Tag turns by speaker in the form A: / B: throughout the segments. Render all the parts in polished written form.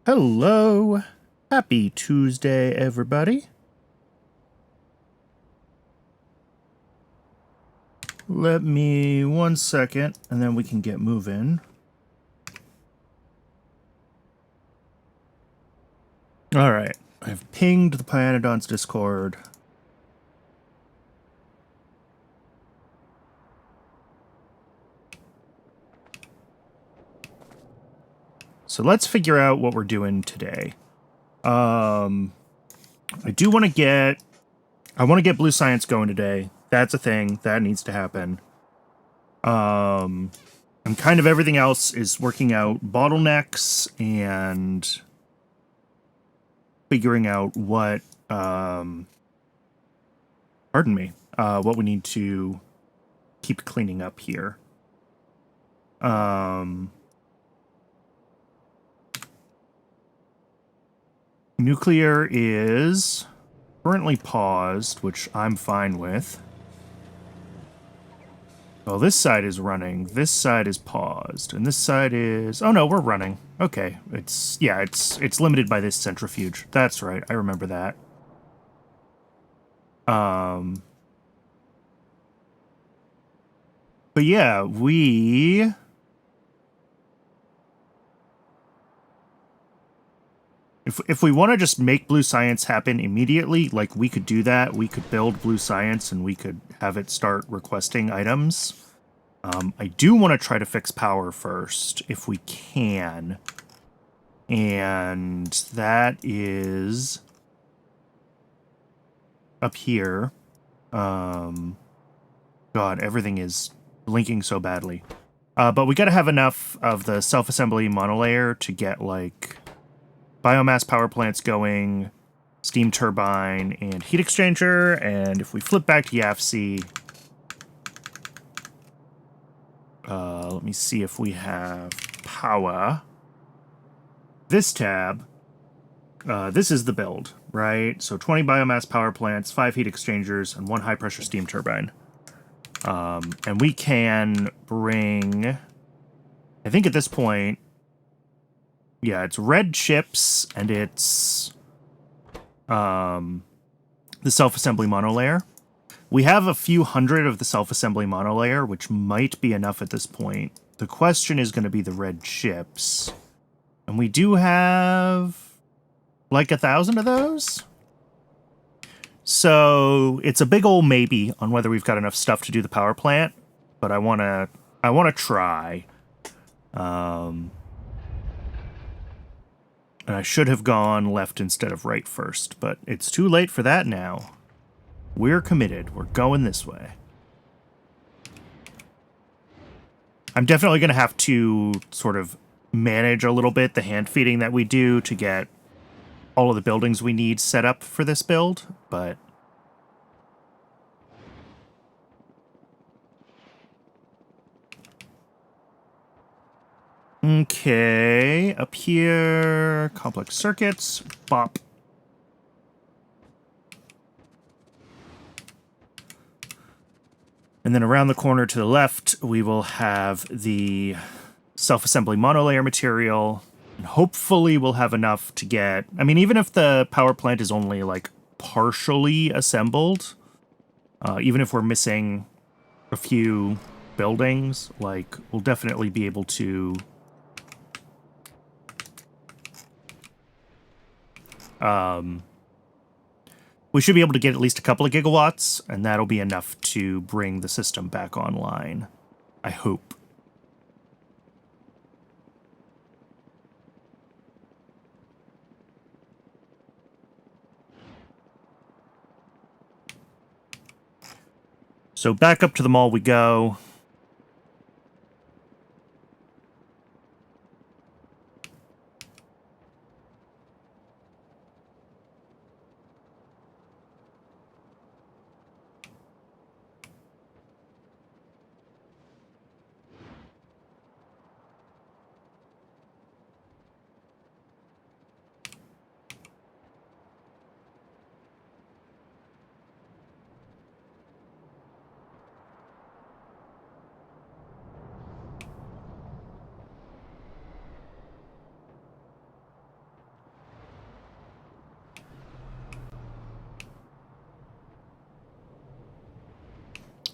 A: Hello. Happy Tuesday, everybody. Let me 1 second, and then we can get moving. All right. I've pinged the Pyanodon's Discord. So let's figure out what we're doing today. I want to get blue science going today. That's a thing. That needs to happen. And kind of everything else is working out bottlenecks and figuring out what, what we need to keep cleaning up here. Nuclear is currently paused, which I'm fine with. Well, this side is running. This side is paused, and this side is... Oh no, we're running. Okay, it's limited by this centrifuge. That's right. I remember that. But yeah, If we want to just make blue science happen immediately, like, we could do that. We could build blue science and we could have it start requesting items. I do want to try to fix power first, if we can. And that is up here. God, everything is blinking so badly. But we gotta have enough of the self-assembly monolayer to get, like, biomass power plants going, steam turbine, and heat exchanger. And if we flip back to YAFC, let me see if we have power. This tab, this is the build, right? So 20 biomass power plants, 5 heat exchangers, and 1 high-pressure steam turbine. And we can bring... I think at this point... Yeah, it's red chips, and it's the self-assembly monolayer. We have a few hundred of the self-assembly monolayer, which might be enough at this point. The question is going to be the red chips. And we do have like 1,000 of those. So it's a big old maybe on whether we've got enough stuff to do the power plant, but I want to try. And I should have gone left instead of right first, but it's too late for that now. We're committed. We're going this way. I'm definitely going to have to sort of manage a little bit the hand feeding that we do to get all of the buildings we need set up for this build, but... Okay, up here, complex circuits, bop. And then around the corner to the left, we will have the self-assembly monolayer material, and hopefully we'll have enough to get... I mean, even if the power plant is only, like, partially assembled, even if we're missing a few buildings, like, we'll definitely be able to... we should be able to get at least a couple of gigawatts, and that'll be enough to bring the system back online. I hope. So back up to the mall we go.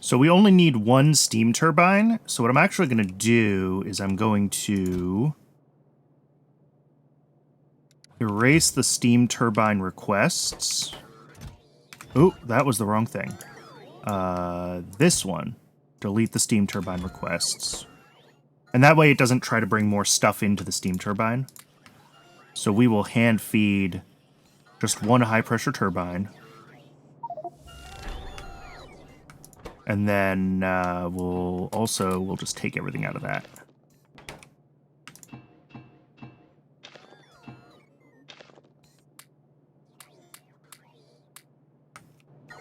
A: So we only need one steam turbine. So what I'm actually going to do is I'm going to erase the steam turbine requests. Oh, that was the wrong thing. This one. Delete the steam turbine requests. And that way it doesn't try to bring more stuff into the steam turbine. So we will hand feed just one high pressure turbine. And then we'll just take everything out of that.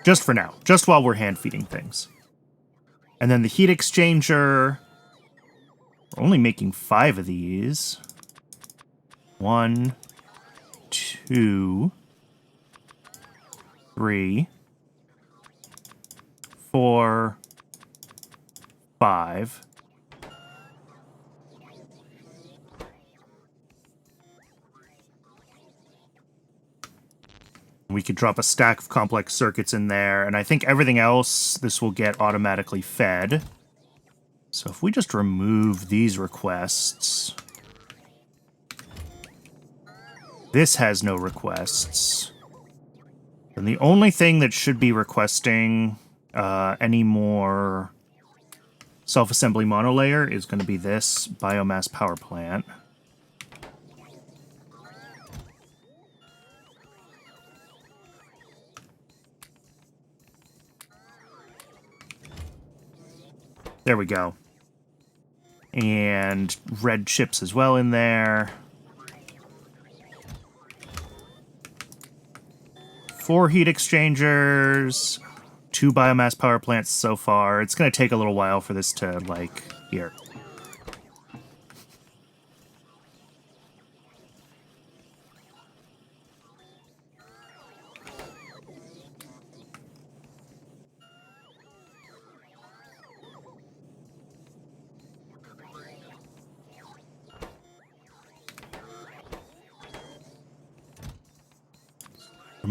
A: Just for now. Just while we're hand feeding things. And then the heat exchanger. We're only making 5 of these. 1, 2, 3, 4, 5. We could drop a stack of complex circuits in there, and I think everything else, this will get automatically fed. So if we just remove these requests... This has no requests. And the only thing that should be requesting any more self-assembly monolayer is going to be this biomass power plant. There we go. And red chips as well in there. 4 heat exchangers, 2 biomass power plants so far. It's going to take a little while for this to, like, here.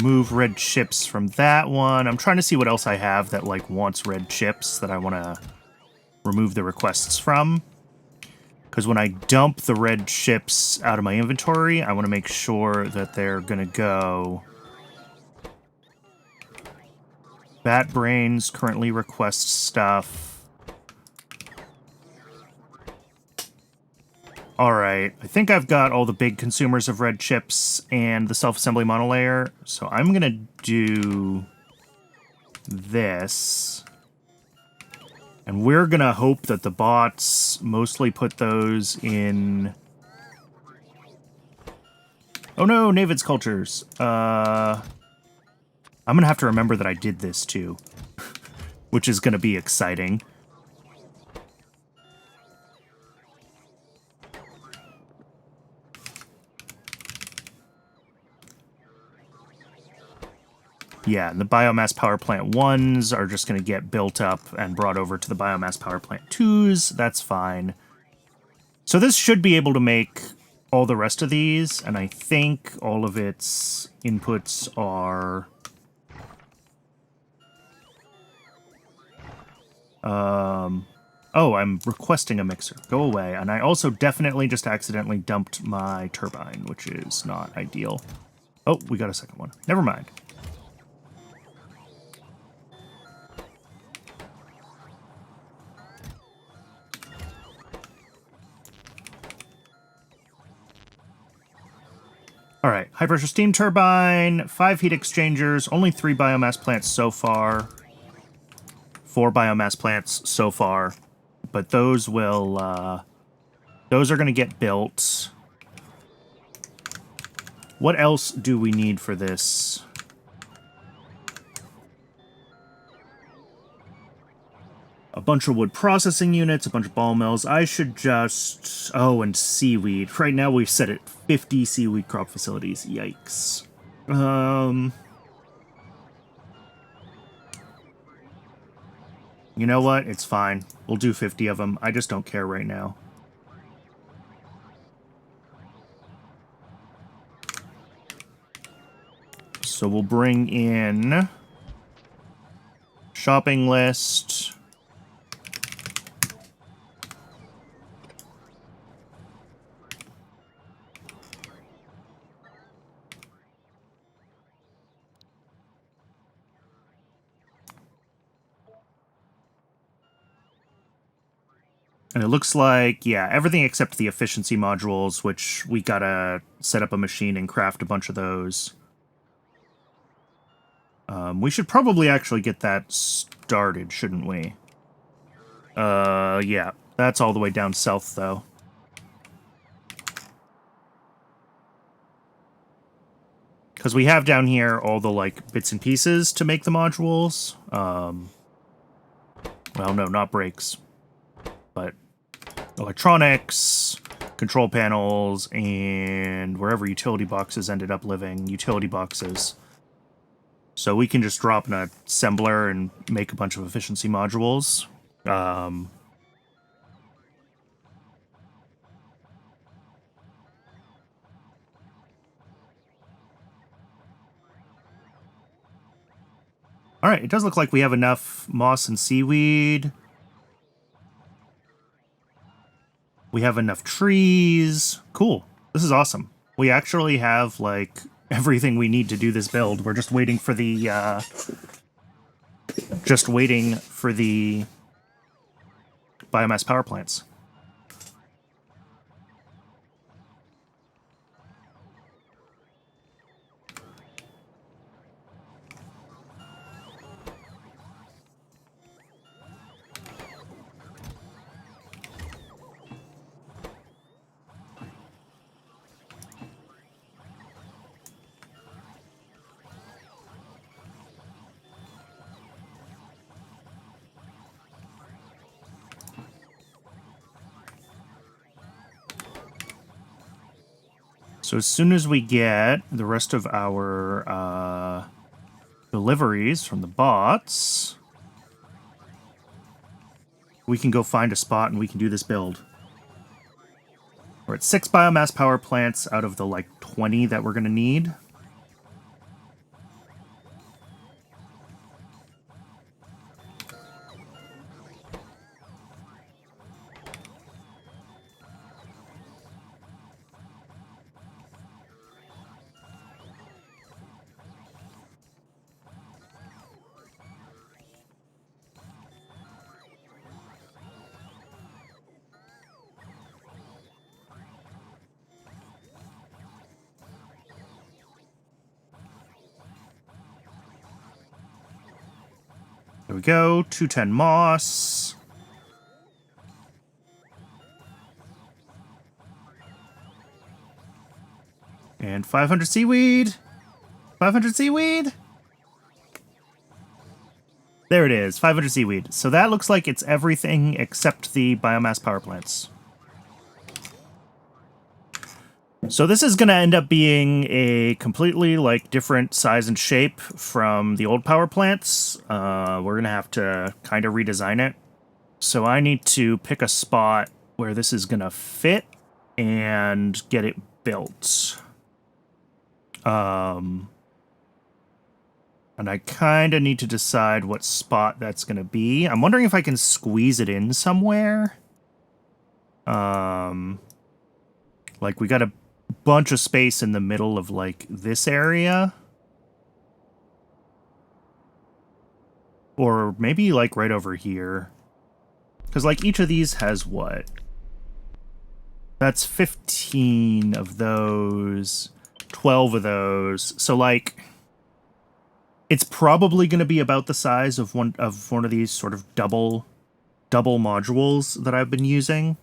A: Remove red chips from that one. I'm trying to see what else I have that, like, wants red chips that I want to remove the requests from. Because when I dump the red chips out of my inventory, I want to make sure that they're going to go... Bat Brains currently requests stuff. Alright, I think I've got all the big consumers of red chips and the self-assembly monolayer, so I'm gonna do this. And we're gonna hope that the bots mostly put those in... Oh no, Navid's cultures. I'm gonna have to remember that I did this too, which is gonna be exciting. Yeah, and the biomass power plant 1s are just going to get built up and brought over to the biomass power plant 2s. That's fine. So this should be able to make all the rest of these, and I think all of its inputs are... Oh, I'm requesting a mixer. Go away. And I also definitely just accidentally dumped my turbine, which is not ideal. Oh, we got a second one. Never mind. All right, high-pressure steam turbine, 5 heat exchangers, only 3 biomass plants so far. 4 biomass plants so far. But those will, those are going to get built. What else do we need for this? A bunch of wood processing units, a bunch of ball mills. I should just... Oh, and seaweed. Right now we've set it 50 seaweed crop facilities. Yikes. You know what? It's fine. We'll do 50 of them. I just don't care right now. So we'll bring in... Shopping list... And it looks like, yeah, everything except the efficiency modules, which we gotta set up a machine and craft a bunch of those. We should probably actually get that started, shouldn't we? Yeah. That's all the way down south, though. Because we have down here all the, like, bits and pieces to make the modules. Well, no, not brakes. But electronics, control panels, and wherever utility boxes ended up living, utility boxes. So we can just drop an assembler and make a bunch of efficiency modules. All right, it does look like we have enough moss and seaweed. We have enough trees. Cool. This is awesome. We actually have, like, everything we need to do this build. We're just waiting for the, biomass power plants. So as soon as we get the rest of our deliveries from the bots, we can go find a spot and we can do this build. We're at 6 biomass power plants out of the, like, 20 that we're going to need. There we go. 210 moss. And 500 seaweed. 500 seaweed. There it is. 500 seaweed. So that looks like it's everything except the biomass power plants. So this is going to end up being a completely, like, different size and shape from the old power plants. We're going to have to kind of redesign it. So I need to pick a spot where this is going to fit and get it built. And I kind of need to decide what spot that's going to be. I'm wondering if I can squeeze it in somewhere. Like, we got a bunch of space in the middle of, like, this area. Or maybe, like, right over here. Because, like, each of these has what? That's 15 of those, 12 of those. So, like, it's probably going to be about the size of one of these sort of double modules that I've been using.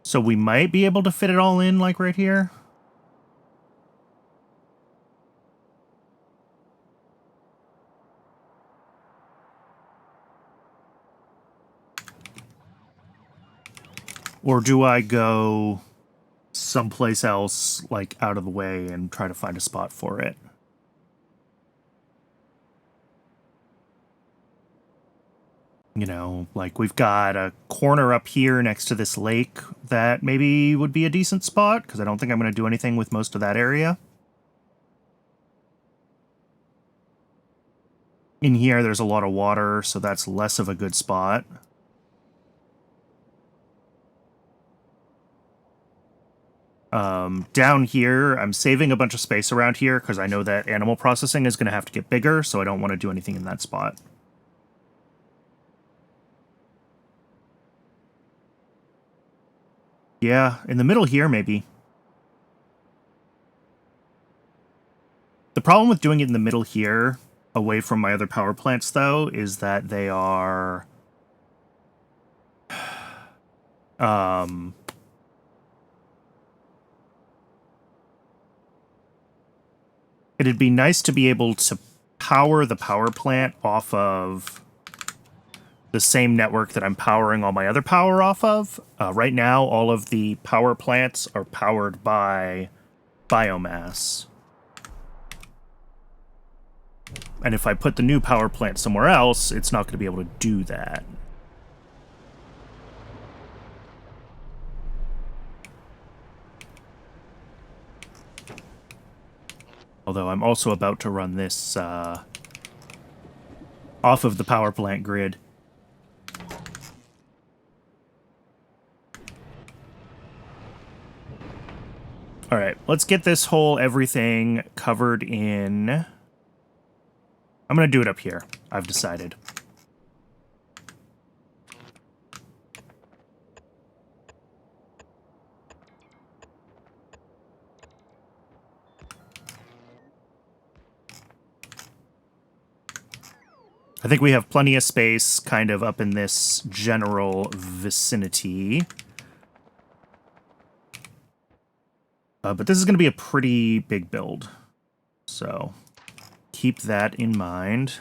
A: So we might be able to fit it all in, like, right here. Or do I go someplace else, like, out of the way and try to find a spot for it? You know, like, we've got a corner up here next to this lake that maybe would be a decent spot, because I don't think I'm going to do anything with most of that area. In here, there's a lot of water, so that's less of a good spot. Down here, I'm saving a bunch of space around here because I know that animal processing is going to have to get bigger, so I don't want to do anything in that spot. Yeah, in the middle here, maybe. The problem with doing it in the middle here, away from my other power plants, though, is that they are... It'd be nice to be able to power the power plant off of the same network that I'm powering all my other power off of. Right now, all of the power plants are powered by biomass. And if I put the new power plant somewhere else, it's not going to be able to do that. Although I'm also about to run this off of the power plant grid. Alright, let's get this whole everything covered in... I'm going to do it up here. I've decided. I think we have plenty of space kind of up in this general vicinity. But this is going to be a pretty big build. So keep that in mind.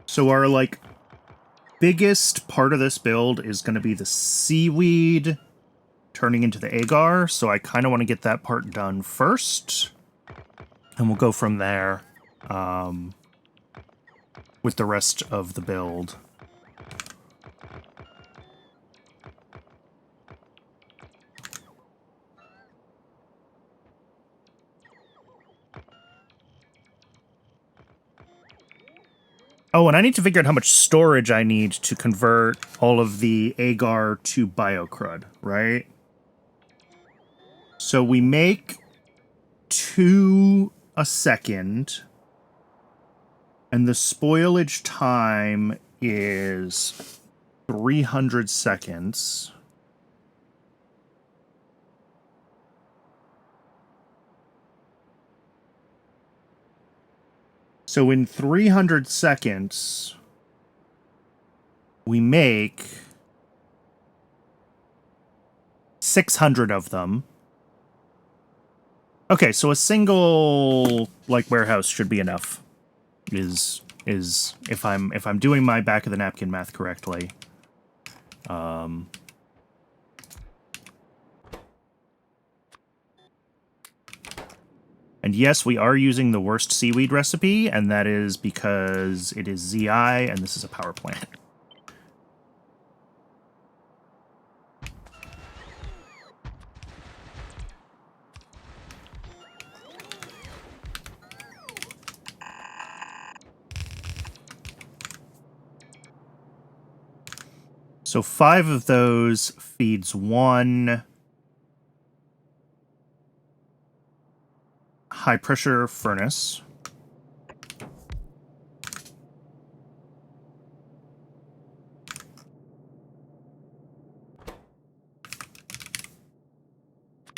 A: So our, like, biggest part of this build is going to be the seaweed turning into the agar, so I kind of want to get that part done first. And we'll go from there with the rest of the build. Oh, and I need to figure out how much storage I need to convert all of the agar to biocrud, right? So we make 2 a second, and the spoilage time is 300 seconds. So in 300 seconds, we make 600 of them. Okay, so a single, like, warehouse should be enough. Is if I'm doing my back of the napkin math correctly. And yes, we are using the worst seaweed recipe, and that is because it is ZI, and this is a power plant. So 5 of those feeds 1 high-pressure furnace.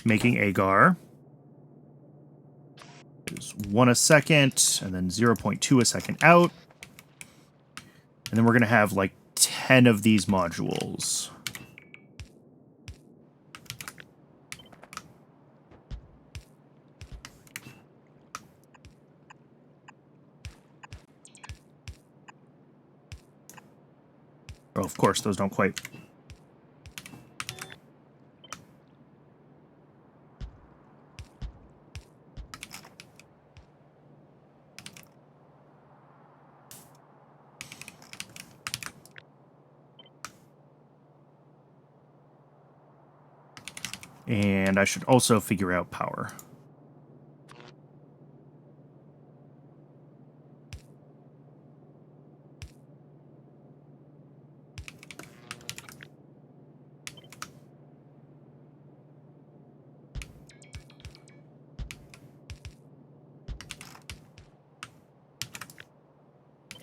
A: Making agar. There's 1 a second, and then 0.2 a second out. And then we're going to have, like, 10 of these modules. Oh, of course, those don't quite... And I should also figure out power.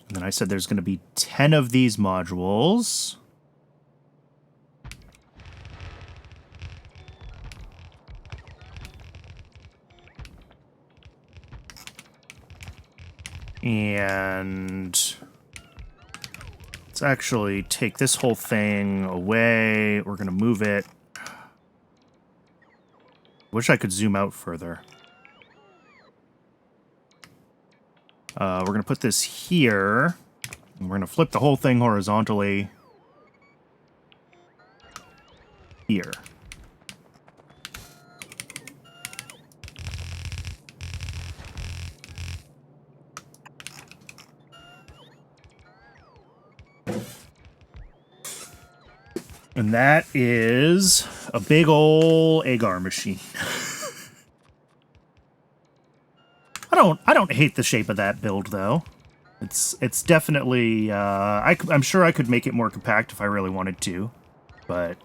A: And then I said there's going to be 10 of these modules. And let's actually take this whole thing away. We're going to move it. Wish I could zoom out further. We're going to put this here. And we're going to flip the whole thing horizontally here. And that is a big ol' agar machine. I don't hate the shape of that build though. It's definitely I'm sure I could make it more compact if I really wanted to, but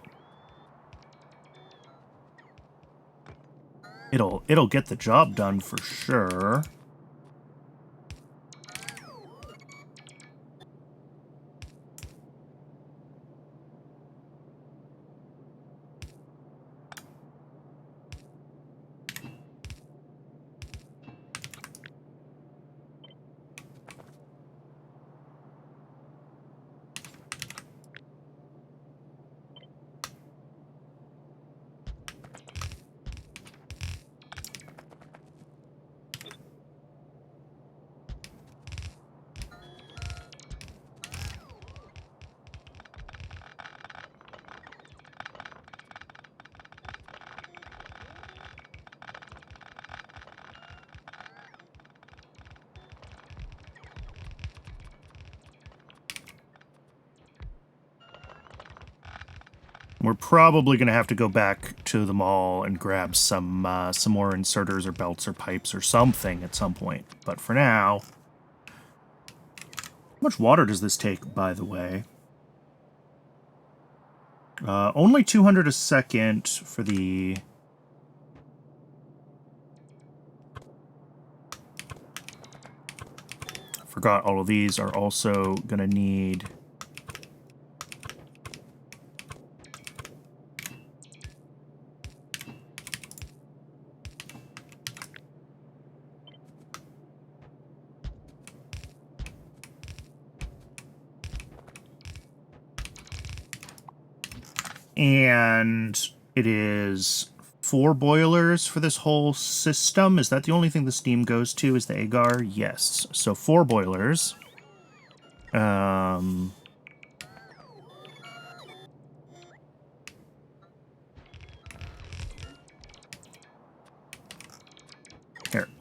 A: it'll get the job done for sure. We're probably going to have to go back to the mall and grab some more inserters or belts or pipes or something at some point. But for now... How much water does this take, by the way? Only 200 a second for the... Forgot all of these are also going to need... And it is 4 boilers for this whole system. Is that the only thing the steam goes to, is the agar? Yes. So 4 boilers. Here,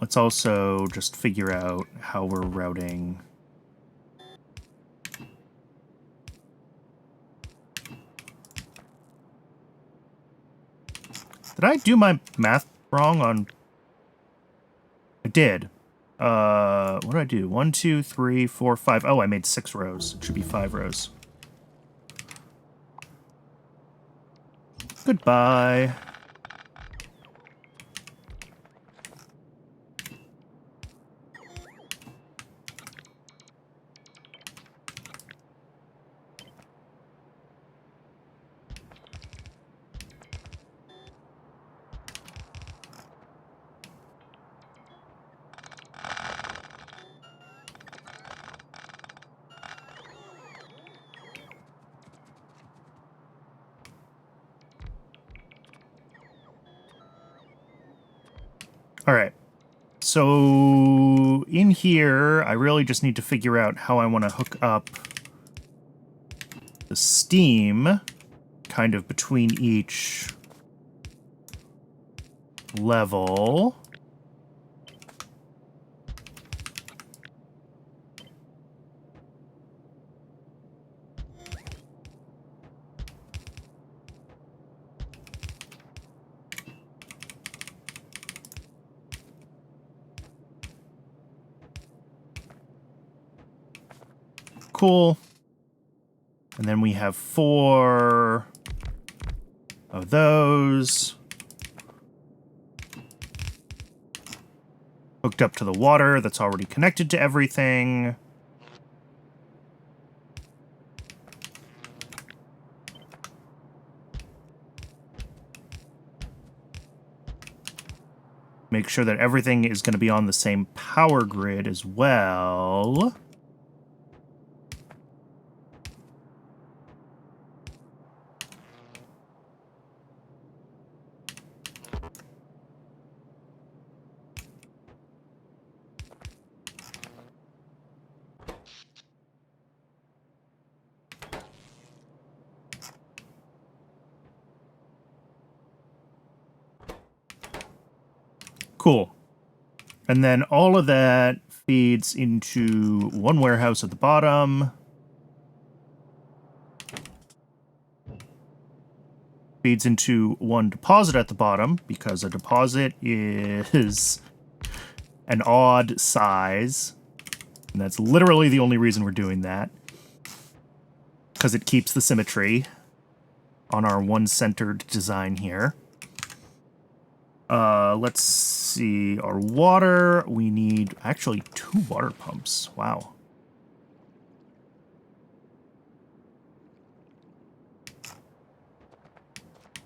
A: let's also just figure out how we're routing... Did I do my math wrong on... I did. What did I do? 1, 2, 3, 4, 5. Oh, I made 6 rows. It should be 5 rows. Goodbye. All right. So in here, I really just need to figure out how I want to hook up the steam kind of between each level. cool. And then we have 4 of those. Hooked up to the water that's already connected to everything. Make sure that everything is going to be on the same power grid as well. Cool. And then all of that feeds into one warehouse at the bottom. Feeds into one deposit at the bottom, because a deposit is an odd size. And that's literally the only reason we're doing that. Because it keeps the symmetry on our one-centered design here. Let's see. Our water, we need actually 2 water pumps. Wow.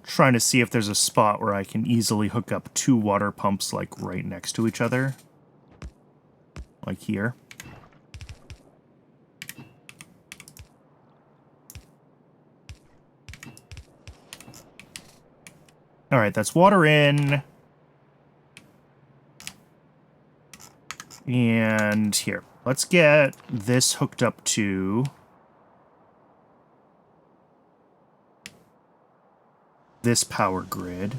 A: Trying to see if there's a spot where I can easily hook up 2 water pumps, like, right next to each other. Like here. Alright, that's water in. And here. Let's get this hooked up to this power grid.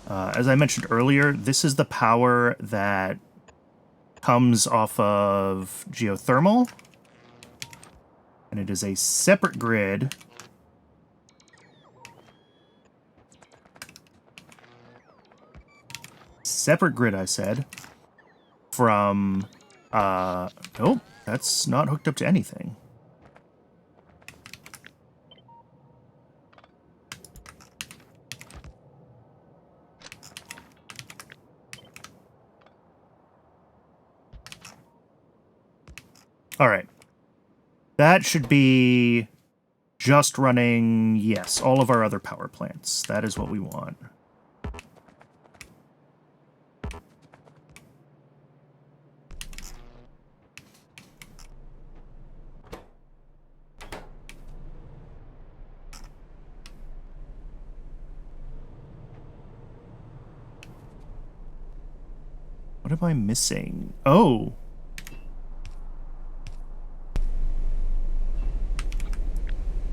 A: As I mentioned earlier, this is the power that comes off of geothermal. And it is a separate grid. Separate grid, I said. From, nope, that's not hooked up to anything. All right. That should be just running, yes, all of our other power plants. That is what we want. What am I missing? Oh.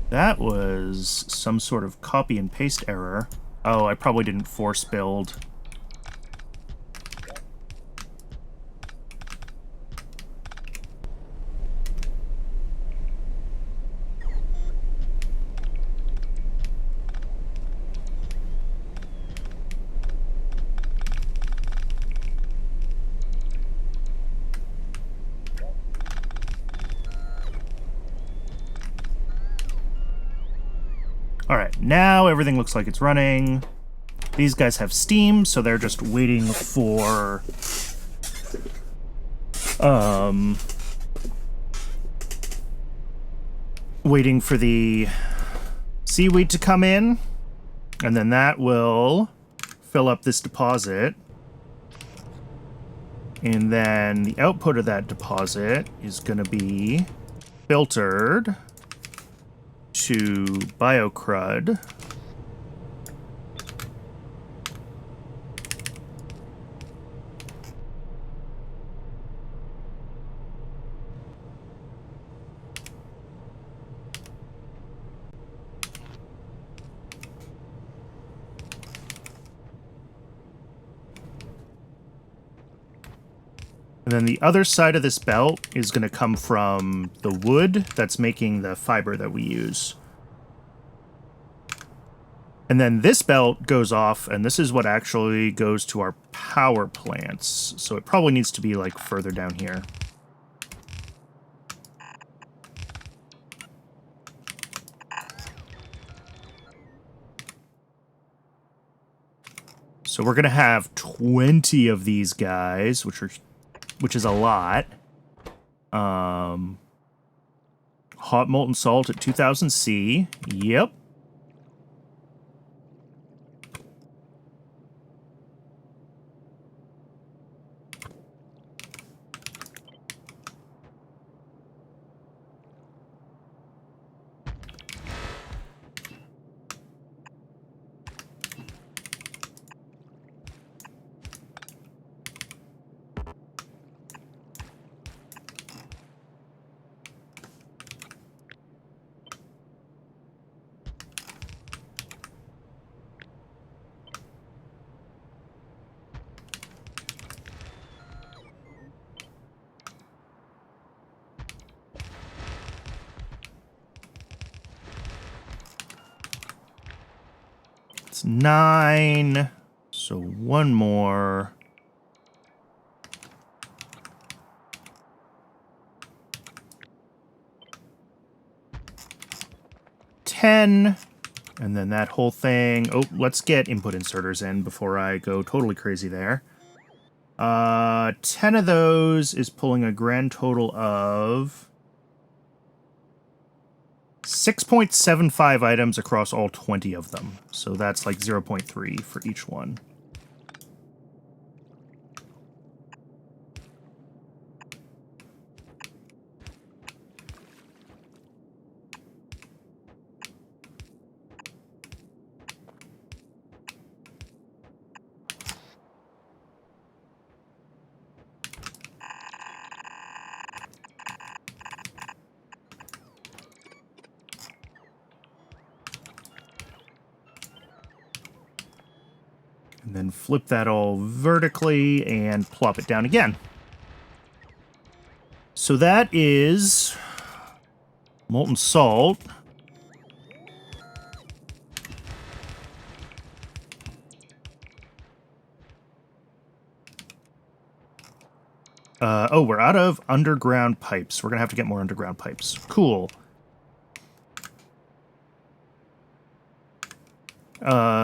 A: That was some sort of copy and paste error. Oh, I probably didn't force build. Alright, now everything looks like it's running. These guys have steam, so they're just waiting for... waiting for the seaweed to come in. And then that will fill up this deposit. And then the output of that deposit is going to be filtered to biocrud. And then the other side of this belt is going to come from the wood that's making the fiber that we use. And then this belt goes off, and this is what actually goes to our power plants. So it probably needs to be, like, further down here. So we're going to have 20 of these guys, which is a lot. Hot molten salt at 2000 C. Yep. It's 9. So one more. $10. And then that whole thing. Oh, let's get input inserters in before I go totally crazy there. 10 of those is pulling a grand total of 6.75 items across all 20 of them. So that's like 0.3 for each one. And then flip that all vertically and plop it down again. So that is molten salt. Oh, we're out of underground pipes. We're going to have to get more underground pipes. Cool.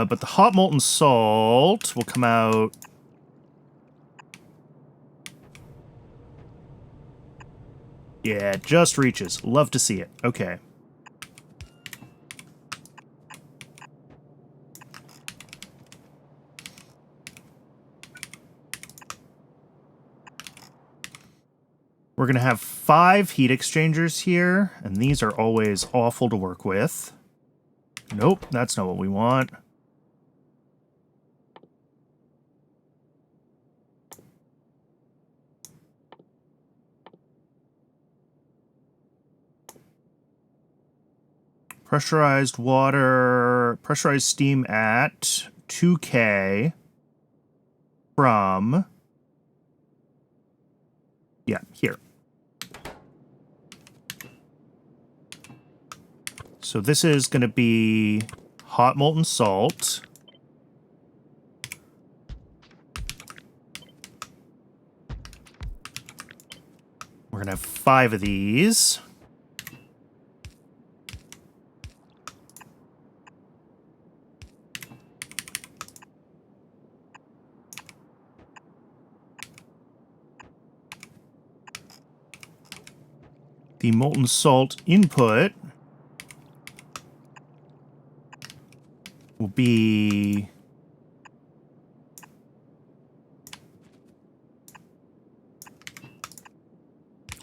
A: But the hot molten salt will come out... Yeah, it just reaches. Love to see it. Okay. We're going to have 5 heat exchangers here, and these are always awful to work with. Nope, that's not what we want. Pressurized water, pressurized steam at 2K from... Yeah, here. So this is going to be hot molten salt. We're going to have 5 of these. The molten salt input will be...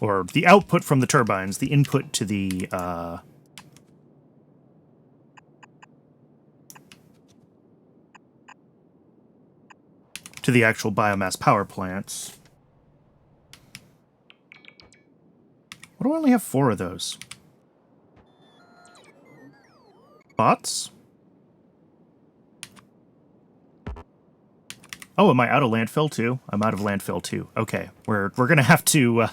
A: Or the output from the turbines, the input to the... to the actual biomass power plants. Why do I only have 4 of those? Bots? Oh, am I out of landfill too? I'm out of landfill too. Okay, we're gonna have to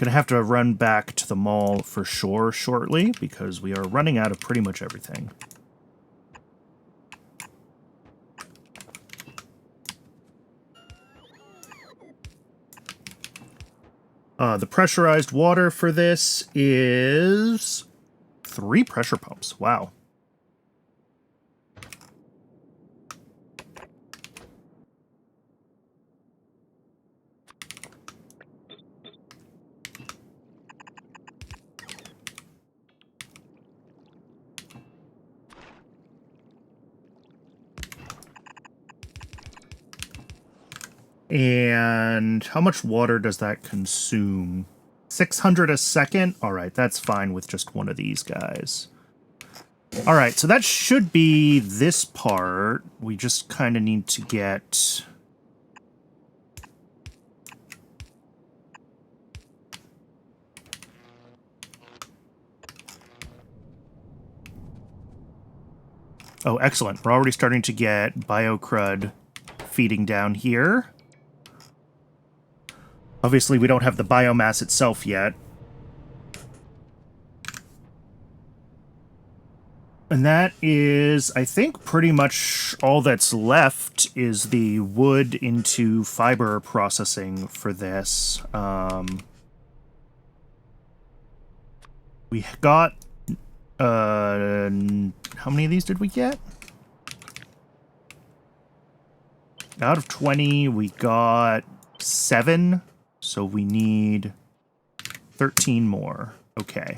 A: Gonna have to run back to the mall for sure shortly, because we are running out of pretty much everything. The pressurized water for this is 3 pressure pumps. Wow. And how much water does that consume? 600 a second? All right, that's fine with just one of these guys. All right, so that should be this part. We just kind of need to get... Oh, excellent. We're already starting to get biocrud feeding down here. Obviously, we don't have the biomass itself yet. And that is, I think, pretty much all that's left is the wood into fiber processing for this. We got... how many of these did we get? Out of 20, we got 7. So we need 13 more. Okay.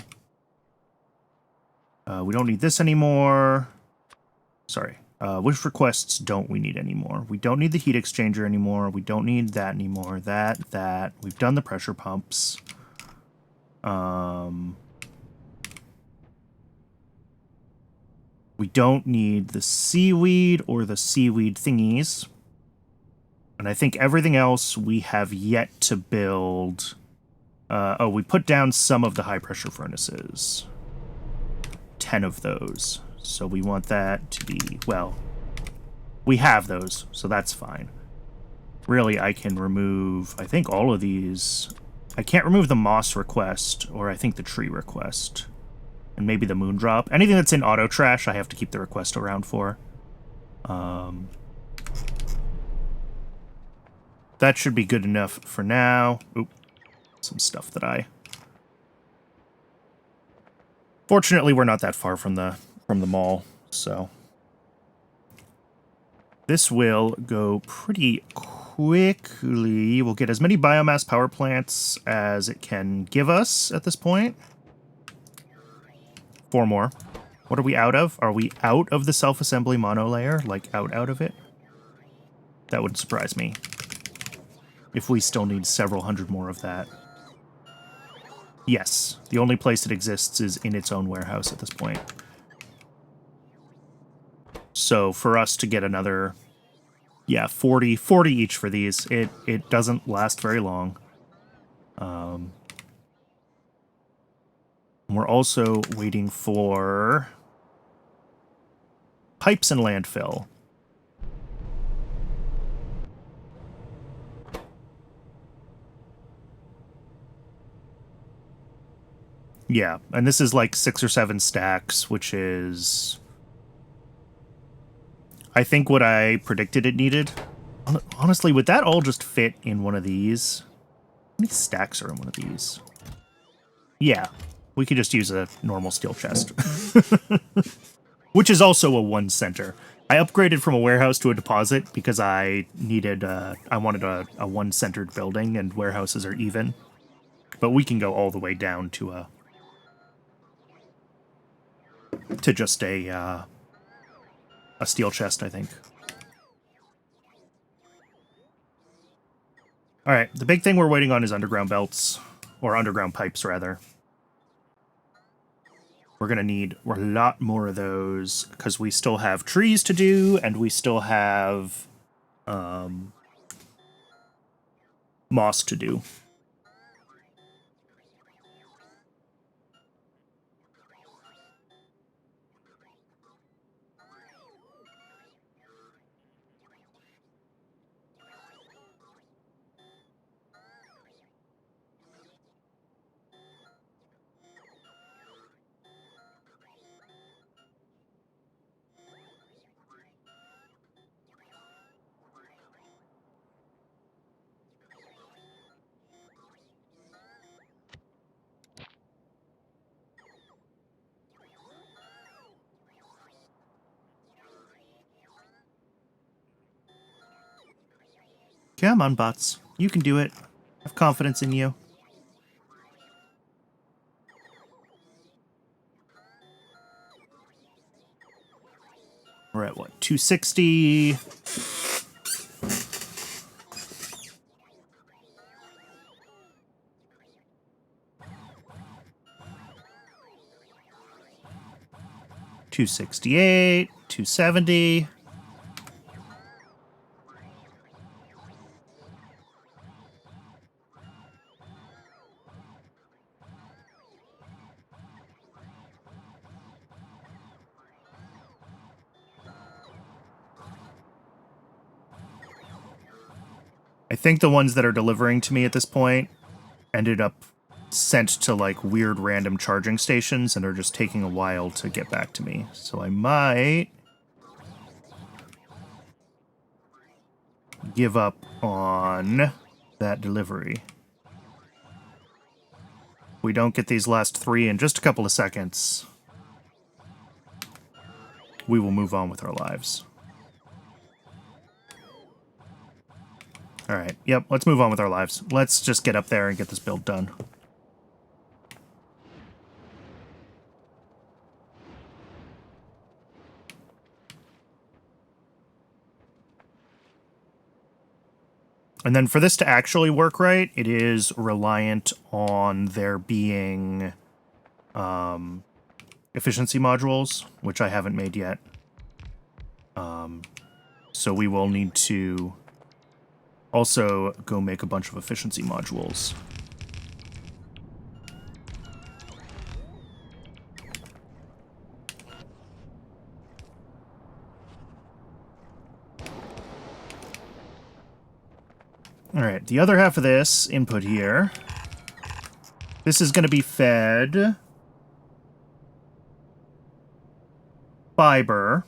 A: We don't need this anymore. Sorry. Which requests don't we need anymore? We don't need the heat exchanger anymore. We don't need that anymore. That. We've done the pressure pumps. We don't need the seaweed or the seaweed thingies. And I think everything else we have yet to build... oh, we put down some of the high-pressure furnaces. 10 of those. So we want that to be... Well, we have those, so that's fine. Really, I can remove, I think, all of these. I can't remove the moss request, or I think the tree request. And maybe the moondrop. Anything that's in auto trash, I have to keep the request around for. That should be good enough for now. Oop. Some stuff that I... Fortunately, we're not that far from the mall, so... This will go pretty quickly. We'll get as many biomass power plants as it can give us at this point. 4 more. What are we out of? Are we out of the self-assembly monolayer? Like, out of it? That wouldn't surprise me. If we still need several hundred more of that. Yes, the only place it exists is in its own warehouse at this point. So for us to get another, yeah, 40 each for these, it doesn't last very long. We're also waiting for pipes and landfill. Yeah, and this is like 6 or 7 stacks, which is... I think what I predicted it needed. Honestly, would that all just fit in one of these? How many stacks are in one of these? Yeah, we could just use a normal steel chest. Which is also a 1 center. I upgraded from a warehouse to a deposit because I needed, I wanted a 1-centered building, and warehouses are even. But we can go all the way down to just a steel chest, I think. Alright, the big thing we're waiting on is underground belts. Or underground pipes, rather. We're going to need a lot more of those, because we still have trees to do, and we still have moss to do. Come on, bots. You can do it. I have confidence in you. We're at what? 260. $268, $270. I think the ones that are delivering to me at this point ended up sent to like weird random charging stations and are just taking a while to get back to me. So I might give up on that delivery. We don't get these last 3 in just a couple of seconds. We will move on with our lives. All right. Yep, let's move on with our lives. Let's just get up there and get this build done. And then for this to actually work right, it is reliant on there being efficiency modules, which I haven't made yet. So we will need to also go make a bunch of efficiency modules. All right, the other half of this input here, this is going to be fed fiber.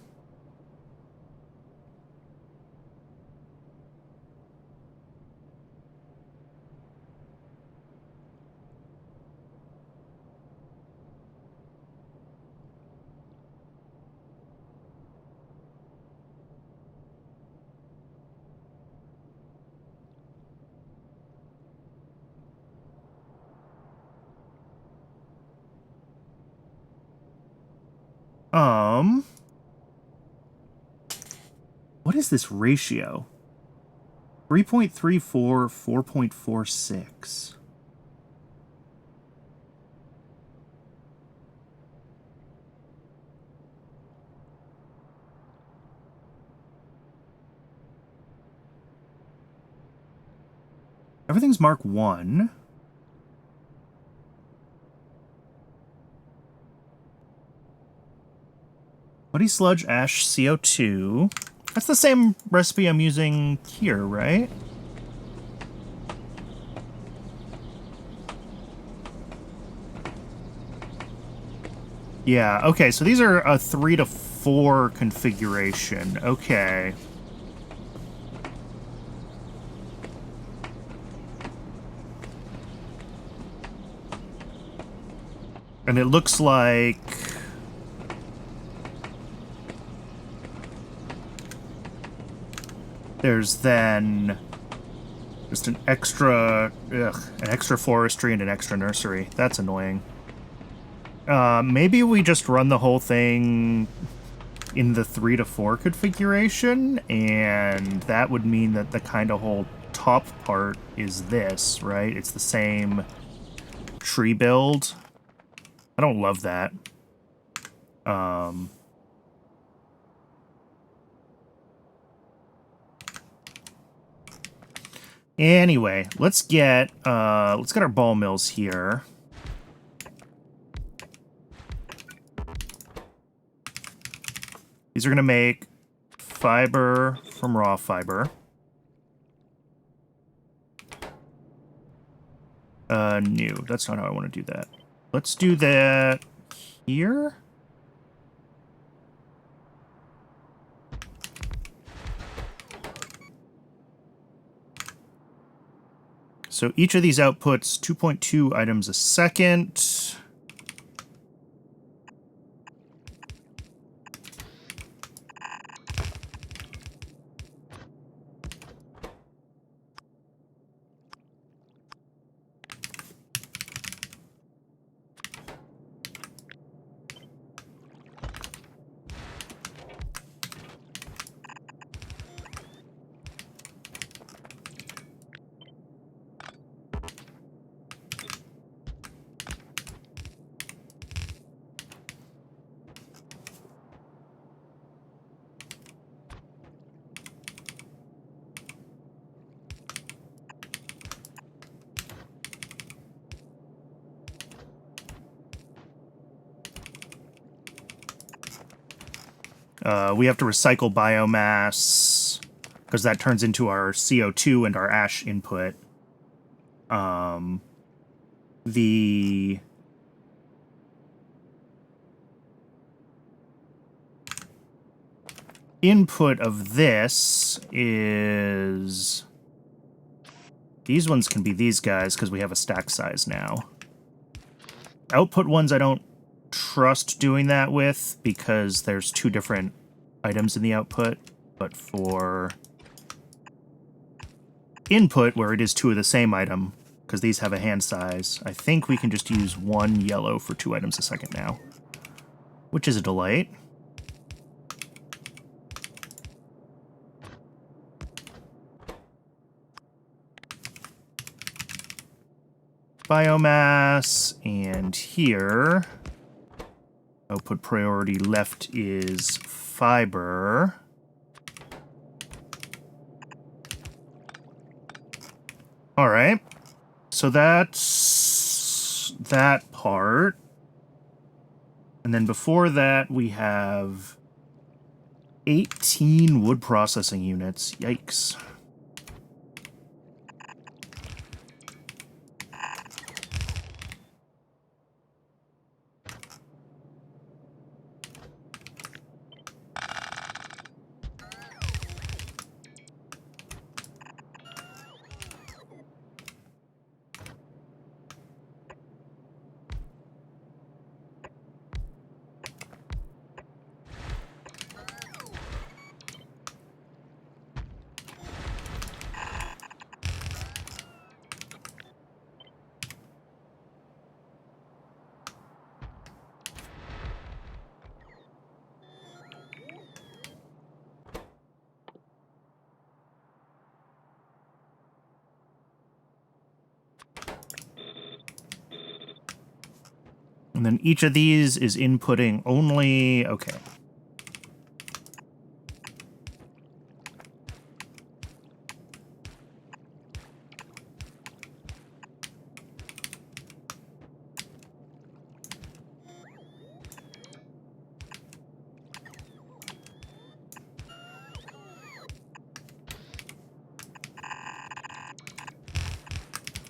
A: What is this ratio? 3.34, 4.46. Everything's Mark 1. Muddy sludge, ash, CO2. That's the same recipe I'm using here, right? Yeah, okay, so these are a 3 to 4 configuration. Okay. And it looks like there's then just an extra forestry and an extra nursery. That's annoying. Maybe we just run the whole thing in the 3 to 4 configuration, and that would mean that the kind of whole top part is this, right? It's the same tree build. I don't love that. Anyway, let's get our ball mills here. These are gonna make fiber from raw fiber. No, that's not how I want to do that. Let's do that here. So each of these outputs 2.2 items a second. We have to recycle biomass because that turns into our CO2 and our ash input. The input of this is... These ones can be these guys because we have a stack size now. Output ones I don't trust doing that with because there's two different items in the output, but for input, where it is two of the same item, because these have a hand size, I think we can just use one yellow for 2 items a second now, which is a delight. Biomass, and here, output priority left is fiber. All right, so that's that part. And then before that, we have 18 wood processing units. Yikes. And then each of these is inputting only... Okay.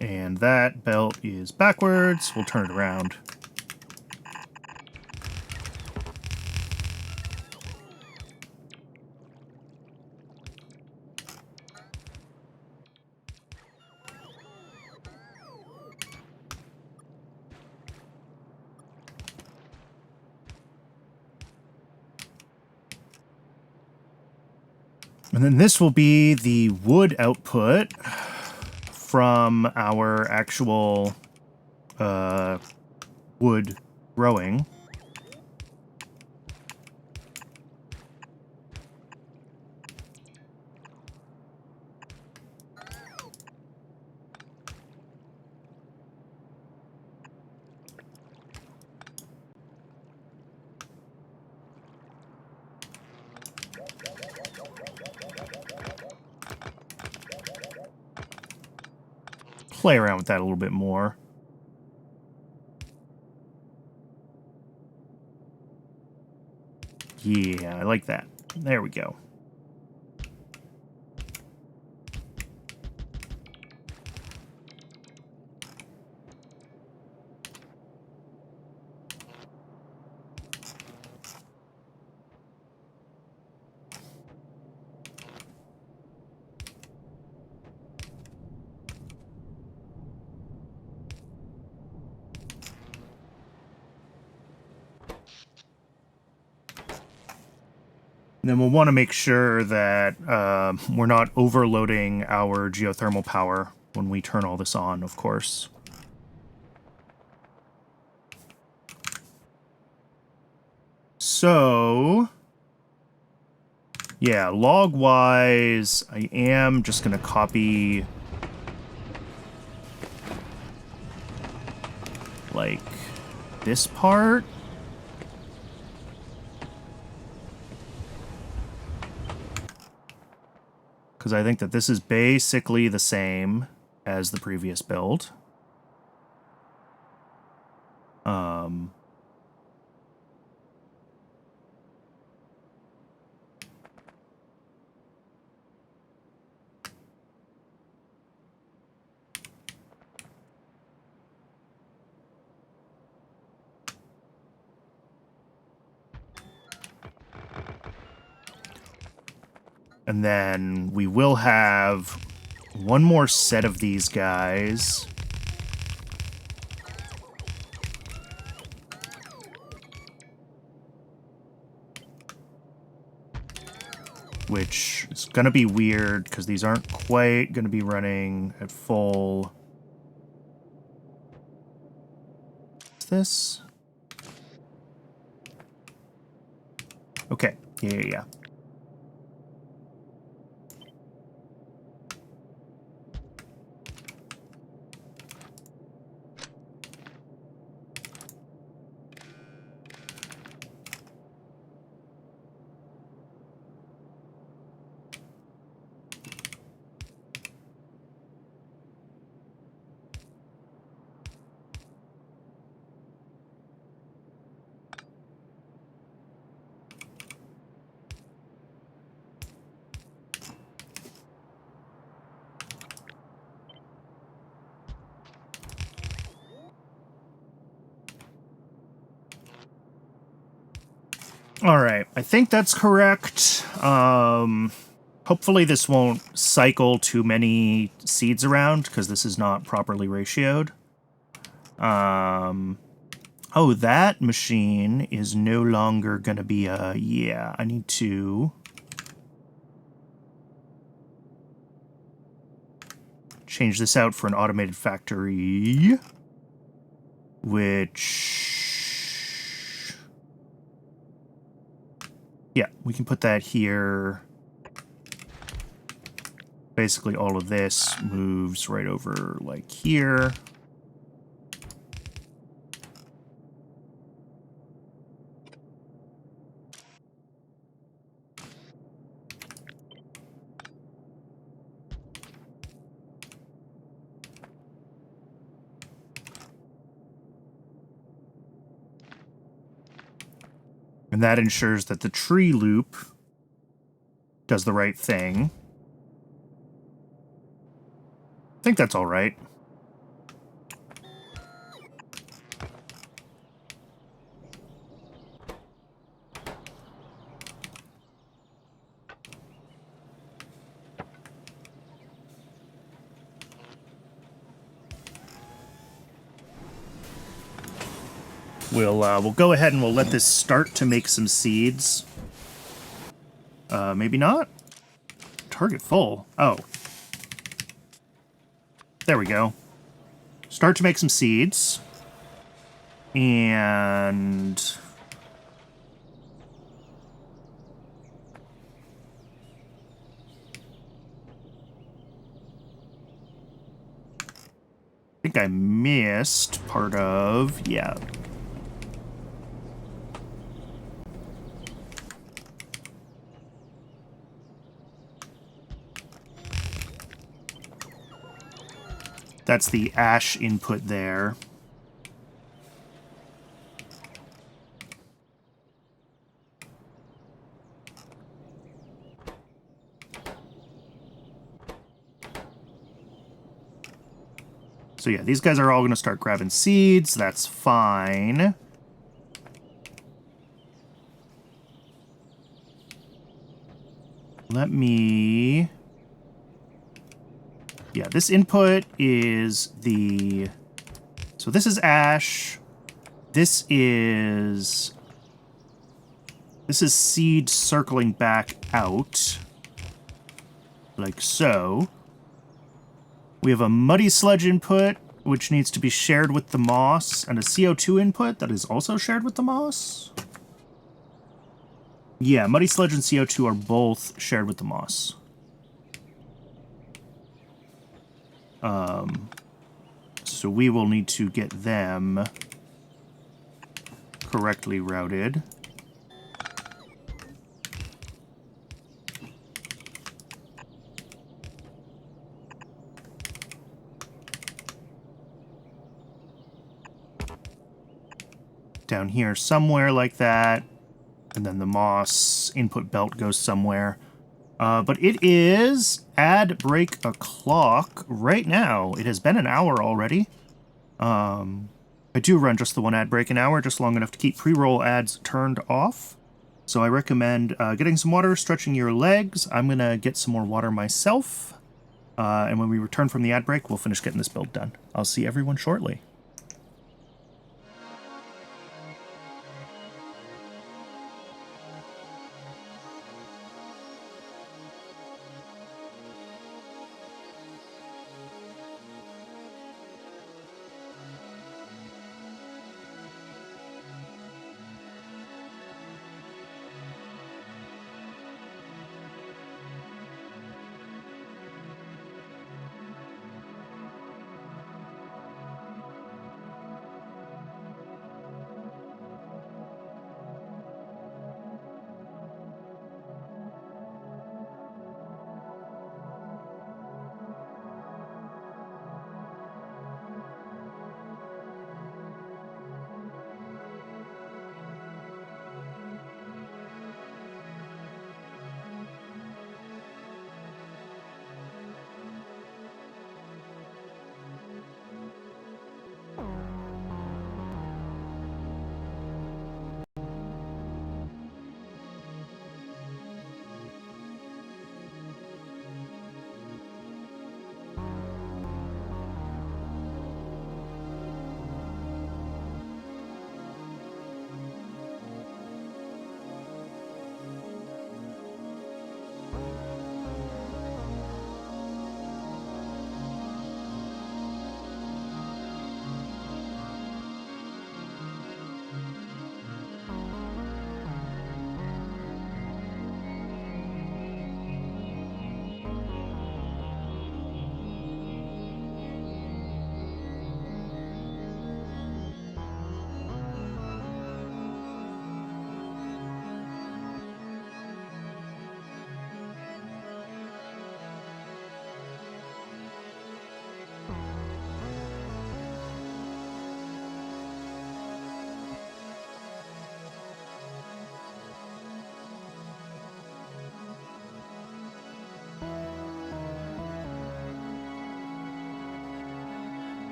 A: And that belt is backwards. We'll turn it around. And then this will be the wood output from our actual wood growing. Play around with that a little bit more. Yeah, I like that. There we go. And then we'll want to make sure that we're not overloading our geothermal power when we turn all this on, of course. So, yeah, log-wise, I am just going to copy, like, this part. Because I think that this is basically the same as the previous build. And then we will have one more set of these guys. Which is going to be weird because these aren't quite going to be running at full. What's this? Okay. Yeah. All right, I think that's correct. Hopefully this won't cycle too many seeds around, because this is not properly ratioed. Oh, that machine is no longer going to be a... Yeah, I need to... change this out for an automated factory. Which... Yeah, we can put that here. Basically, all of this moves right over, like, here. And that ensures that the tree loop does the right thing. I think that's all right. We'll go ahead and we'll let this start to make some seeds. Maybe not? Target full. Oh. There we go. Start to make some seeds. And... I think I missed part of... Yeah. That's the ash input there. So yeah, these guys are all going to start grabbing seeds. That's fine. Let me... Yeah, this input is the... So this is ash. This is seed circling back out. Like so. We have a muddy sludge input, which needs to be shared with the moss, and a CO2 input that is also shared with the moss. Yeah, muddy sludge and CO2 are both shared with the moss. So we will need to get them correctly routed. Down here somewhere like that. And then the moss input belt goes somewhere. But it is ad break o'clock right now. It has been an hour already. I do run just the one ad break an hour, just long enough to keep pre-roll ads turned off. So I recommend getting some water, stretching your legs. I'm going to get some more water myself. And when we return from the ad break, we'll finish getting this build done. I'll see everyone shortly.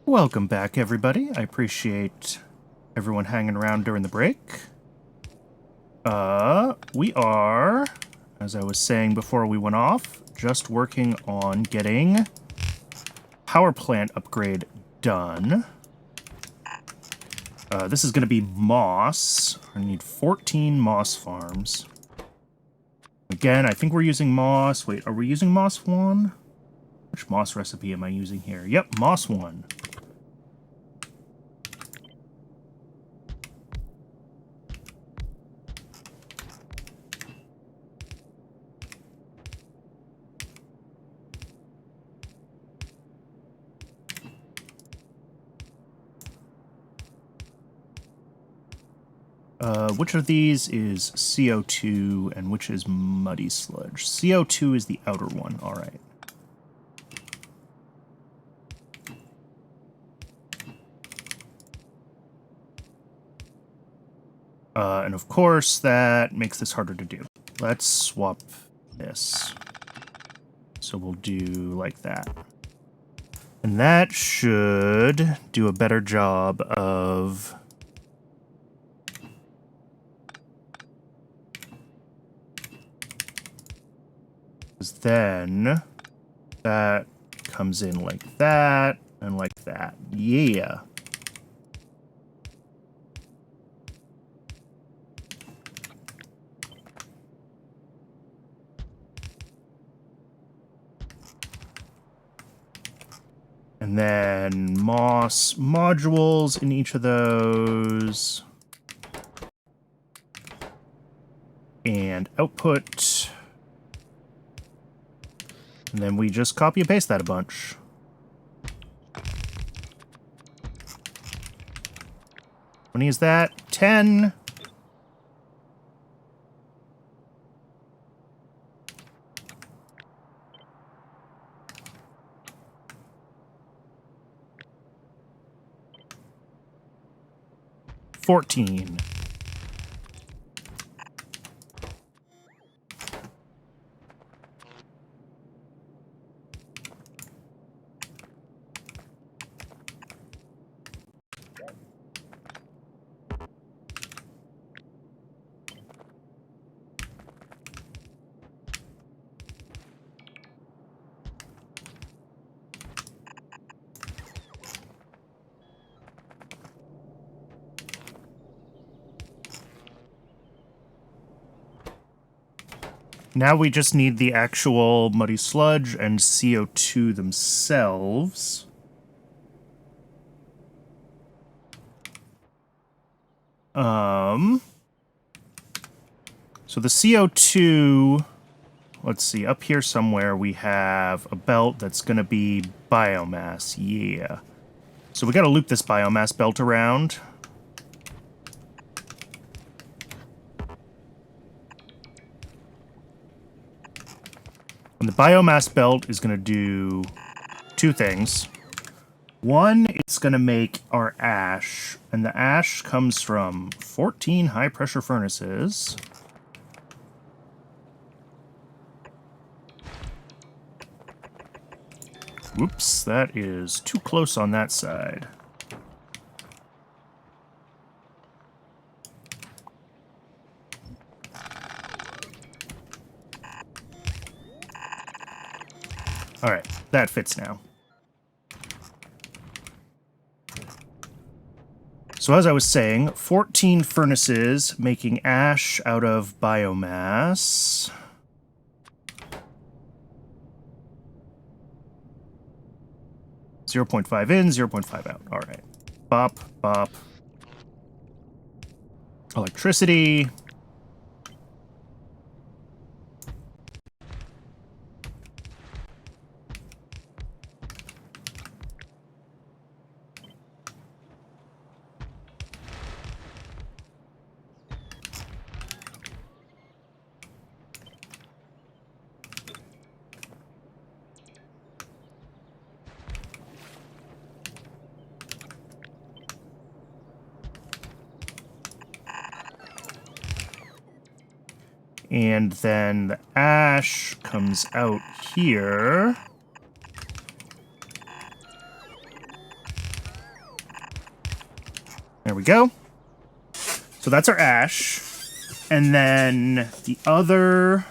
A: Welcome back, everybody. I appreciate everyone hanging around during the break. We are, as I was saying before we went off, just working on getting power plant upgrade done. This is going to be moss. I need 14 moss farms. Again, I think we're using moss. Wait, are we using moss 1? Which moss recipe am I using here? Yep, moss 1. Which of these is CO2 and which is muddy sludge? CO2 is the outer one, alright. And of course, that makes this harder to do. Let's swap this. So we'll do like that. And that should do a better job of... Because then that comes in like that and like that. Yeah. And then moss modules in each of those. And output. And then we just copy and paste that a bunch. How many is that? 10. $14. Now we just need the actual muddy sludge and CO2 themselves. So the CO2, let's see, up here somewhere we have a belt that's going to be biomass. Yeah. So we got to loop this biomass belt around. And the biomass belt is going to do two things. One, it's going to make our ash, and the ash comes from 14 high-pressure furnaces. Whoops, that is too close on that side. Alright, that fits now. So as I was saying, 14 furnaces making ash out of biomass. .5 in, 0.5 out. All right. Bop, bop. Electricity. And then the ash comes out here. There we go. So that's our ash. And then the other...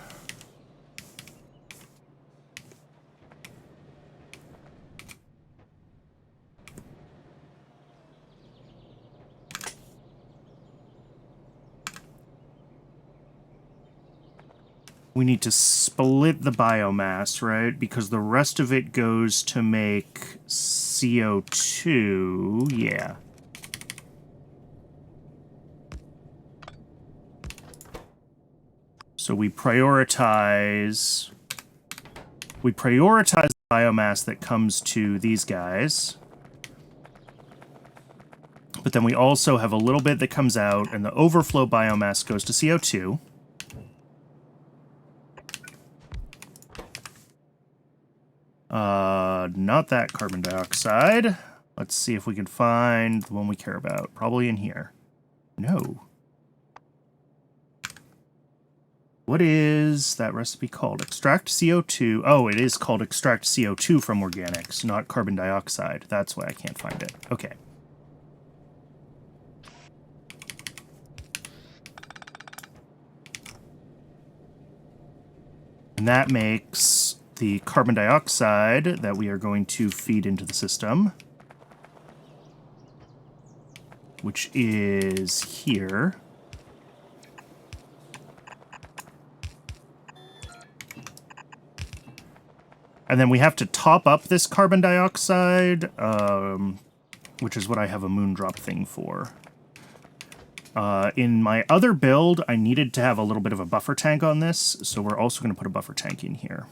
A: We need to split the biomass, right? Because the rest of it goes to make CO2. Yeah. So we prioritize the biomass that comes to these guys. But then we also have a little bit that comes out, and the overflow biomass goes to CO2. Not that carbon dioxide. Let's see if we can find the one we care about. Probably in here. No. What is that recipe called? Extract CO2. Oh, it is called extract CO2 from organics, not carbon dioxide. That's why I can't find it. Okay. And that makes the carbon dioxide that we are going to feed into the system, which is here. And then we have to top up this carbon dioxide, which is what I have a moondrop thing for. In my other build, I needed to have a little bit of a buffer tank on this, so we're also going to put a buffer tank in here.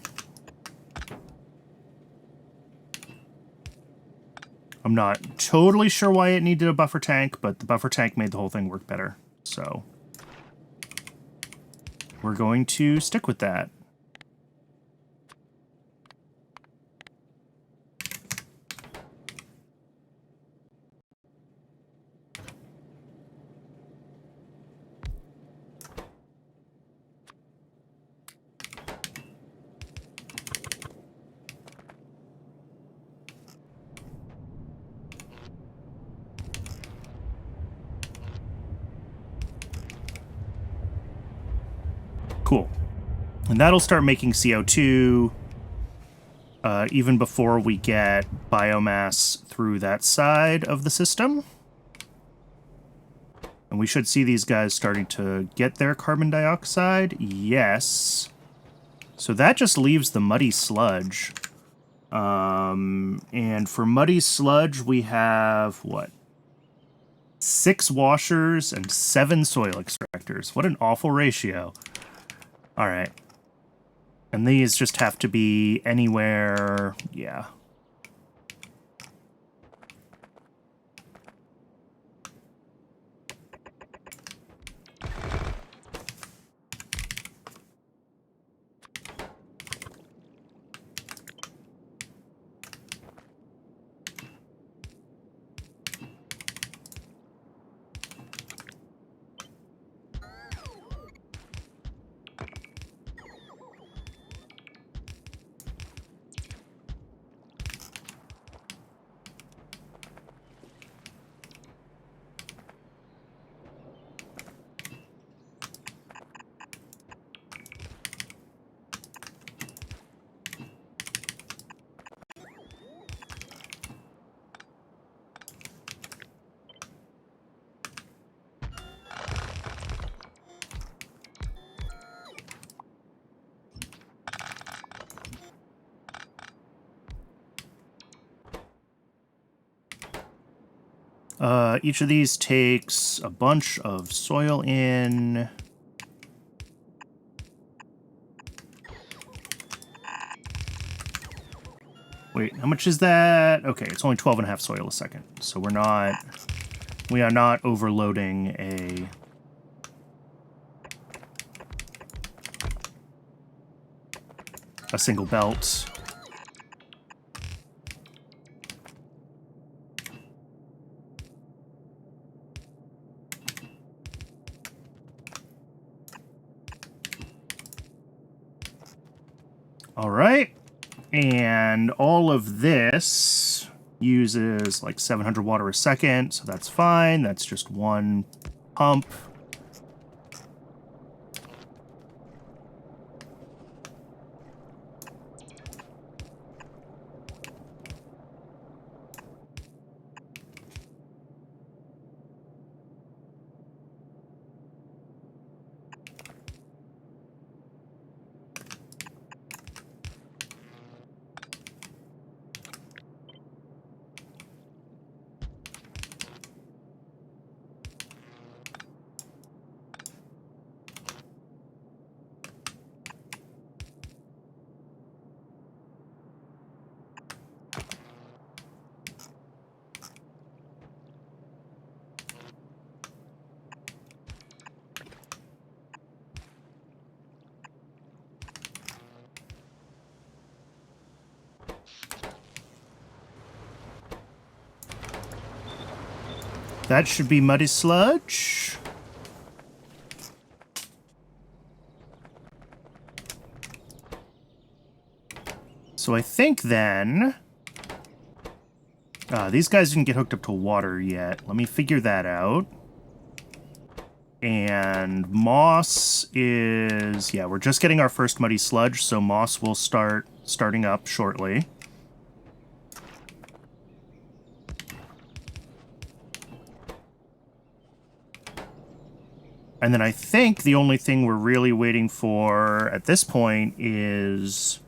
A: I'm not totally sure why it needed a buffer tank, but the buffer tank made the whole thing work better. So we're going to stick with that. Cool. And that'll start making CO2 even before we get biomass through that side of the system. And we should see these guys starting to get their carbon dioxide. Yes. So that just leaves the muddy sludge. And for muddy sludge, we have, what? 6 washers and 7 soil extractors. What an awful ratio. All right. And these just have to be anywhere, yeah. Each of these takes a bunch of soil in. Wait, how much is that? Okay, it's only 12.5 soil a second. So we are not overloading a single belt. All right, and all of this uses like 700 water a second, so that's fine. That's just one pump. That should be muddy sludge. So I think then... these guys didn't get hooked up to water yet. Let me figure that out. And moss is... Yeah, we're just getting our first muddy sludge, so moss will starting up shortly. And then I think the only thing we're really waiting for at this point is...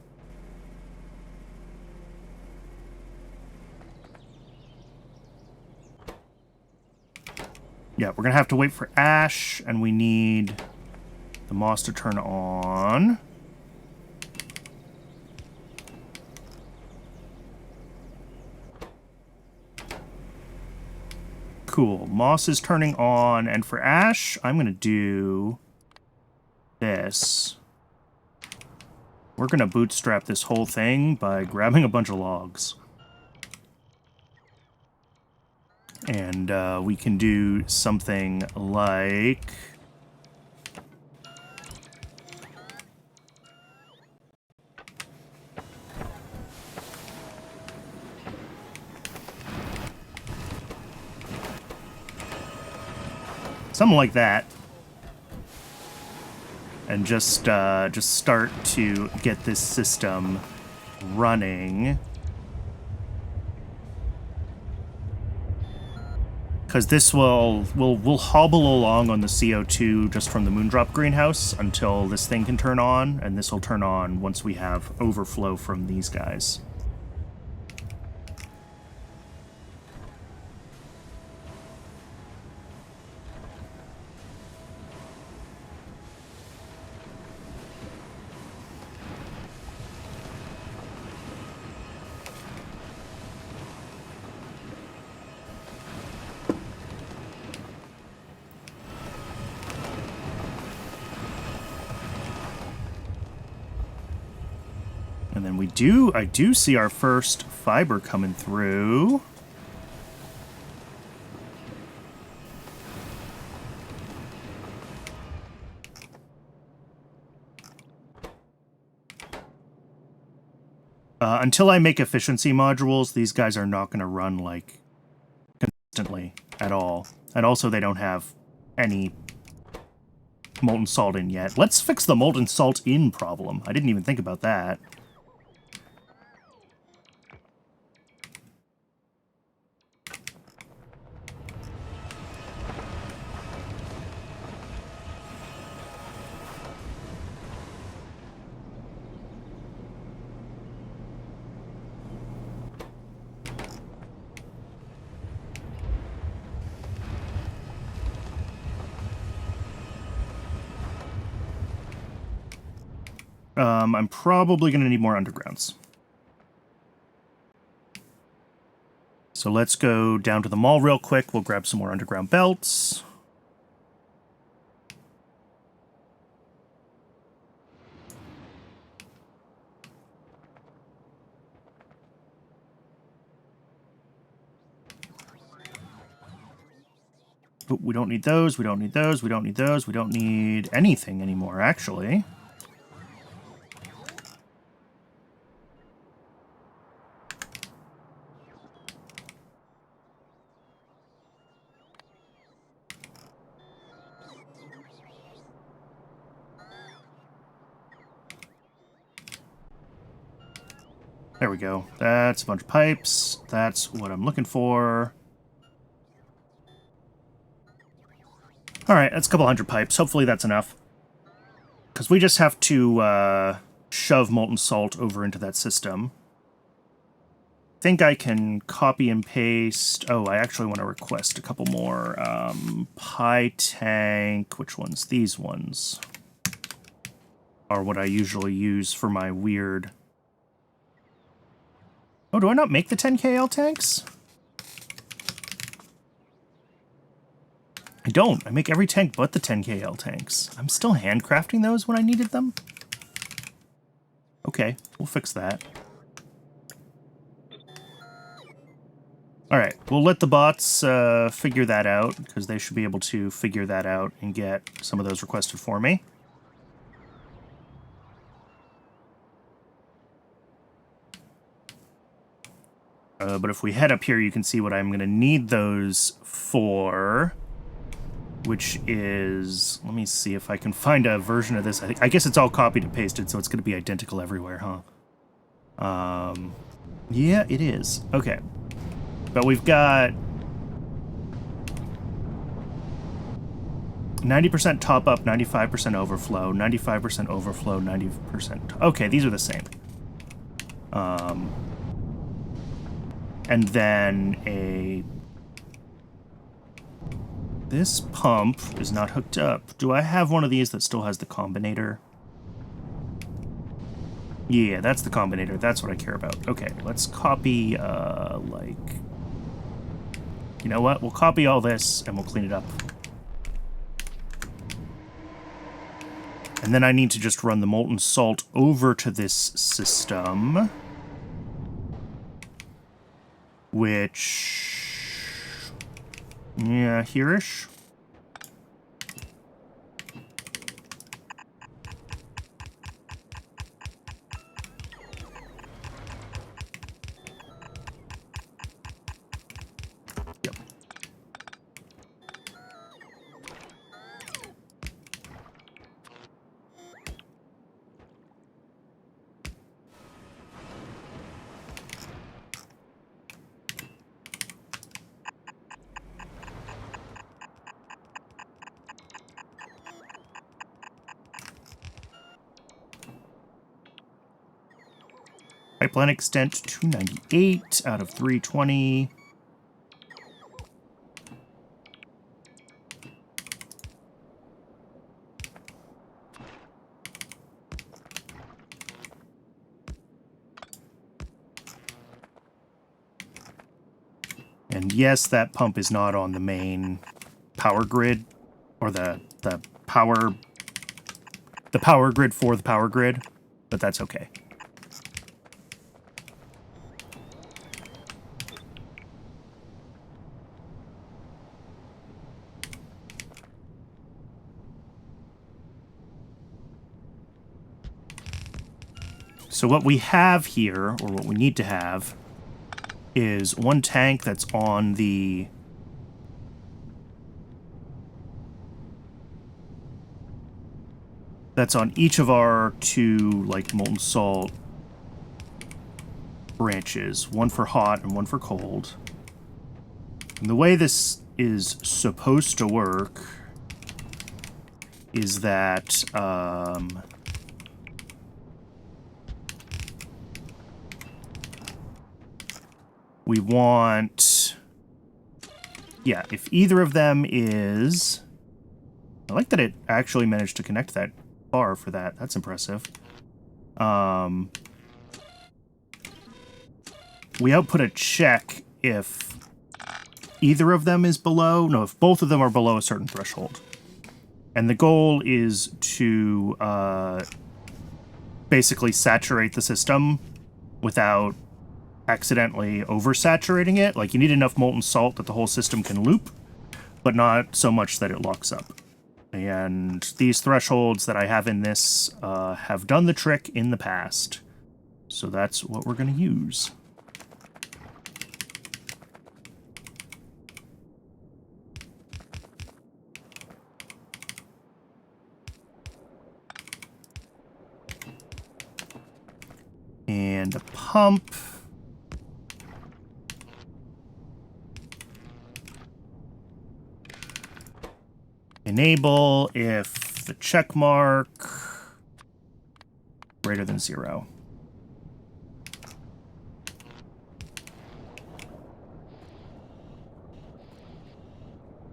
A: Yeah, we're going to have to wait for ash, and we need the moss to turn on. Cool. Moss is turning on, and for ash, I'm going to do this. We're going to bootstrap this whole thing by grabbing a bunch of logs. And we can do something like... something like that. And just start to get this system running. Because this will hobble along on the CO2 just from the Moondrop greenhouse until this thing can turn on, and this will turn on once we have overflow from these guys. And then I do see our first fiber coming through. Until I make efficiency modules, these guys are not going to run, like, consistently at all. And also, they don't have any molten salt in yet. Let's fix the molten salt in problem. I didn't even think about that. I'm probably going to need more undergrounds. So let's go down to the mall real quick. We'll grab some more underground belts. But we don't need those, we don't need those, we don't need those, we don't need anything anymore, actually. There we go. That's a bunch of pipes. That's what I'm looking for. Alright, that's a couple hundred pipes. Hopefully that's enough. Because we just have to shove molten salt over into that system. I think I can copy and paste... Oh, I actually want to request a couple more. Pie tank... Which ones? These ones are what I usually use for my weird... Oh, do I not make the 10KL tanks? I don't. I make every tank but the 10KL tanks. I'm still handcrafting those when I needed them? Okay, we'll fix that. Alright, we'll let the bots figure that out, because they should be able to figure that out and get some of those requested for me. But if we head up here, you can see what I'm going to need those for, which is, let me see if I can find a version of this. I guess it's all copied and pasted, so it's going to be identical everywhere, huh? Yeah, it is. Okay. But we've got 90% top up, 95% overflow, 95% overflow, 90%. Okay, these are the same. And then this pump is not hooked up. Do I have one of these that still has the combinator? Yeah, that's the combinator. That's what I care about. Okay, let's copy, like... You know what? We'll copy all this and we'll clean it up. And then I need to just run the molten salt over to this system. Which... yeah, here-ish. Yep. Pipeline extent 298 out of 320. And yes, that pump is not on the main power grid, or the power grid for the power grid, but that's okay. So what we have here, or what we need to have, is one tank that's on the... that's on each of our two, like, molten salt branches. One for hot and one for cold. And the way this is supposed to work is that, we want... yeah, if either of them is... I like that it actually managed to connect that far for that. That's impressive. We output a check if either of them is below... no, if both of them are below a certain threshold. And the goal is to basically saturate the system without accidentally oversaturating it. Like, you need enough molten salt that the whole system can loop, but not so much that it locks up. And these thresholds that I have in this have done the trick in the past. So that's what we're going to use. And a pump. Enable if the check mark greater than 0.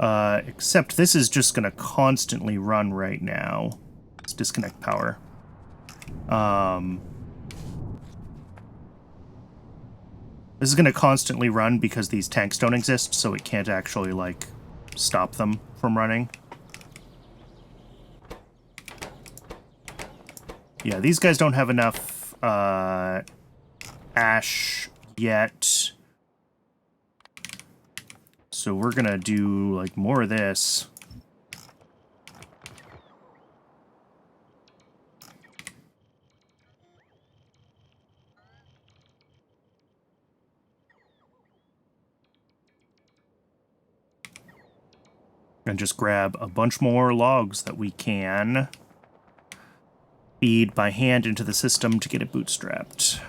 A: Except this is just going to constantly run right now. Let's disconnect power. This is going to constantly run because these tanks don't exist, so it can't actually, like, stop them from running. Yeah, these guys don't have enough ash yet. So we're going to do, like, more of this. And just grab a bunch more logs that we can feed by hand into the system to get it bootstrapped.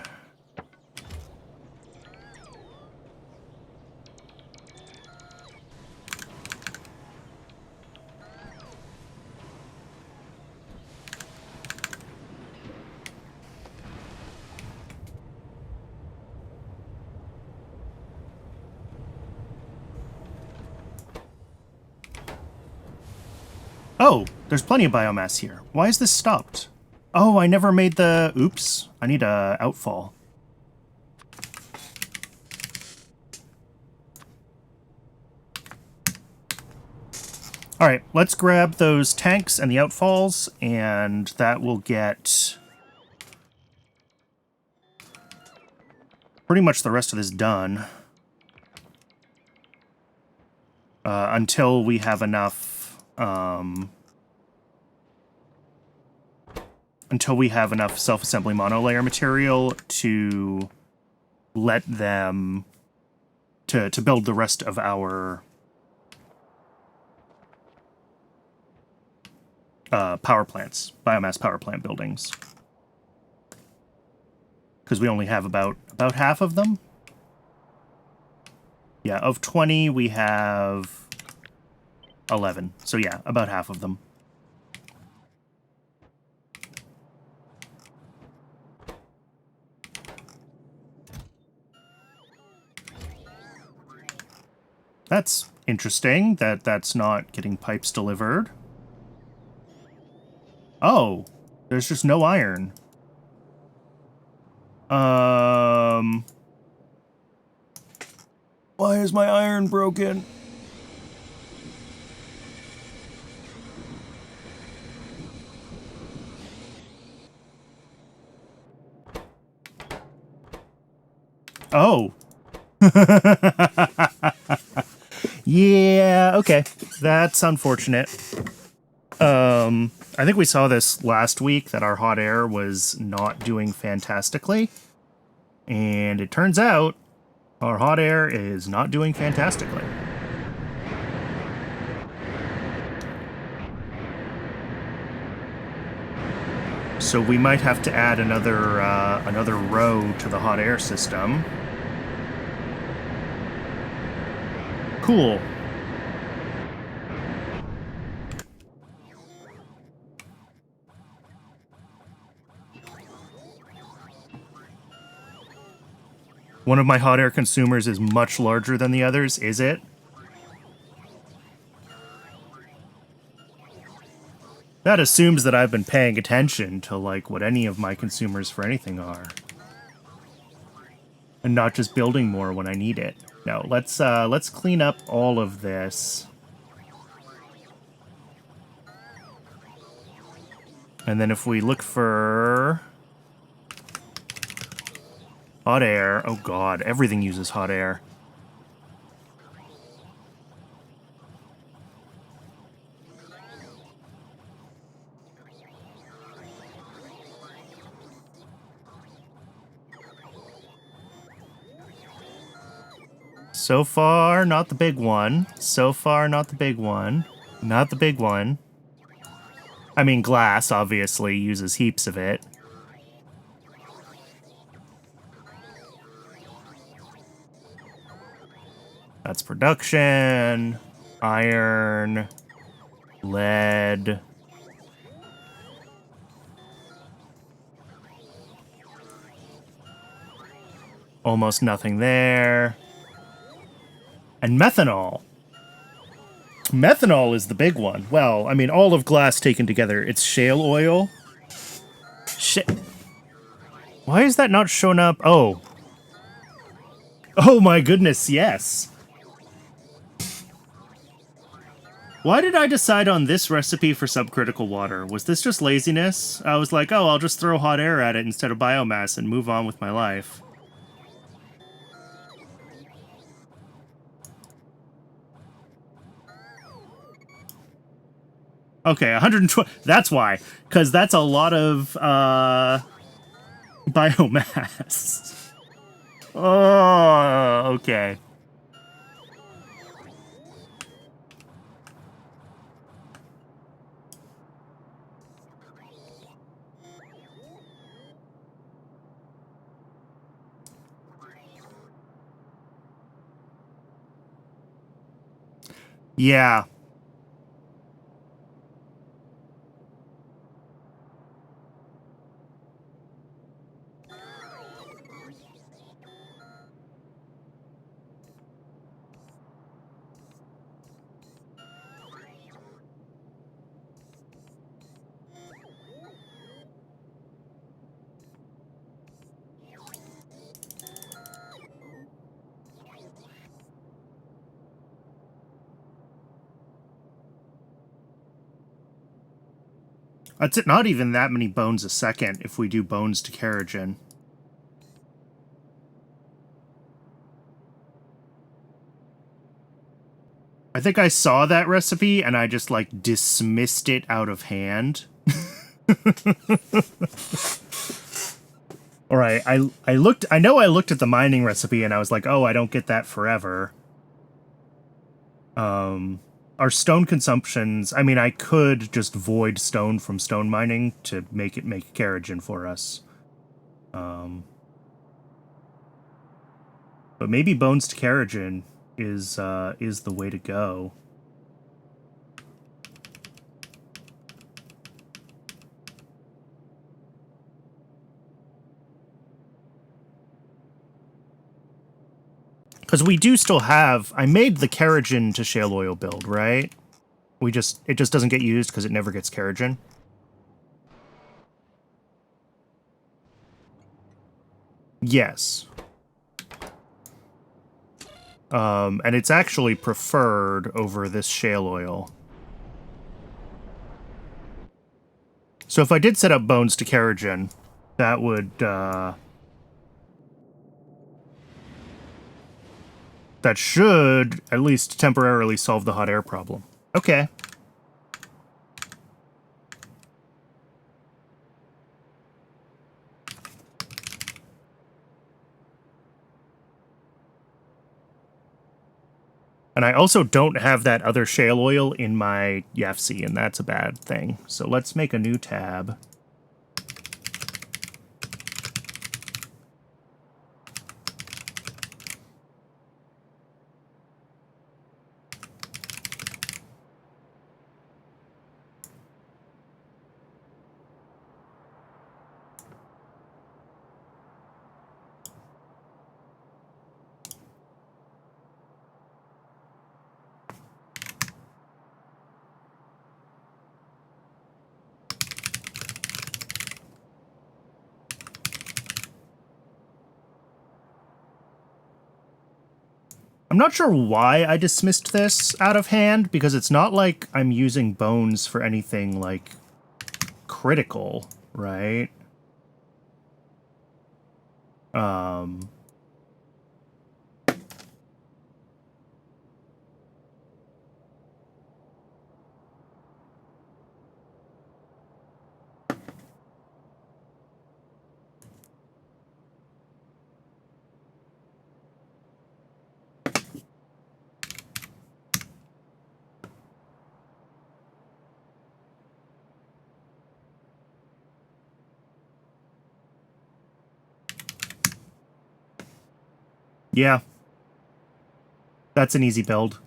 A: Oh, there's plenty of biomass here. Why is this stopped? Oh, I never made the... Oops. I need a outfall. Alright, let's grab those tanks and the outfalls, and that will get pretty much the rest of this done. Until we have enough... until we have enough self-assembly monolayer material to let them... to build the rest of our... power plants, biomass power plant buildings. Because we only have about half of them. Yeah, of 20, we have 11. So yeah, about half of them. That's interesting that that's not getting pipes delivered. Oh, there's just no iron. Why is my iron broken? Oh. Yeah, okay. That's unfortunate. I think we saw this last week, that our hot air was not doing fantastically. And it turns out our hot air is not doing fantastically. So we might have to add another row to the hot air system. Cool. One of my hot air consumers is much larger than the others, is it? That assumes that I've been paying attention to, like, what any of my consumers for anything are. And not just building more when I need it. No, let's clean up all of this. And then if we look for... hot air. Oh god, everything uses hot air. So far, not the big one. So far, not the big one. Not the big one. I mean, glass, obviously, uses heaps of it. That's production, iron, lead. Almost nothing there. And methanol. Methanol is the big one. Well, I mean, all of glass taken together. It's shale oil. Shit. Why is that not showing up? Oh. Oh my goodness, yes. Why did I decide on this recipe for subcritical water? Was this just laziness? I was like, oh, I'll just throw hot air at it instead of biomass and move on with my life. Okay, 120. That's why. Because that's a lot of biomass. Oh, okay. Yeah. It's not even that many bones a second if we do bones to Keragen. I think I saw that recipe and I just, like, dismissed it out of hand. Alright, I know I looked at the mining recipe and I was like, oh, I don't get that forever. Our stone consumptions, I mean, I could just void stone from stone mining to make it make Keragen for us. But maybe bones to Keragen is the way to go. Because we do still have... I made the Keragen to shale oil build, right? It just doesn't get used because it never gets Keragen. Yes. And it's actually preferred over this shale oil. So if I did set up bones to Keragen, that would... that should at least temporarily solve the hot air problem. Okay. And I also don't have that other shale oil in my YFC, and that's a bad thing. So let's make a new tab. I'm not sure why I dismissed this out of hand, because it's not like I'm using bones for anything, like, critical, right? Yeah. That's an easy build.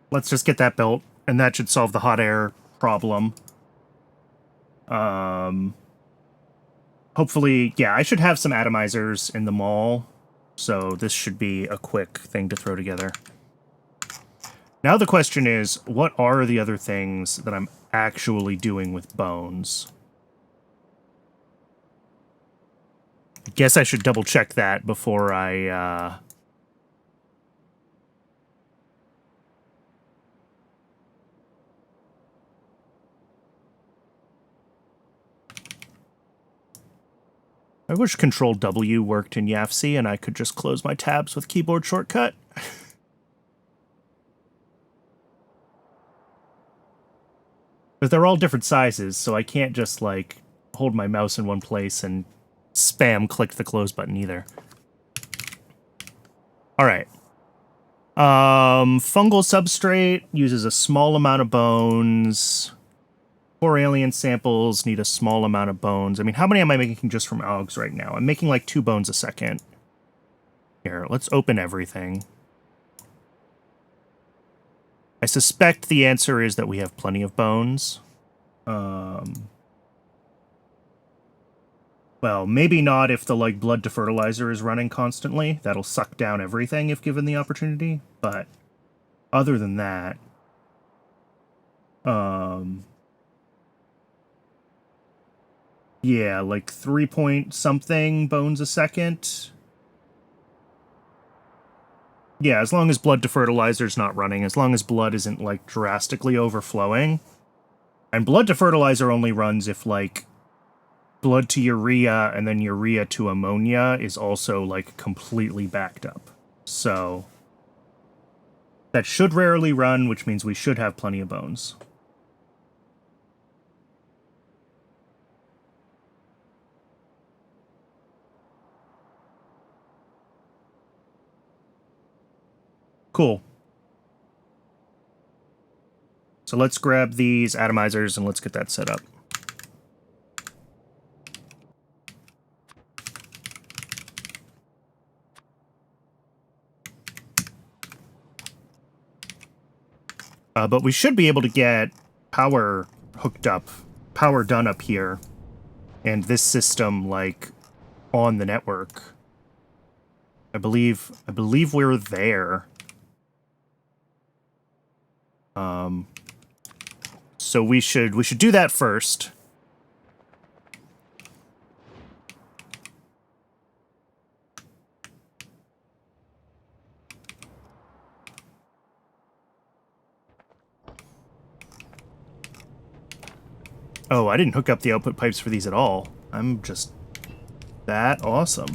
A: Let's just get that built, and that should solve the hot air problem. Hopefully, yeah, I should have some atomizers in the mall, so this should be a quick thing to throw together. Now the question is, what are the other things that I'm actually doing with bones? I guess I should double check that before I, I wish Control W worked in YAFC and I could just close my tabs with keyboard shortcut. But they're all different sizes, so I can't just, like, hold my mouse in one place and spam click the close button either. Alright. Fungal substrate uses a small amount of bones. 4 alien samples need a small amount of bones. I mean, how many am I making just from algs right now? I'm making like 2 bones a second. Here, let's open everything. I suspect the answer is that we have plenty of bones. Well, maybe not if the, like, blood to fertilizer is running constantly. That'll suck down everything if given the opportunity. But other than that, yeah, like 3 point something bones a second. Yeah, as long as blood to fertilizer's not running, as long as blood isn't, like, drastically overflowing. And blood to fertilizer only runs if, like, blood to urea and then urea to ammonia is also, like, completely backed up. So that should rarely run, which means we should have plenty of bones. Cool. So let's grab these atomizers and let's get that set up. But we should be able to get power hooked up, power done up here, and this system, like, on the network. I believe we're there. So we should do that first. Oh, I didn't hook up the output pipes for these at all. I'm just that awesome.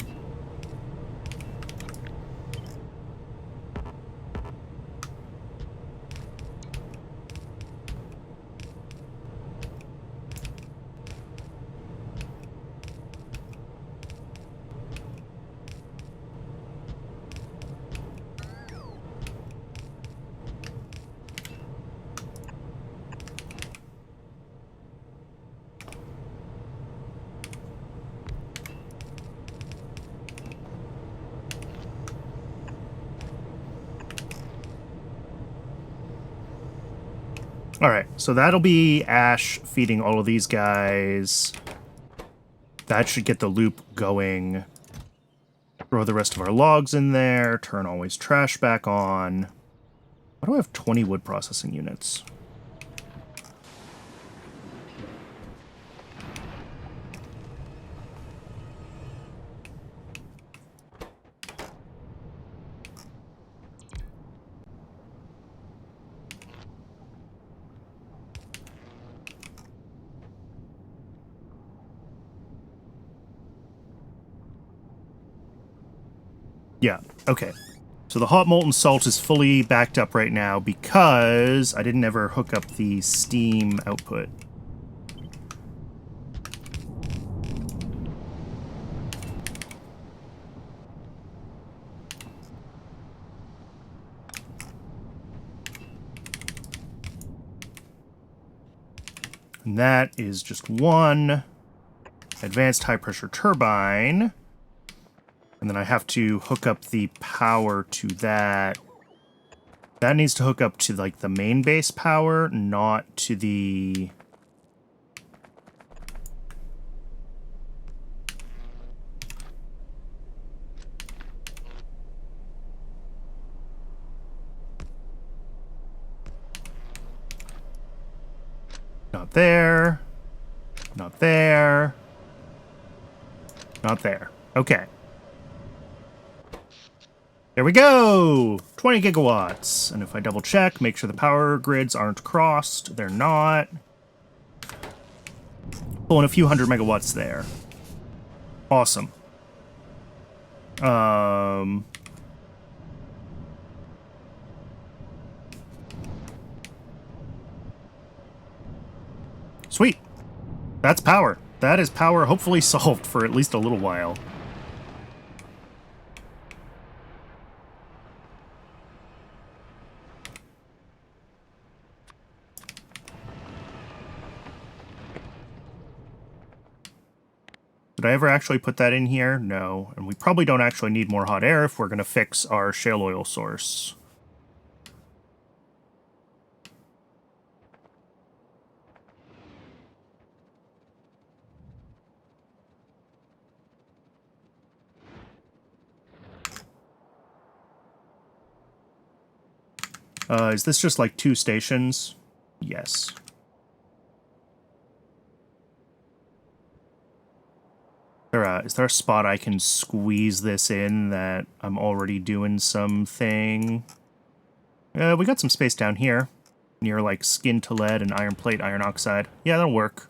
A: Alright, so that'll be Ash feeding all of these guys. That should get the loop going. Throw the rest of our logs in there. Turn always trash back on. Why do I have 20 wood processing units? Yeah, okay. So the hot molten salt is fully backed up right now because I didn't ever hook up the steam output. And that is just one advanced high-pressure turbine. And then I have to hook up the power to that. That needs to hook up to, like, the main base power, not to the... Not there. Not there. Not there. Okay. There we go! 20 gigawatts. And if I double check, make sure the power grids aren't crossed. They're not. Pulling a few hundred megawatts there. Awesome. Sweet. That's power. That is power hopefully solved for at least a little while. Did I ever actually put that in here? No. And we probably don't actually need more hot air if we're going to fix our shale oil source. Is this just like 2 stations? Yes. Is there a spot I can squeeze this in that I'm already doing something? We got some space down here, near like skin to lead and iron plate, iron oxide. Yeah, that'll work.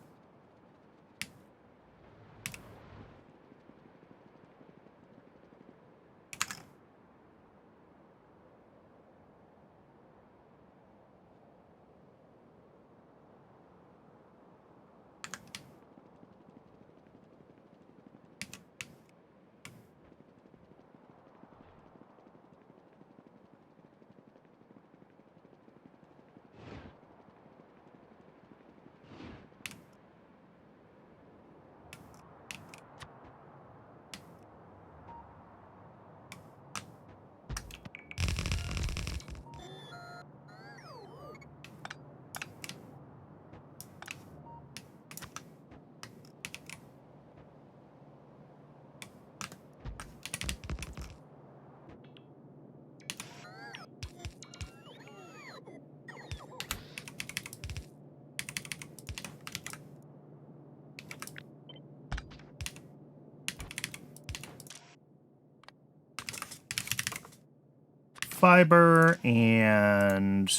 A: Fiber and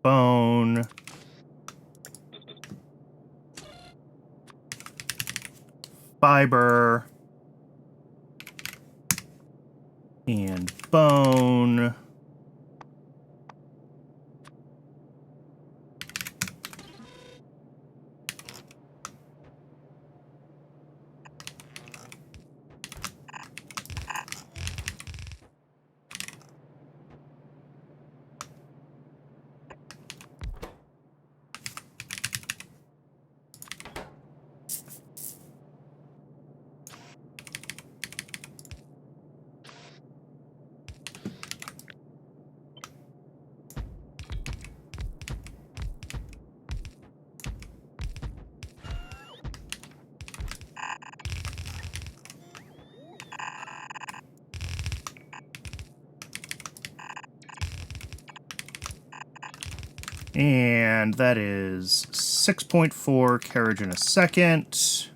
A: bone. Fiber and bone. And that is 6.4 carriage in a second.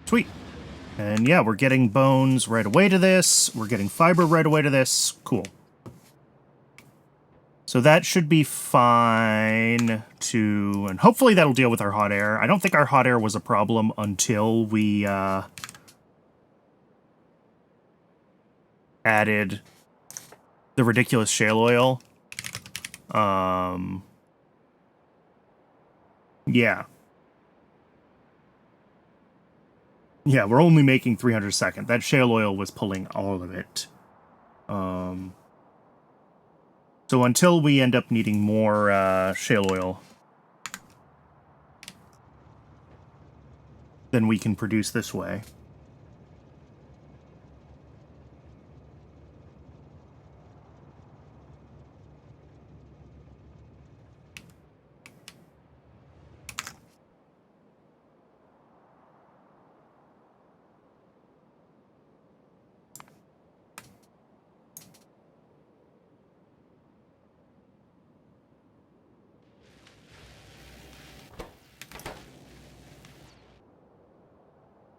A: Sweet. And yeah, we're getting bones right away to this. We're getting fiber right away to this. Cool. So that should be fine to... And hopefully that'll deal with our hot air. I don't think our hot air was a problem until we added the ridiculous shale oil. Yeah. Yeah, we're only making 300 a second. That shale oil was pulling all of it. So until we end up needing more shale oil, then we can produce this way.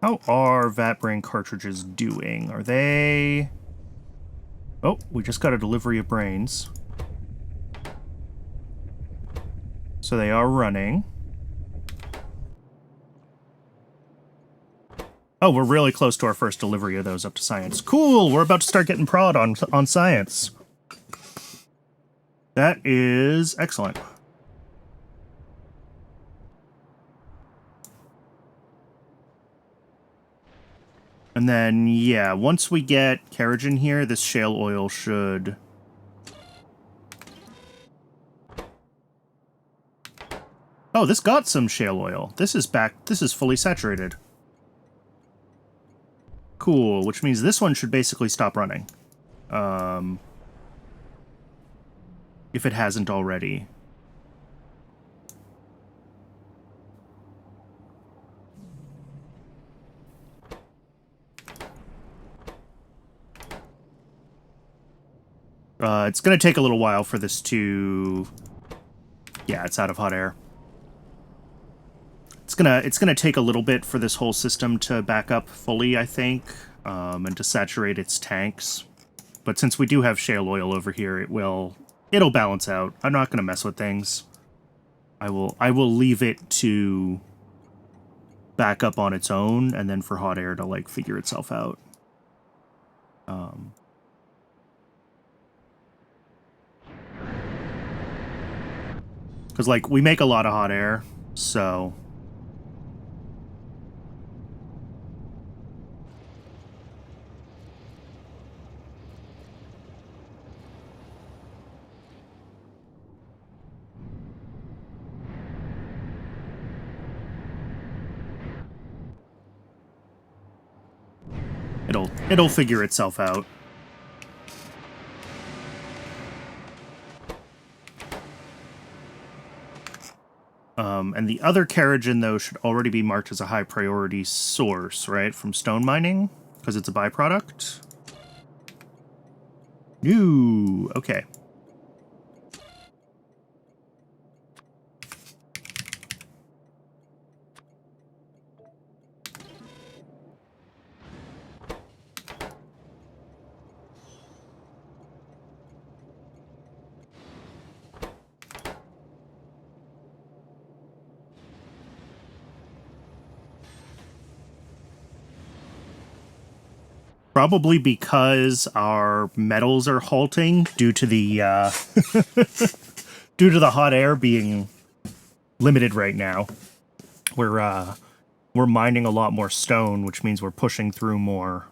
A: How are vat brain cartridges doing? Are they... Oh, we just got a delivery of brains. So they are running. Oh, we're really close to our first delivery of those up to science. Cool! We're about to start getting prod on science. That is excellent. And then, yeah, once we get carriage in here, this shale oil should... Oh, this got some shale oil. This is back. This is fully saturated. Cool, which means this one should basically stop running. If it hasn't already. It's going to take a little while for this to... Yeah, it's out of hot air. It's gonna take a little bit for this whole system to back up fully, I think, and to saturate its tanks. But since we do have shale oil over here, it'll balance out. I'm not gonna mess with things. I will leave it to back up on its own, and then for hot air to like figure itself out. Because like we make a lot of hot air, so. It'll figure itself out. And the other Carrigan, though, should already be marked as a high priority source, right? From stone mining? Because it's a byproduct? Ooh, okay. Probably because our metals are halting due to the due to the hot air being limited right now. We're mining a lot more stone, which means we're pushing through more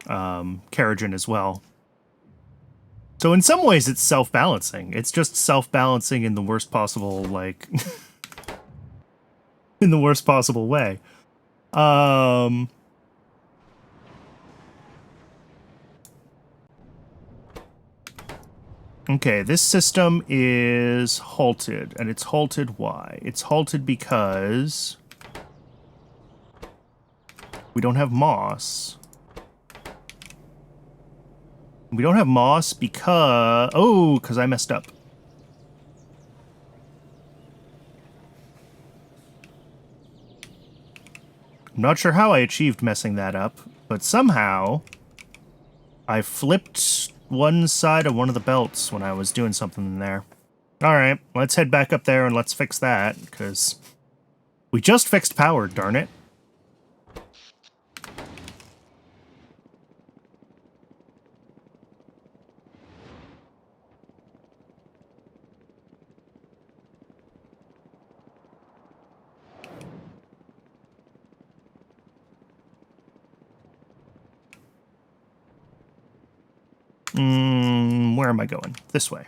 A: Carrigan as well. So in some ways, it's self-balancing. It's just self-balancing in the worst possible, like, in the worst possible way. Okay, this system is halted, and it's halted why? It's halted because we don't have moss. We don't have moss because... Oh, because I messed up. I'm not sure how I achieved messing that up, but somehow I flipped one side of one of the belts when I was doing something in there. Alright, let's head back up there and let's fix that, because we just fixed power, darn it. Where am I going? This way.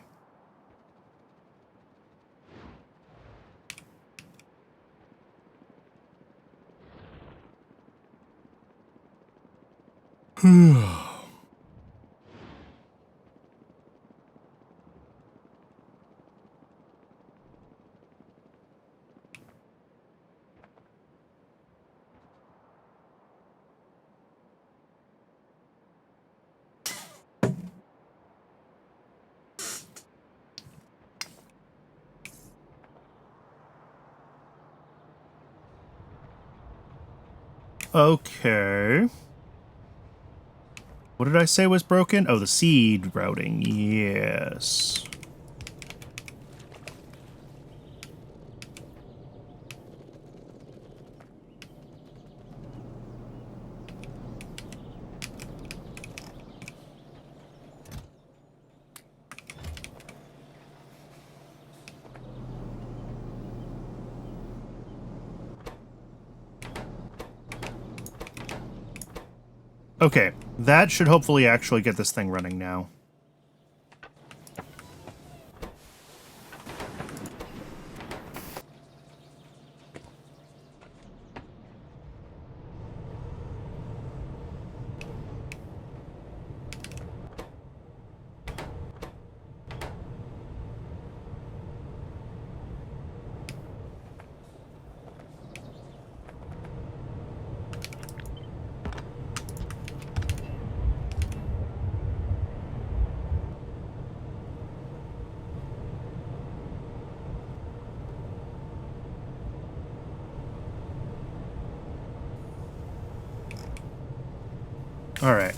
A: Okay. What did I say was broken? Oh, the seed routing. Yes. Okay, that should hopefully actually get this thing running now. All right.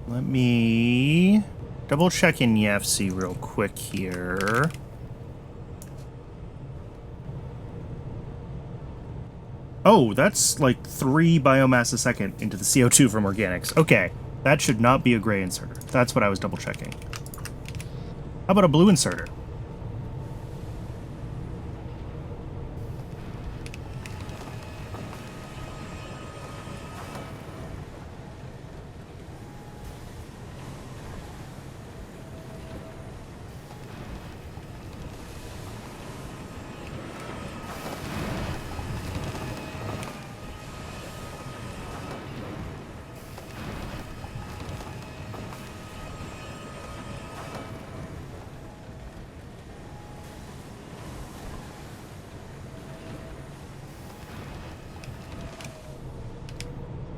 A: Let me double check in YFC real quick here. Oh, that's like 3 biomass a second into the CO2 from organics. Okay, that should not be a gray inserter. That's what I was double checking. How about a blue inserter?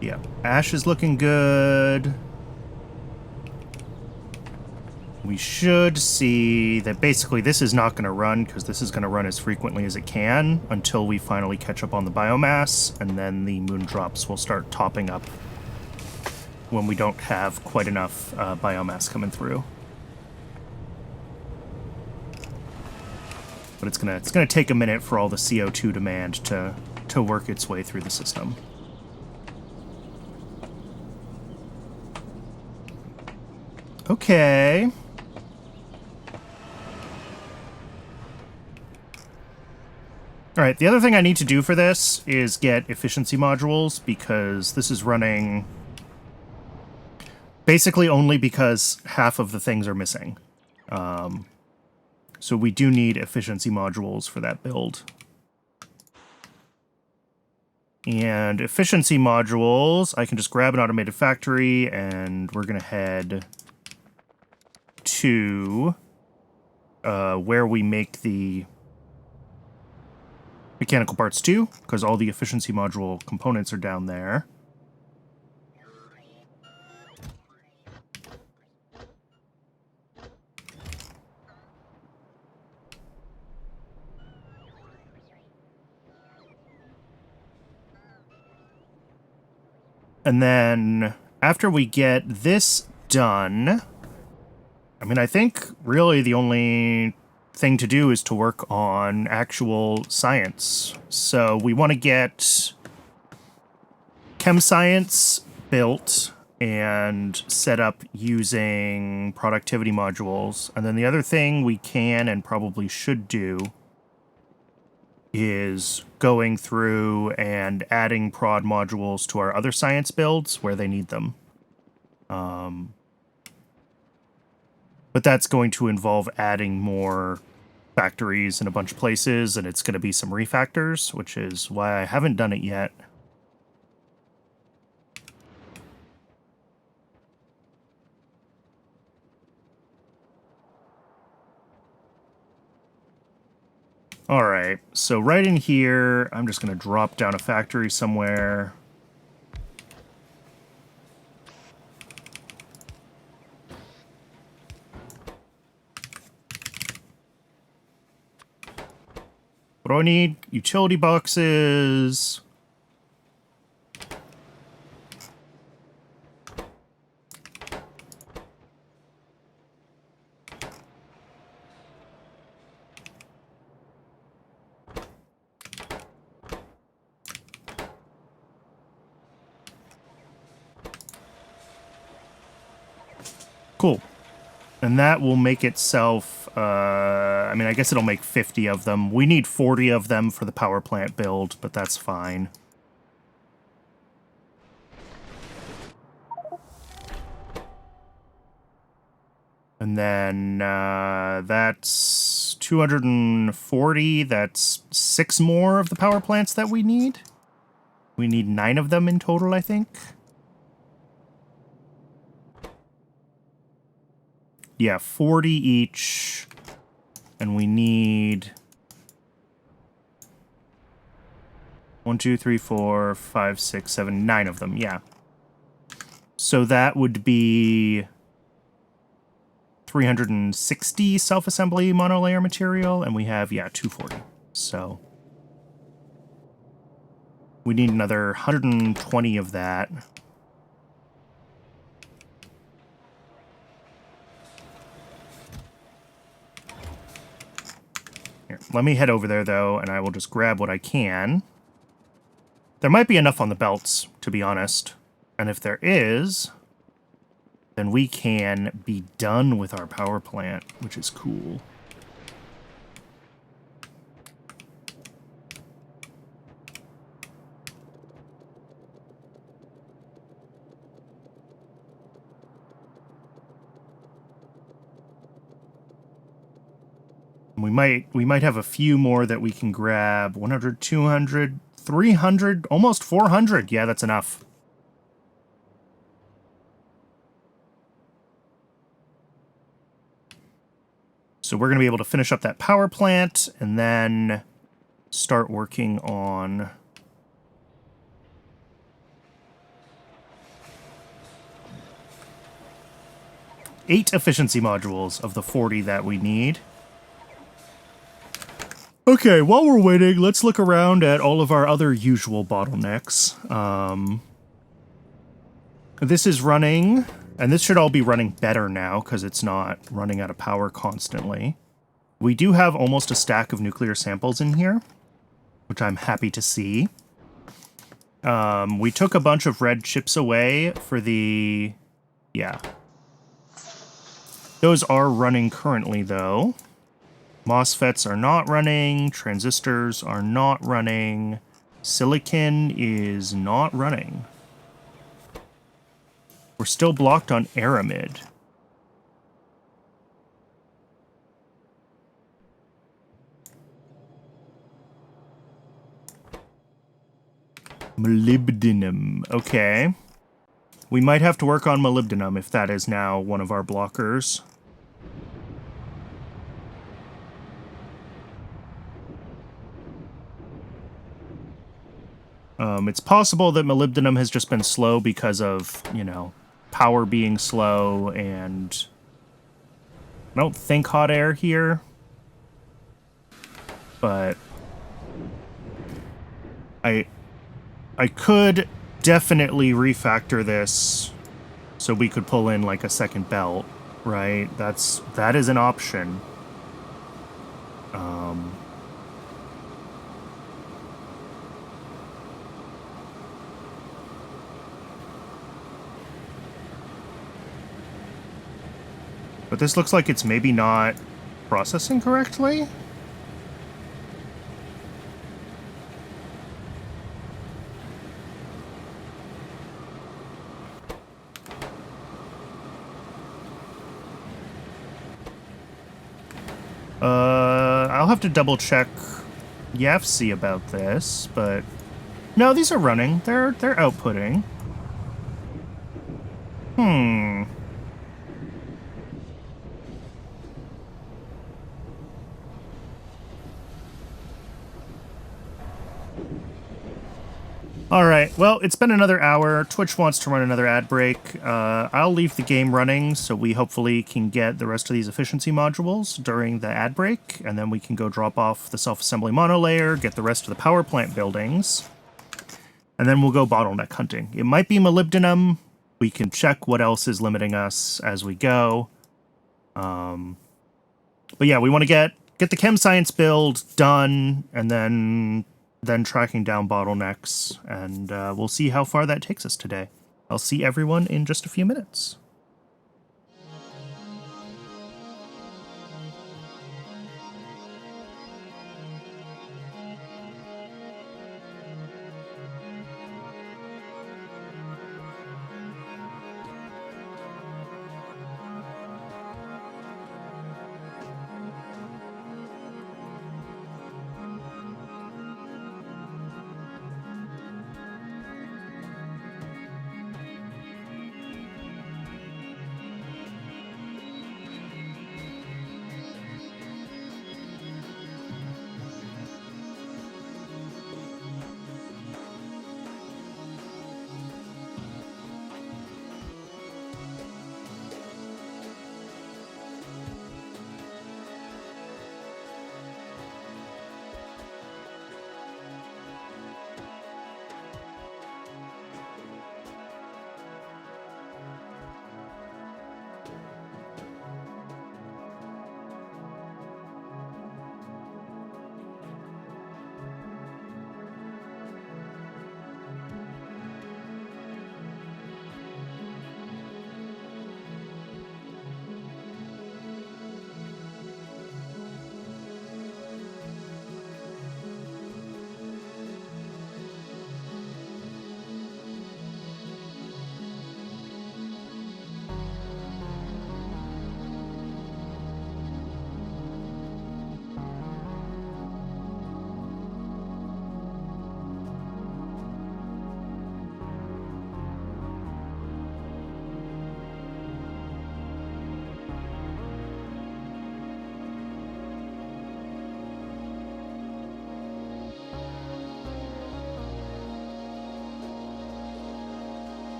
A: Yeah, ash is looking good. We should see that basically this is not going to run because this is going to run as frequently as it can until we finally catch up on the biomass, and then the moon drops will start topping up when we don't have quite enough biomass coming through. But it's gonna take a minute for all the CO2 demand to work its way through the system. Okay. Alright, the other thing I need to do for this is get efficiency modules, because this is running basically only because half of the things are missing. So we do need efficiency modules for that build. And efficiency modules, I can just grab an automated factory, and we're going to head to where we make the mechanical parts too, because all the efficiency module components are down there. And then after we get this done, I mean, I think really the only thing to do is to work on actual science. So we want to get chem science built and set up using productivity modules. And then the other thing we can and probably should do is going through and adding prod modules to our other science builds where they need them. But that's going to involve adding more factories in a bunch of places, and it's going to be some refactors, which is why I haven't done it yet. Alright, so right in here, I'm just going to drop down a factory somewhere. What do I need? Utility boxes. Cool. And that will make itself I mean, I guess it'll make 50 of them. We need 40 of them for the power plant build, but that's fine. And then that's 240. That's 6 more of the power plants that we need. We need 9 of them in total, I think. Yeah, 40 each. And we need 1, 2, 3, 4, 5, 6, 7, 9 of them, yeah. So that would be 360 self-assembly monolayer material, and we have, yeah, 240. So we need another 120 of that. Here, let me head over there, though, and I will just grab what I can. There might be enough on the belts, to be honest. And if there is, then we can be done with our power plant, which is cool. We might have a few more that we can grab. 100, 200, 300, almost 400. Yeah, that's enough. So we're going to be able to finish up that power plant and then start working on eight efficiency modules of the 40 that we need. Okay, while we're waiting, let's look around at all of our other usual bottlenecks. This is running, and this should all be running better now because it's not running out of power constantly. We do have almost a stack of nuclear samples in here, which I'm happy to see. We took a bunch of red chips away for the... yeah. Those are running currently, though. MOSFETs are not running, transistors are not running, silicon is not running. We're still blocked on aramid. Molybdenum, okay. We might have to work on molybdenum if that is now one of our blockers. It's possible that molybdenum has just been slow because of, you know, power being slow, and I don't think hot air here, but I could definitely refactor this so we could pull in like a second belt, right? That is an option. But this looks like it's maybe not processing correctly. I'll have to double check YAFC about this, but no, these are running. They're outputting. Alright, well, it's been another hour. Twitch wants to run another ad break. I'll leave the game running so we hopefully can get the rest of these efficiency modules during the ad break, and then we can go drop off the self-assembly monolayer, get the rest of the power plant buildings, and then we'll go bottleneck hunting. It might be molybdenum. We can check what else is limiting us as we go. But yeah, we want to get the chem science build done, and then tracking down bottlenecks, and we'll see how far that takes us today. I'll see everyone in just a few minutes.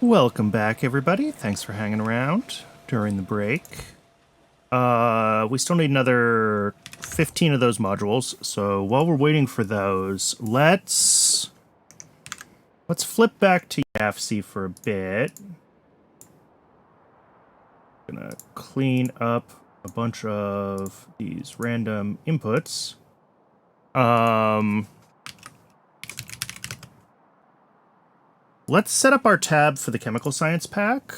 A: Welcome back, everybody. Thanks for hanging around during the break. We still need another 15 of those modules, so while we're waiting for those, let's flip back to YAFC for a bit. Gonna clean up a bunch of these random inputs. Let's set up our tab for the chemical science pack.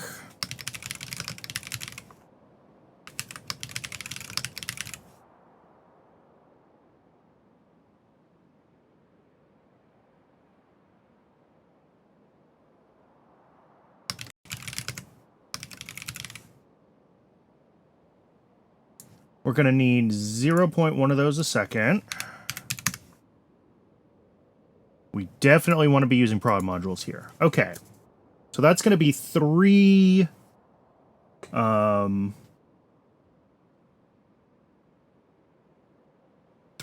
A: We're going to need 0.1 of those a second. We definitely want to be using prod modules here. Okay. So that's going to be three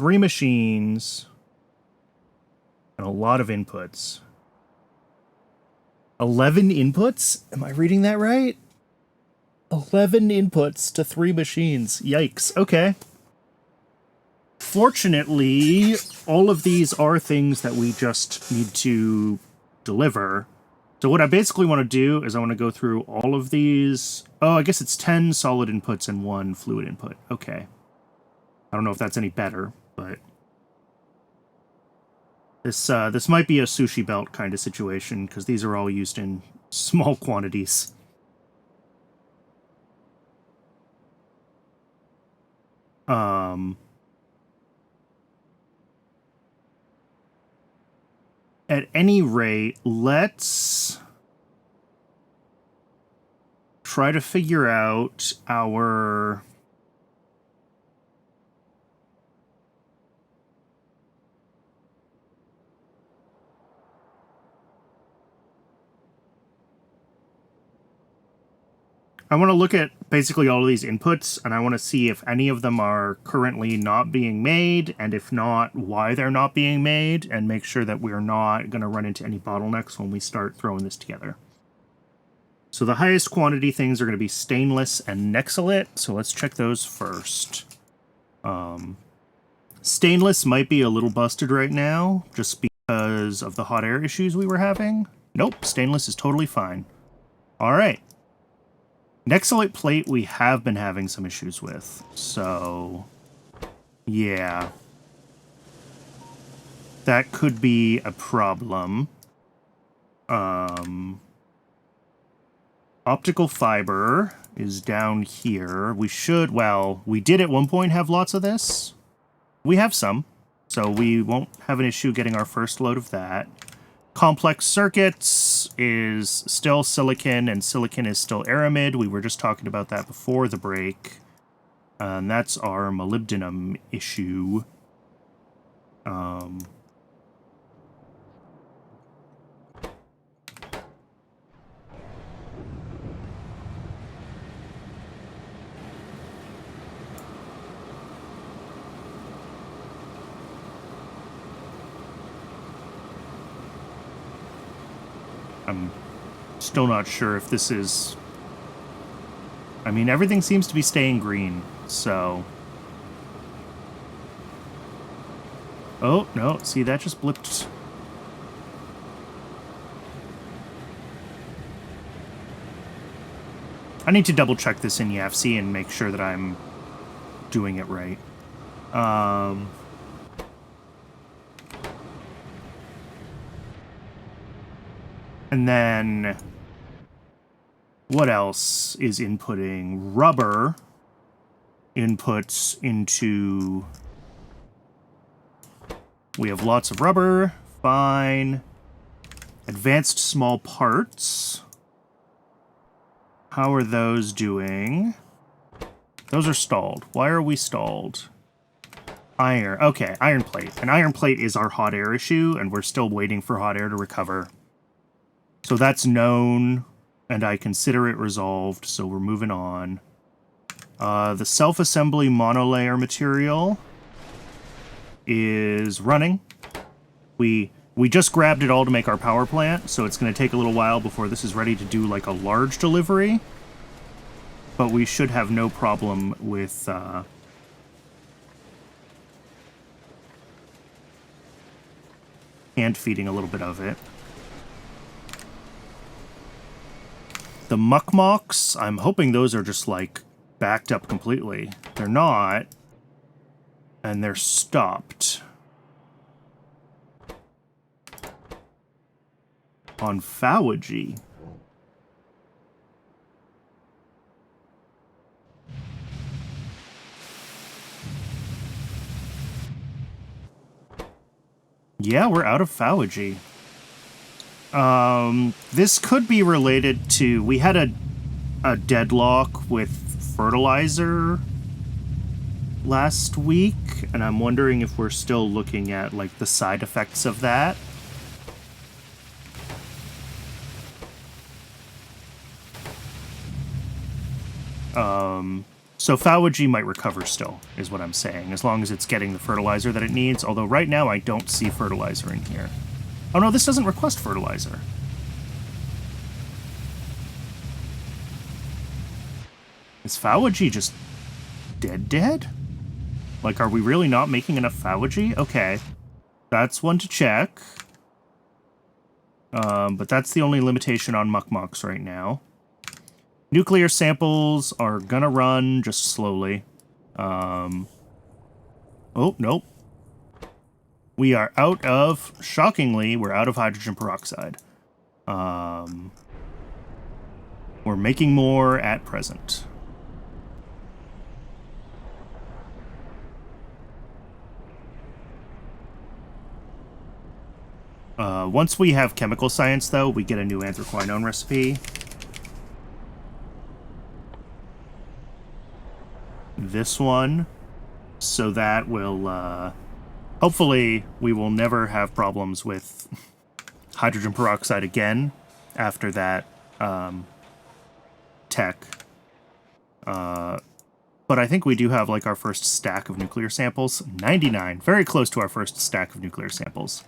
A: machines and a lot of inputs. 11 inputs? Am I reading that right? 11 inputs to 3 machines. Yikes. Okay. Fortunately, all of these are things that we just need to deliver. So what I basically want to do is I want to go through all of these. Oh, I guess it's 10 solid inputs and 1 fluid input. Okay. I don't know if that's any better, but this might be a sushi belt kind of situation because these are all used in small quantities. At any rate, let's try to figure out our I want to look at basically all of these inputs, and I want to see if any of them are currently not being made, and if not, why they're not being made, and make sure that we're not going to run into any bottlenecks when we start throwing this together. So the highest quantity things are going to be stainless and Nexalit, so let's check those first. Stainless might be a little busted right now, just because of the hot air issues we were having. Nope, stainless is totally fine. All right. Nexalit plate we have been having some issues with, so yeah. That could be a problem. Optical fiber is down here. We should, well, we did at one point have lots of this. We have some, so we won't have an issue getting our first load of that. Complex circuits is still silicon, and silicon is still aramid. We were just talking about that before the break. And that's our molybdenum issue. I'm still not sure if this is... I mean, everything seems to be staying green, so... Oh, no, see, that just blipped. I need to double check this in YAFC and make sure that I'm doing it right. And then, what else is inputting? Rubber inputs into... We have lots of rubber, fine. Advanced small parts. How are those doing? Those are stalled. Why are we stalled? Iron. Okay, iron plate. And iron plate is our hot air issue, and we're still waiting for hot air to recover. So that's known, and I consider it resolved, so we're moving on. The self-assembly monolayer material is running. We We just grabbed it all to make our power plant, so it's going to take a little while before this is ready to do like a large delivery. But we should have no problem with hand feeding a little bit of it. The muckmocks, I'm hoping those are just like backed up completely. They're not, and they're stopped. On Phawagy. Yeah, we're out of Phawagy. This could be related to... We had a deadlock with fertilizer last week, and I'm wondering if we're still looking at, like, the side effects of that. So Phawagy might recover still, is what I'm saying, as long as it's getting the fertilizer that it needs, although right now I don't see fertilizer in here. Oh no, this doesn't request fertilizer. Is Phawagy just dead? Like, are we really not making enough Phawagy? Okay. That's one to check. But that's the only limitation on Muckmocks right now. Nuclear samples are gonna run just slowly. Oh, nope. We are out of, shockingly, we're out of hydrogen peroxide. We're making more at present. Once we have chemical science, though, we get a new anthraquinone recipe. This one, so that will, hopefully we will never have problems with hydrogen peroxide again after that, tech. But I think we do have, like, our first stack of nuclear samples. 99, very close to our first stack of nuclear samples.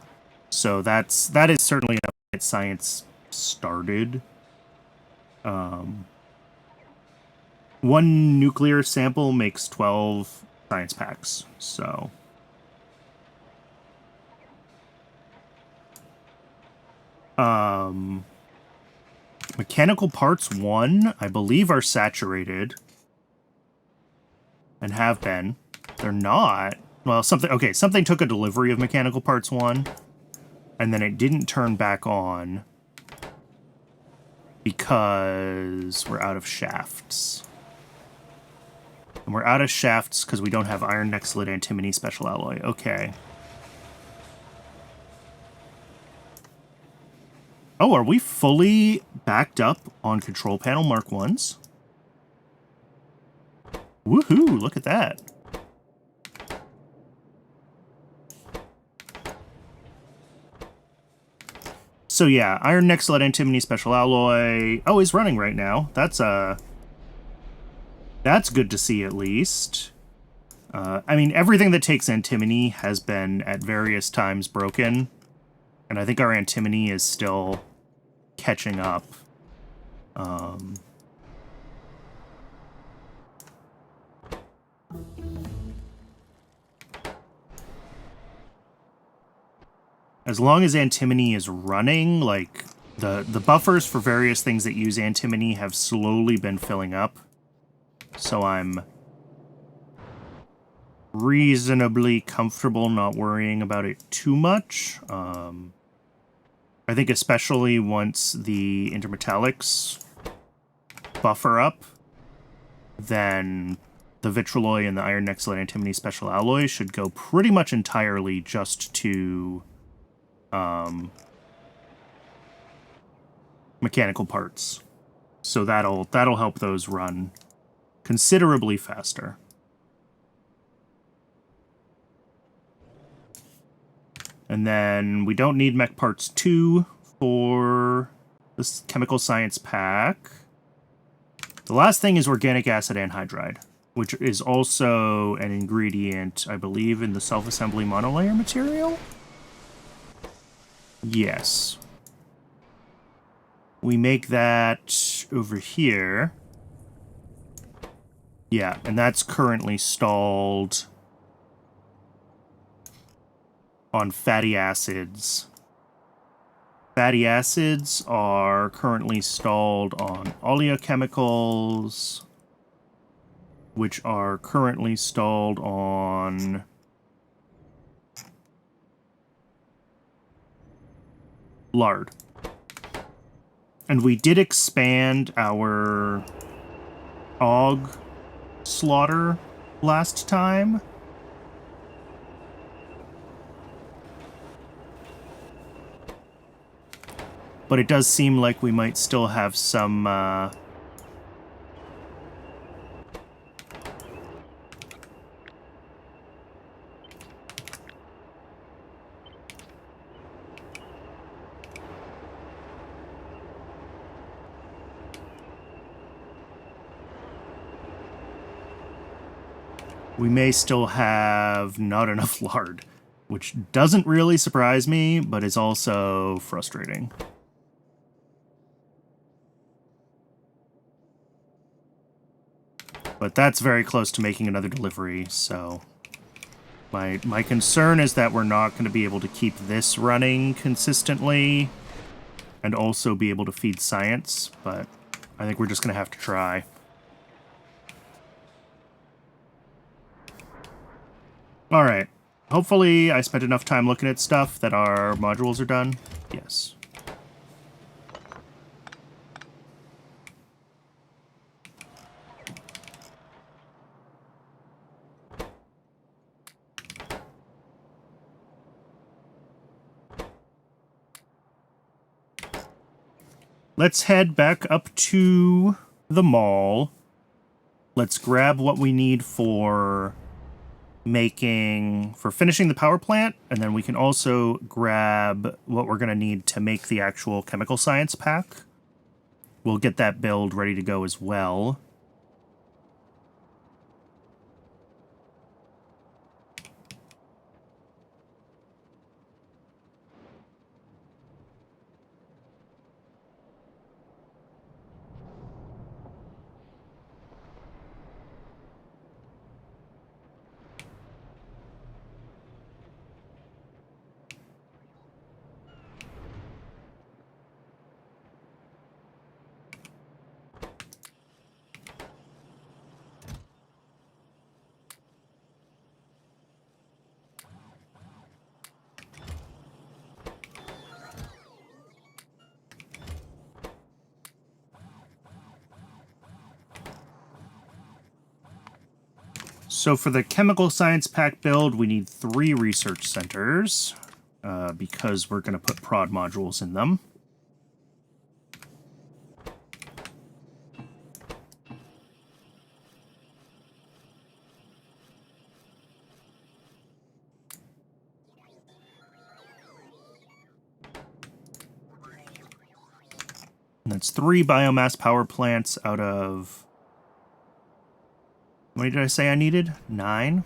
A: So that is certainly enough to get science started. One nuclear sample makes 12 science packs, so... Mechanical parts 1, I believe, are saturated. And have been. They're not. Well, something took a delivery of mechanical parts 1, and then it didn't turn back on because we're out of shafts. And we're out of shafts because we don't have iron nextlet antimony special alloy. Okay. Oh, are we fully backed up on control panel Mark 1s? Woohoo, look at that. So yeah, iron nextlet antimony special alloy. Oh, is running right now. That's good to see, at least. I mean, everything that takes antimony has been, at various times, broken. And I think our antimony is still catching up. As long as antimony is running, like, the buffers for various things that use antimony have slowly been filling up. So I'm reasonably comfortable not worrying about it too much. I think especially once the intermetallics buffer up, then the vitraloy and the iron nextlet antimony special alloy should go pretty much entirely just to mechanical parts. So that'll help those run considerably faster. And then we don't need mech parts 2 for this chemical science pack. The last thing is organic acid anhydride, which is also an ingredient, I believe, in the self-assembly monolayer material? Yes. We make that over here. Yeah, and that's currently stalled on fatty acids. Fatty acids are currently stalled on oleochemicals, which are currently stalled on lard. And we did expand our hog slaughter last time. But it does seem like we might still have some we may still have not enough lard, which doesn't really surprise me, but is also frustrating. But that's very close to making another delivery, so my concern is that we're not going to be able to keep this running consistently and also be able to feed science, but I think we're just going to have to try. Alright. Hopefully I spent enough time looking at stuff that our modules are done. Yes. Let's head back up to the mall. Let's grab what we need for finishing the power plant, and then we can also grab what we're going to need to make the actual chemical science pack. We'll get that build ready to go as well. So for the chemical science pack build, we need 3 research centers, because we're going to put prod modules in them. And that's 3 biomass power plants out of... How many did I say I needed? 9?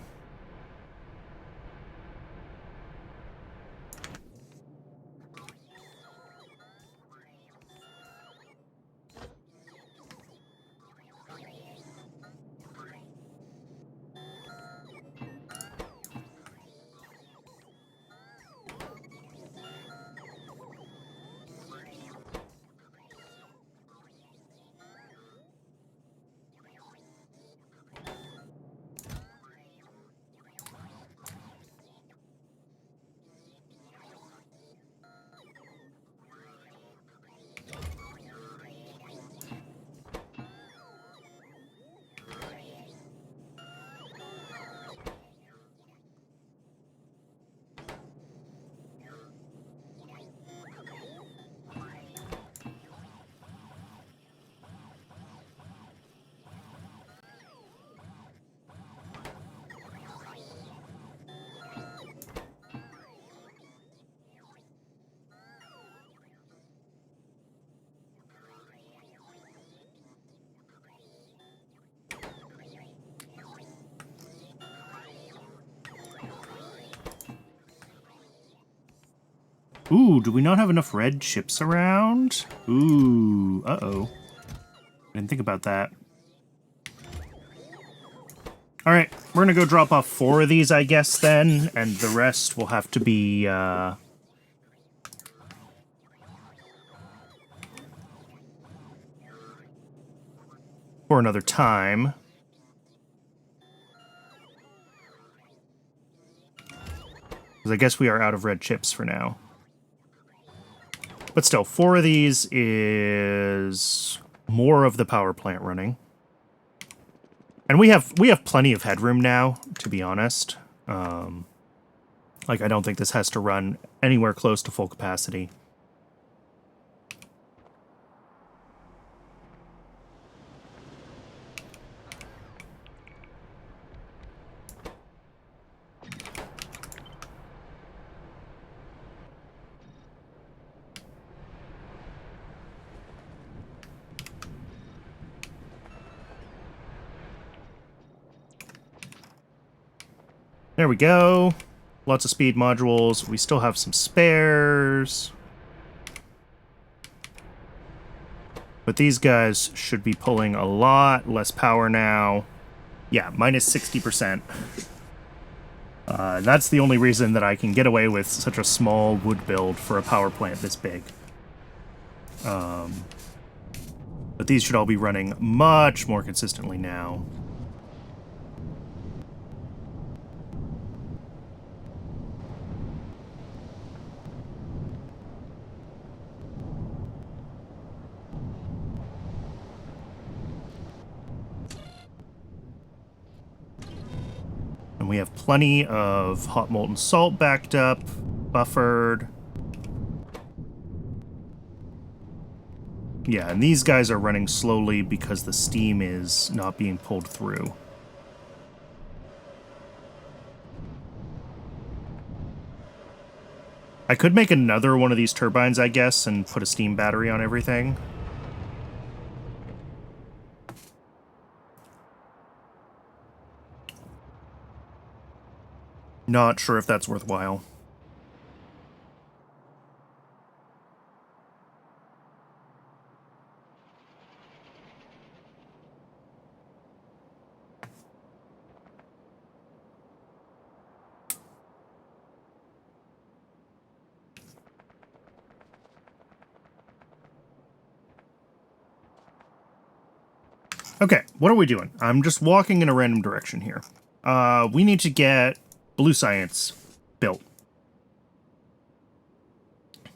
A: Ooh, do we not have enough red chips around? Ooh, uh-oh. I didn't think about that. All right, we're gonna go drop off 4 of these, I guess, then, and the rest will have to be, for another time. Because I guess we are out of red chips for now. But still, 4 of these is more of the power plant running. And we have plenty of headroom now, to be honest. Like, I don't think this has to run anywhere close to full capacity. There we go. Lots of speed modules. We still have some spares. But these guys should be pulling a lot less power now. Yeah, minus 60%. That's the only reason that I can get away with such a small wood build for a power plant this big. But these should all be running much more consistently now. We have plenty of hot molten salt backed up, buffered. Yeah, and these guys are running slowly because the steam is not being pulled through. I could make another one of these turbines, I guess, and put a steam battery on everything. Not sure if that's worthwhile. Okay, what are we doing? I'm just walking in a random direction here. We need to get blue science built.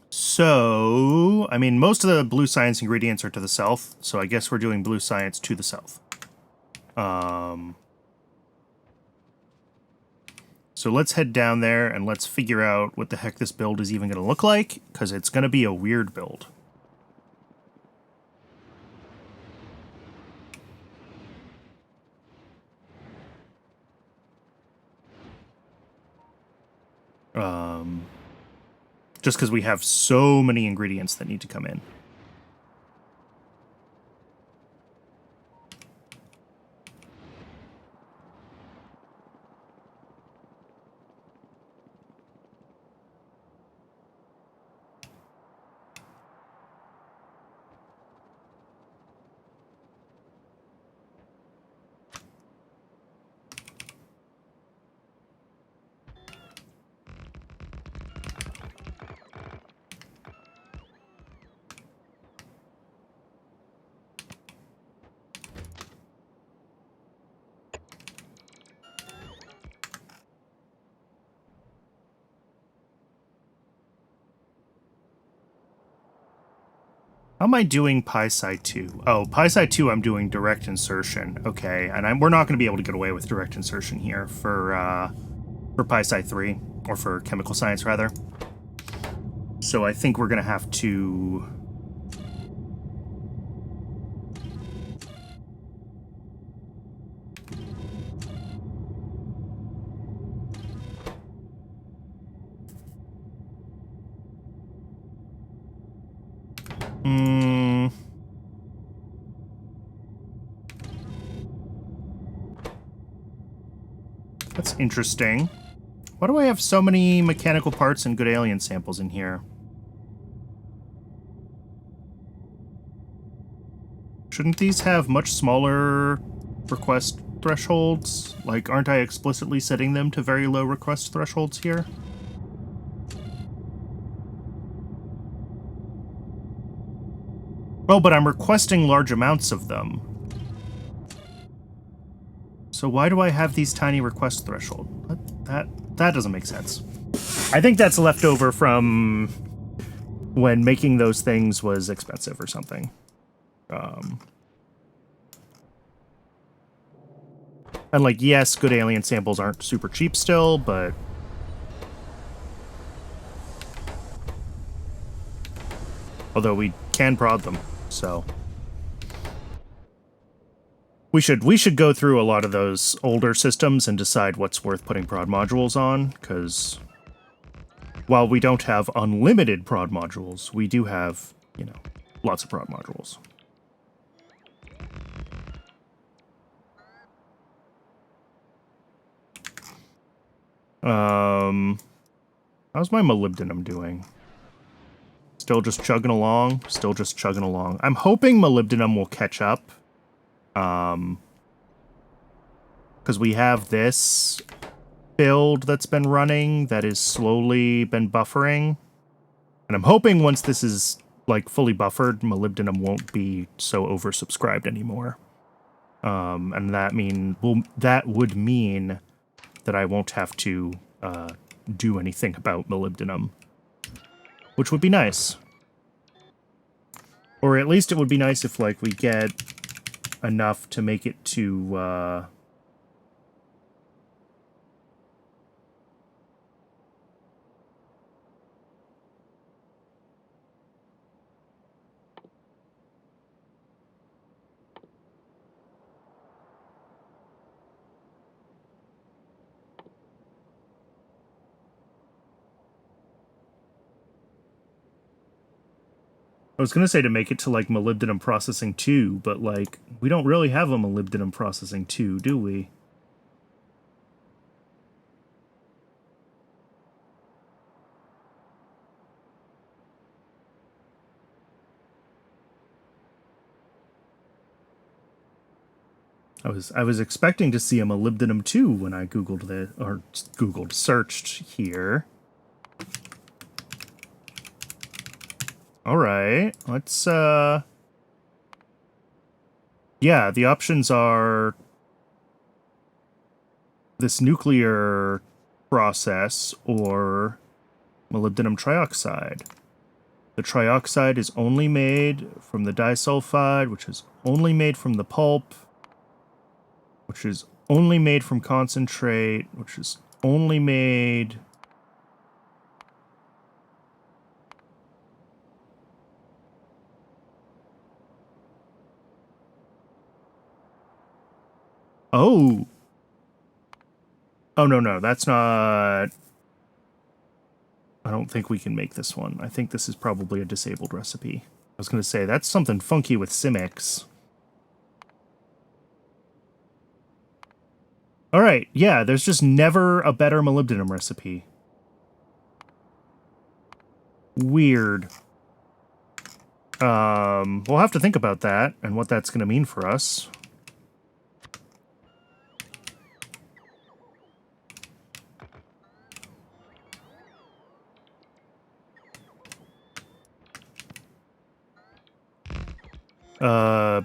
A: So, I mean, most of the blue science ingredients are to the south, so I guess we're doing blue science to the south. So let's head down there and let's figure out what the heck this build is even going to look like, because it's going to be a weird build. Just because we have so many ingredients that need to come in. How am I doing PySci 2? Oh, PySci 2 I'm doing direct insertion. Okay, and we're not going to be able to get away with direct insertion here for PySci 3, or for chemical science, rather. So I think we're going to have to... That's interesting. Why do I have so many mechanical parts and good alien samples in here? Shouldn't these have much smaller request thresholds? Like, aren't I explicitly setting them to very low request thresholds here? Oh, but I'm requesting large amounts of them. So why do I have these tiny request threshold? That doesn't make sense. I think that's left over from when making those things was expensive or something. And like, yes, good alien samples aren't super cheap still, but although we can prod them, so we should go through a lot of those older systems and decide what's worth putting prod modules on, because while we don't have unlimited prod modules, we do have, you know, lots of prod modules. How's my molybdenum doing? Still just chugging along. Still just chugging along. I'm hoping molybdenum will catch up. Because we have this build that's been running that is slowly been buffering. And I'm hoping once this is, like, fully buffered, molybdenum won't be so oversubscribed anymore. And that would mean that I won't have to do anything about molybdenum, which would be nice. Or at least it would be nice if, like, we get enough to make it to I was going to say to make it to, like, molybdenum processing 2, but, like, we don't really have a molybdenum processing 2, do we? I was expecting to see a molybdenum 2 when I searched here. Alright, let's, yeah, the options are this nuclear process or molybdenum trioxide. The trioxide is only made from the disulfide, which is only made from the pulp, which is only made from concentrate, which is only made... Oh! Oh, no, that's not... I don't think we can make this one. I think this is probably a disabled recipe. I was going to say, that's something funky with Simics. Alright, yeah, there's just never a better molybdenum recipe. Weird. We'll have to think about that and what that's going to mean for us.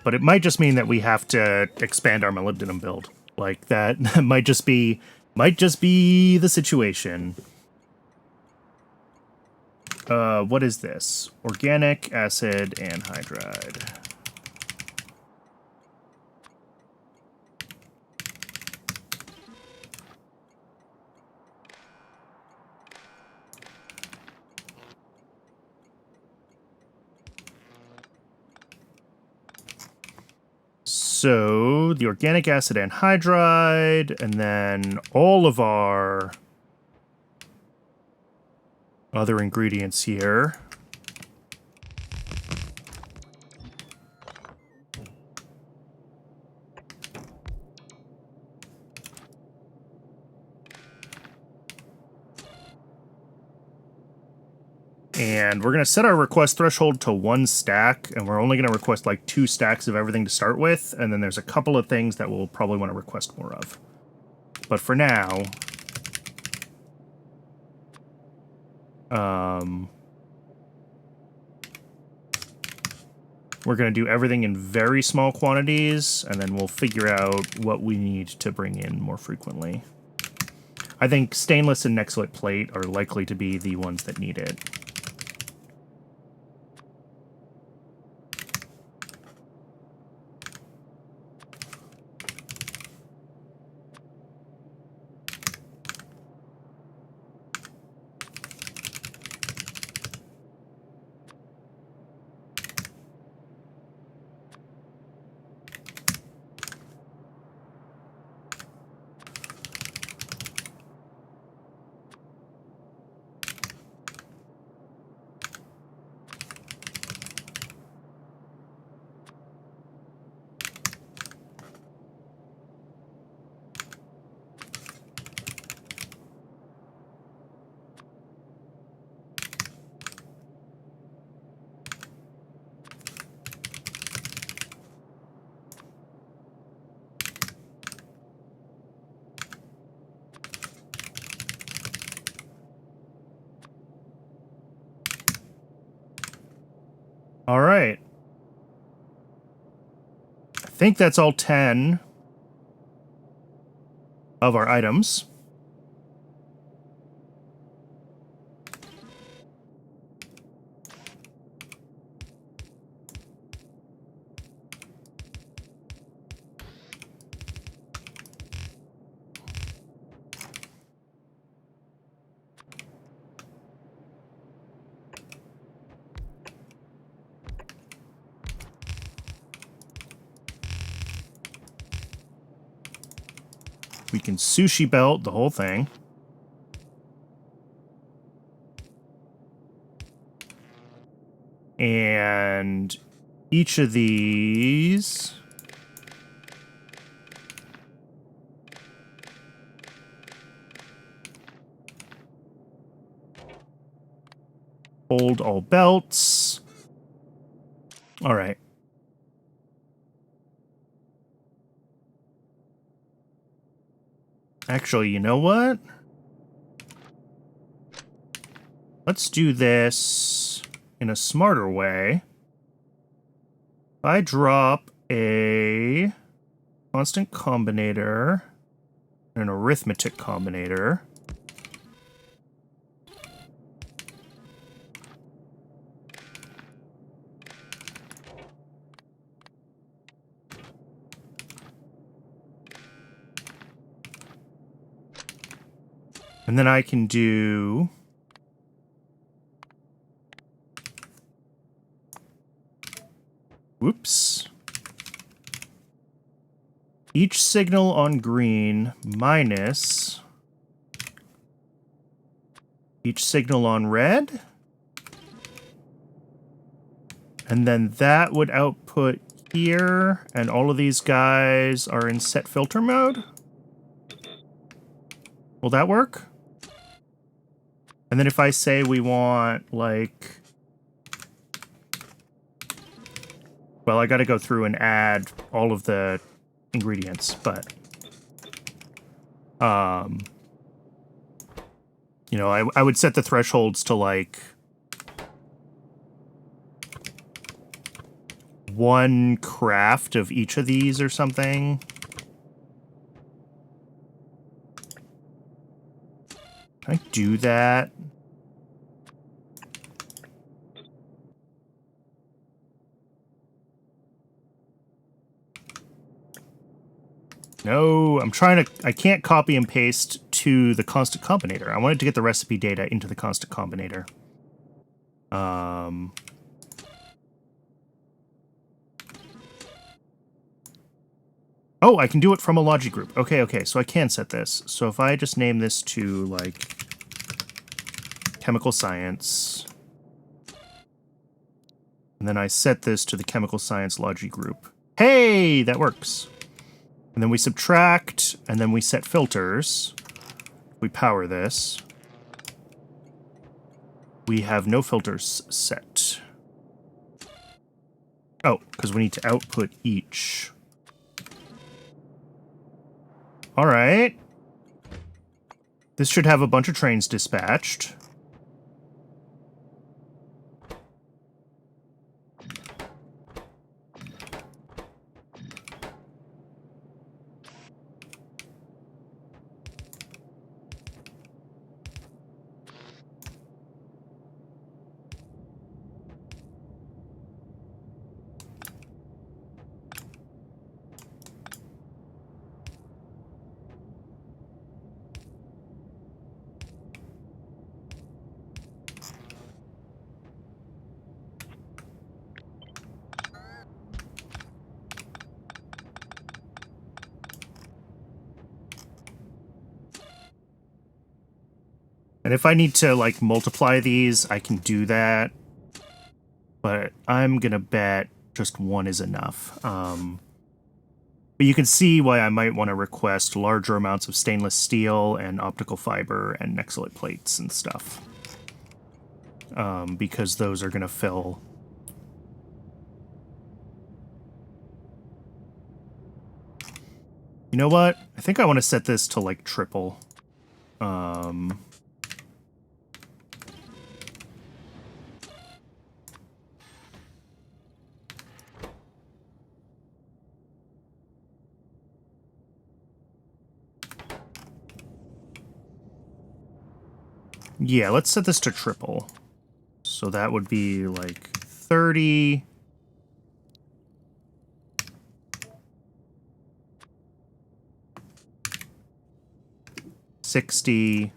A: But it might just mean that we have to expand our molybdenum build. Like, that might just be the situation. What is this? Organic acid anhydride. So, the organic acid anhydride, and then all of our other ingredients here. And we're going to set our request threshold to 1 stack, and we're only going to request like 2 stacks of everything to start with, and then there's a couple of things that we'll probably want to request more of. But for now, we're going to do everything in very small quantities, and then we'll figure out what we need to bring in more frequently. I think stainless and Nexlit plate are likely to be the ones that need it. All right. I think that's all 10 of our items. We can sushi belt the whole thing. And each of these hold all belts. All right. Actually, you know what? Let's do this in a smarter way. If I drop a constant combinator and an arithmetic combinator, and then I can do whoops. Each signal on green minus each signal on red. And then that would output here, and all of these guys are in set filter mode. Will that work? And then if I say we want, like... Well, I gotta go through and add all of the ingredients, but... you know, I would set the thresholds to, like... 1 craft of each of these or something. Can I do that? No, I'm trying to... I can't copy and paste to the constant combinator. I wanted to get the recipe data into the constant combinator. Oh, I can do it from a logic group. Okay, so I can set this. So if I just name this to, like, chemical science, and then I set this to the chemical science logic group. Hey, that works. And then we subtract, and then we set filters. We power this. we have no filters set. Oh, because we need to output each. All right. This should have a bunch of trains dispatched. And if I need to, like, multiply these, I can do that. But I'm gonna bet just one is enough. But you can see why I might want to request larger amounts of stainless steel and optical fiber and Nexolite plates and stuff. Because those are gonna fill. You know what? I think I want to set this to, like, triple. Yeah, let's set this to triple. So that would be, like, 30... 60,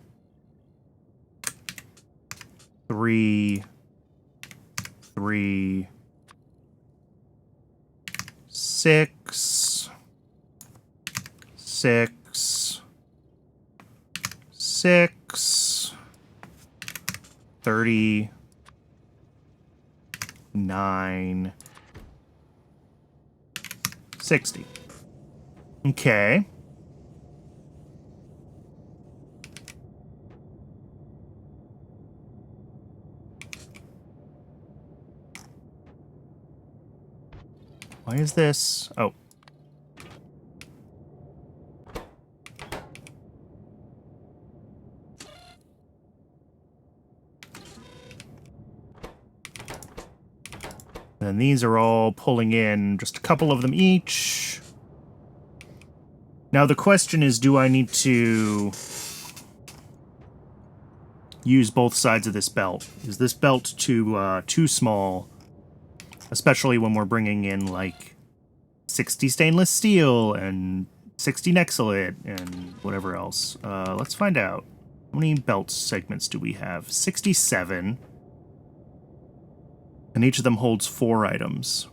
A: 3, 3, 6, 6, 6, 30, 9, 60. Okay. Why is this? Oh. And these are all pulling in just a couple of them each. Now the question is, do I need to use both sides of this belt? Is this belt too small? Especially when we're bringing in, like, 60 stainless steel and 60 Nexolite and whatever else. Let's find out. How many belt segments do we have? 67. And each of them holds 4 items.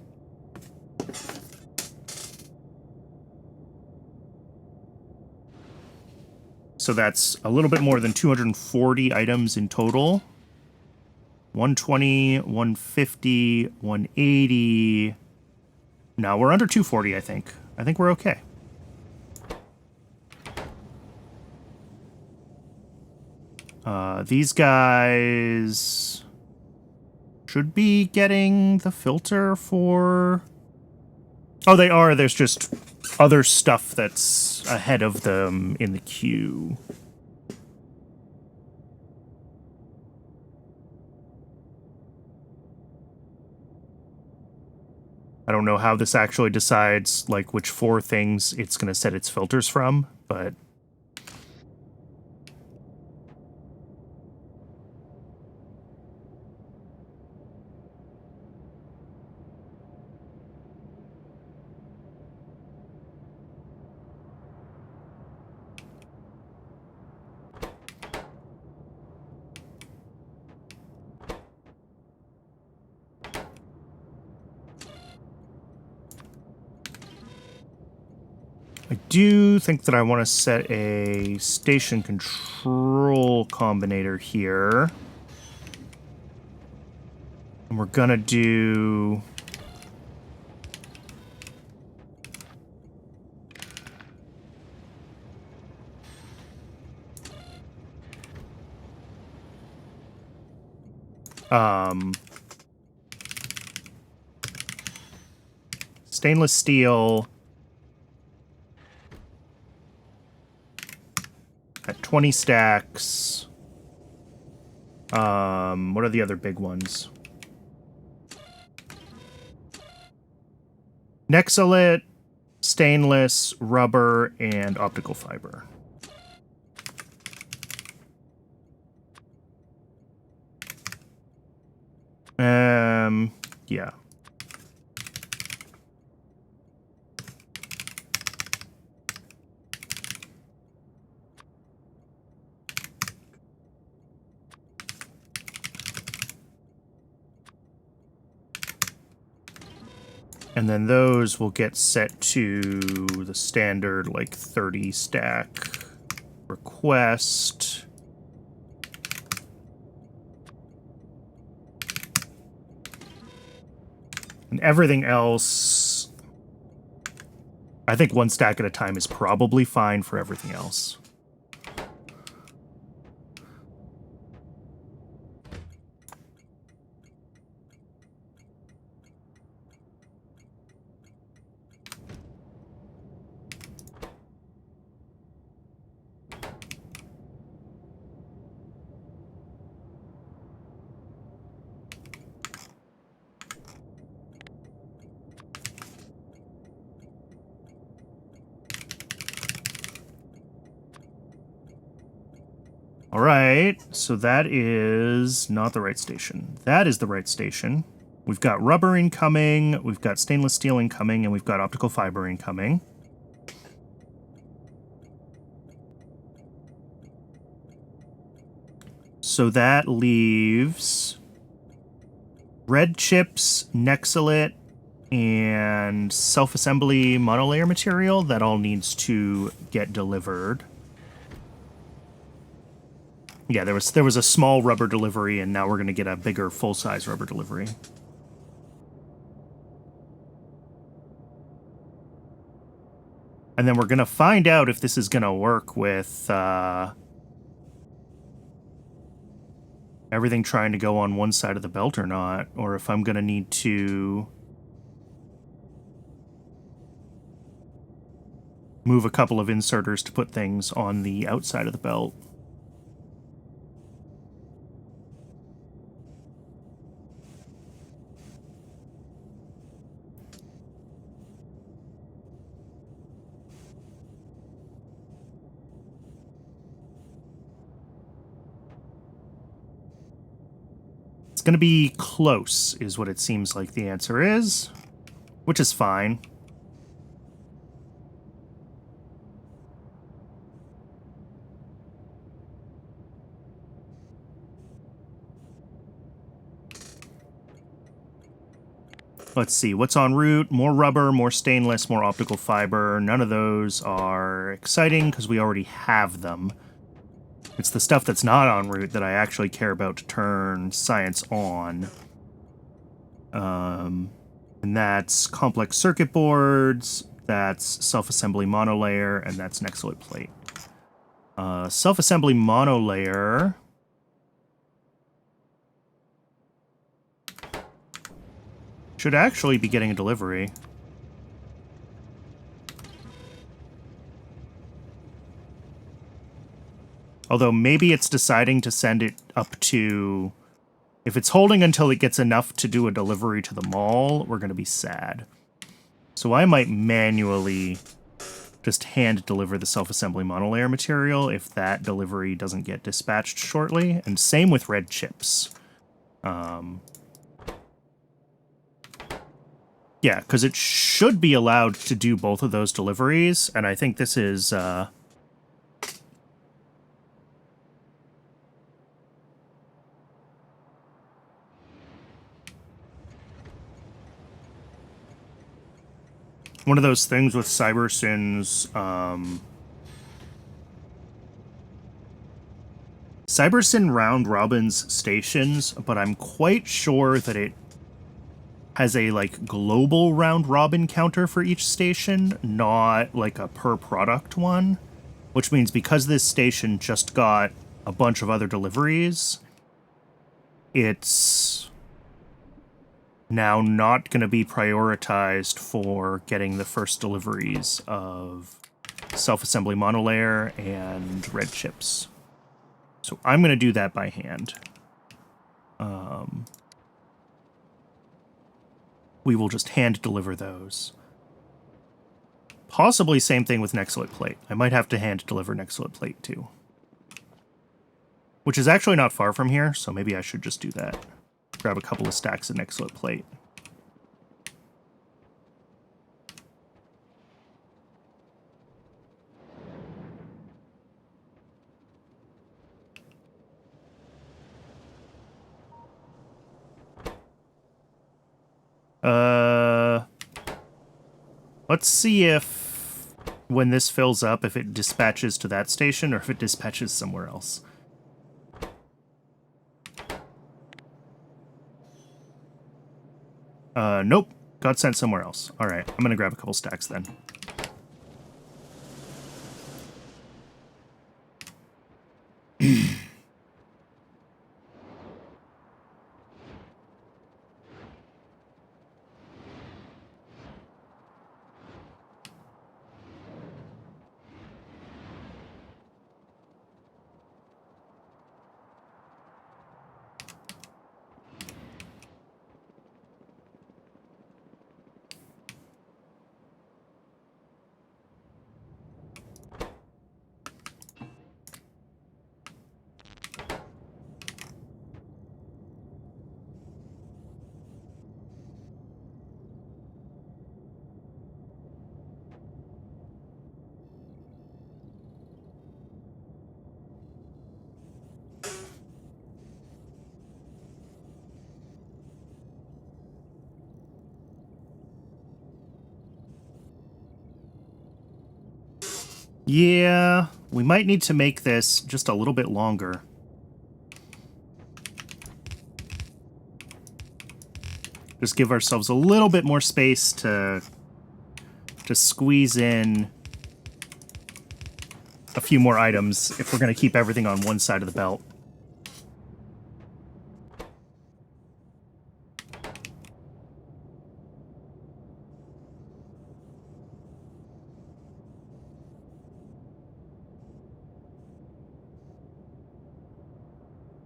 A: So that's a little bit more than 240 items in total. 120, 150, 180. No, we're under 240, I think. I think we're okay. These guys should be getting the filter for... Oh, they are. There's just other stuff that's ahead of them in the queue. I don't know how this actually decides, like, which 4 things it's going to set its filters from, but... I do think that I want to set a station control combinator here. And we're gonna do... Stainless steel at 20 stacks. What are the other big ones? Nexolite, stainless, rubber, and optical fiber. Yeah. And then those will get set to the standard, like, 30 stack request. And everything else, I think 1 stack at a time is probably fine for everything else. All right, so that is not the right station. That is the right station. We've got rubber incoming, we've got stainless steel incoming, and we've got optical fiber incoming. So that leaves red chips, Nexolite, and self-assembly monolayer material that all needs to get delivered. Yeah, there was a small rubber delivery, and now we're going to get a bigger full-size rubber delivery. And then we're going to find out if this is going to work with everything trying to go on one side of the belt or not, or if I'm going to need to move a couple of inserters to put things on the outside of the belt. It's going to be close, is what it seems like the answer is, which is fine. Let's see, what's en route? More rubber, more stainless, more optical fiber. None of those are exciting because we already have them. It's the stuff that's not en route that I actually care about to turn science on. And that's complex circuit boards, that's self-assembly monolayer, and that's Nexolite plate. Self-assembly monolayer should actually be getting a delivery. Although maybe it's deciding to send it up to... If it's holding until it gets enough to do a delivery to the mall, we're going to be sad. So I might manually just hand deliver the self-assembly monolayer material if that delivery doesn't get dispatched shortly. And same with red chips. Yeah, because it should be allowed to do both of those deliveries, and I think this is... one of those things with CyberSyn's, CyberSyn round robins stations, but I'm quite sure that it has a, like, global round robin counter for each station, not, like, a per product one, which means because this station just got a bunch of other deliveries, it's now not going to be prioritized for getting the first deliveries of self-assembly monolayer and red chips. So I'm going to do that by hand. We will just hand deliver those. Possibly same thing with Nextlit plate. I might have to hand deliver Nextlit plate too. Which is actually not far from here, so maybe I should just do that. Grab a couple of stacks of Nextlit plate. Let's see if, when this fills up, if it dispatches to that station or if it dispatches somewhere else. Nope. Got sent somewhere else. Alright, I'm gonna grab a couple stacks then. Yeah, we might need to make this just a little bit longer. Just give ourselves a little bit more space to squeeze in a few more items if we're going to keep everything on one side of the belt.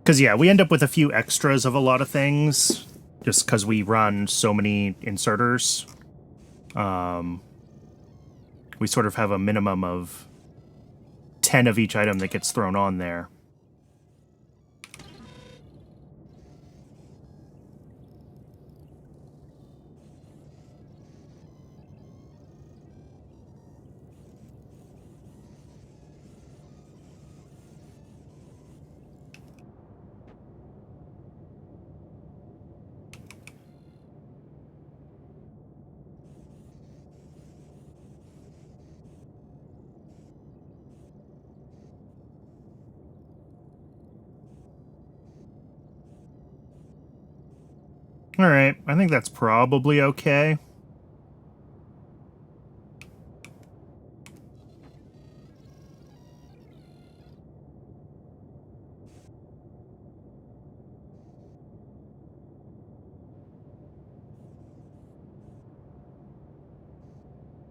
A: Because, yeah, we end up with a few extras of a lot of things, just because we run so many inserters. We sort of have a minimum of 10 of each item that gets thrown on there. Alright, I think that's probably okay.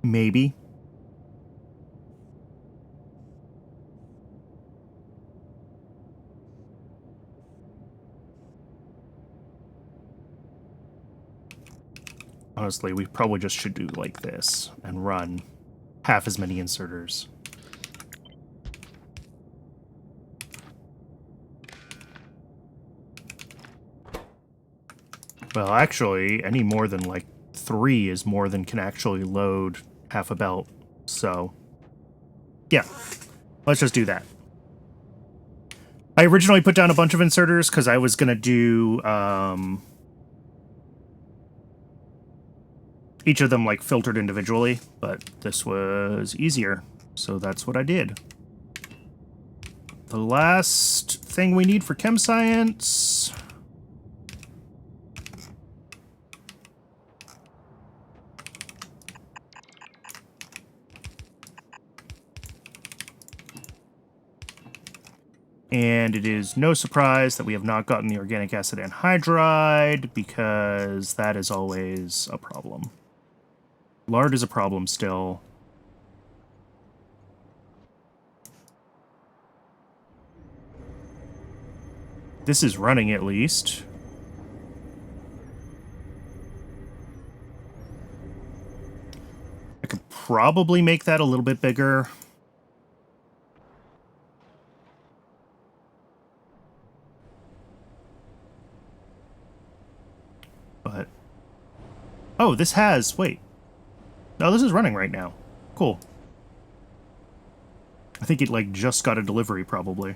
A: Maybe. Honestly, we probably just should do like this and run half as many inserters. Well, actually, any more than like 3 is more than can actually load half a belt. So, yeah, let's just do that. I originally put down a bunch of inserters because I was going to do each of them like filtered individually, but this was easier, so that's what I did. The last thing we need for chem science. And it is no surprise that we have not gotten the organic acid anhydride, because that is always a problem. Lard is a problem still. This is running at least. I could probably make that a little bit bigger. But... oh, this has... wait. No, this is running right now. Cool. I think it, like, just got a delivery, probably.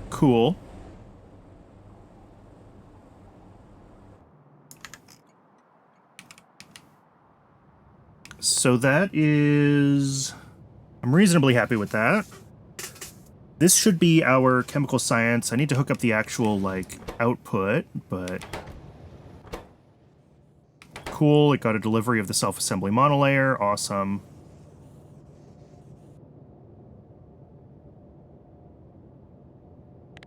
A: Cool. So that is... I'm reasonably happy with that. This should be our chemical science. I need to hook up the actual, like, output, but... cool, it got a delivery of the self-assembly monolayer. Awesome.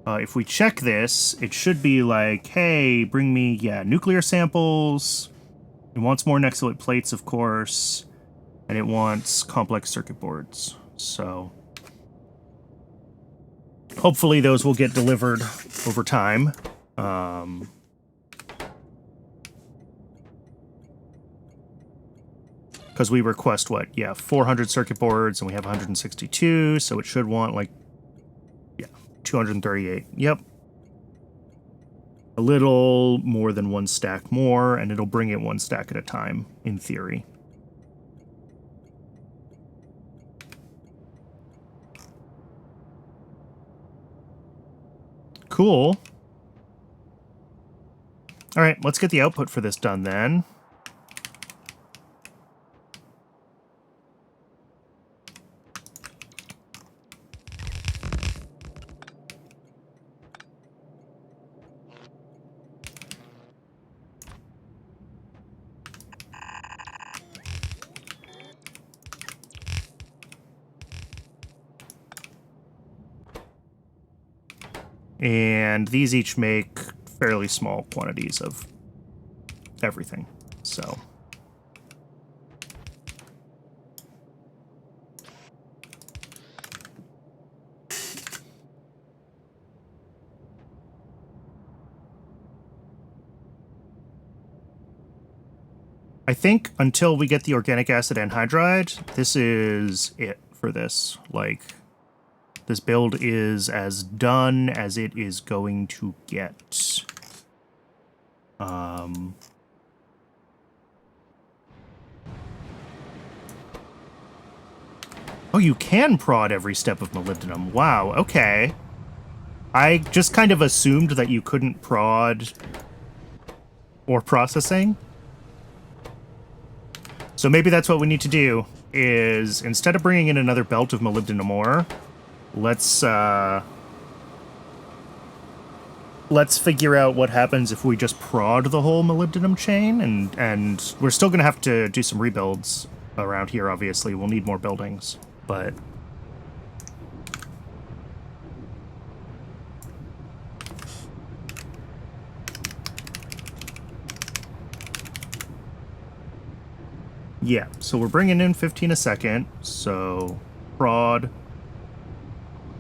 A: If we check this, it should be like, hey, bring me, yeah, nuclear samples. It wants more Nexolite plates, of course. And it wants complex circuit boards. So... hopefully those will get delivered over time. Because we request, what? Yeah, 400 circuit boards, and we have 162, so it should want, like, yeah, 238. Yep. A little more than one stack more, and it'll bring it one stack at a time, in theory. Cool. All right, let's get the output for this done then. And these each make fairly small quantities of everything, so... I think until we get the organic acid anhydride, this is it for this. Like... this build is as done as it is going to get. Oh, you can prod every step of molybdenum. Wow, okay. I just kind of assumed that you couldn't prod or processing. So maybe that's what we need to do, is instead of bringing in another belt of molybdenum ore, let's figure out what happens if we just prod the whole molybdenum chain, and we're still gonna have to do some rebuilds around here, obviously. We'll need more buildings, but... yeah, so we're bringing in 15 a second, so prod,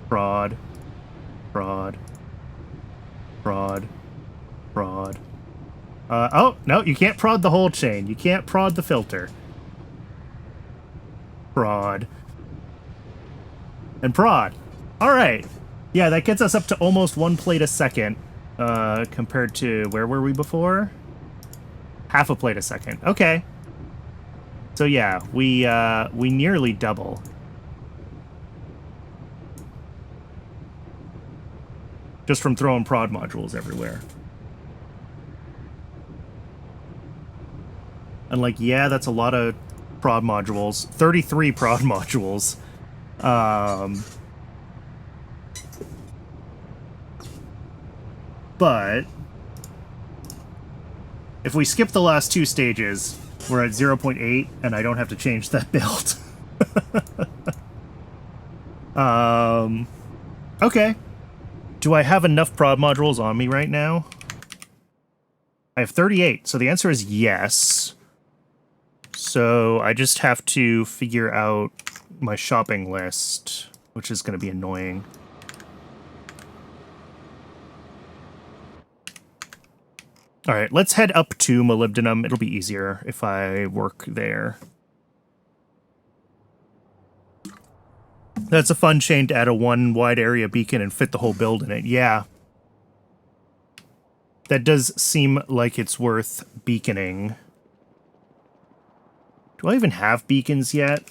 A: prod, prod, prod, prod. Oh, no, you can't prod the whole chain. You can't prod the filter. Prod. And prod. All right. Yeah, that gets us up to almost 1 plate a second, compared to, where were we before? Half a plate a second. Okay. So yeah, we nearly double. Just from throwing prod modules everywhere. And like, yeah, that's a lot of prod modules. 33 prod modules. But if we skip the last 2 stages, We're at 0.8, and I don't have to change that build. Okay. Do I have enough prod modules on me right now? I have 38, so the answer is yes. So I just have to figure out my shopping list, which is going to be annoying. All right, let's head up to molybdenum. It'll be easier if I work there. That's a fun chain to add a one wide area beacon and fit the whole build in it. Yeah. That does seem like it's worth beaconing. Do I even have beacons yet?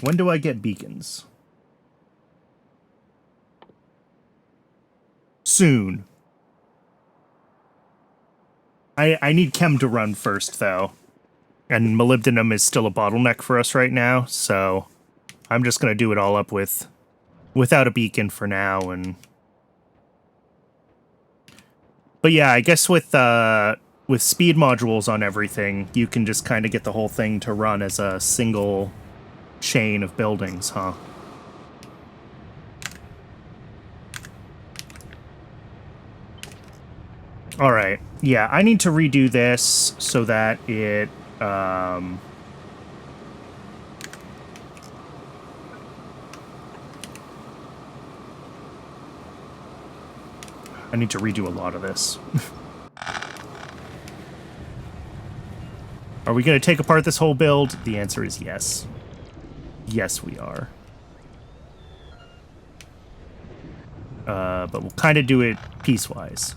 A: When do I get beacons? Soon. I need chem to run first, though. And molybdenum is still a bottleneck for us right now, so I'm just going to do it all up without a beacon for now. But yeah, I guess with speed modules on everything, you can just kind of get the whole thing to run as a single chain of buildings, huh? All right. Yeah, I need to redo this so that it... I need to redo a lot of this. Are we going to take apart this whole build? The answer is yes. Yes, we are. But we'll kind of do it piecewise.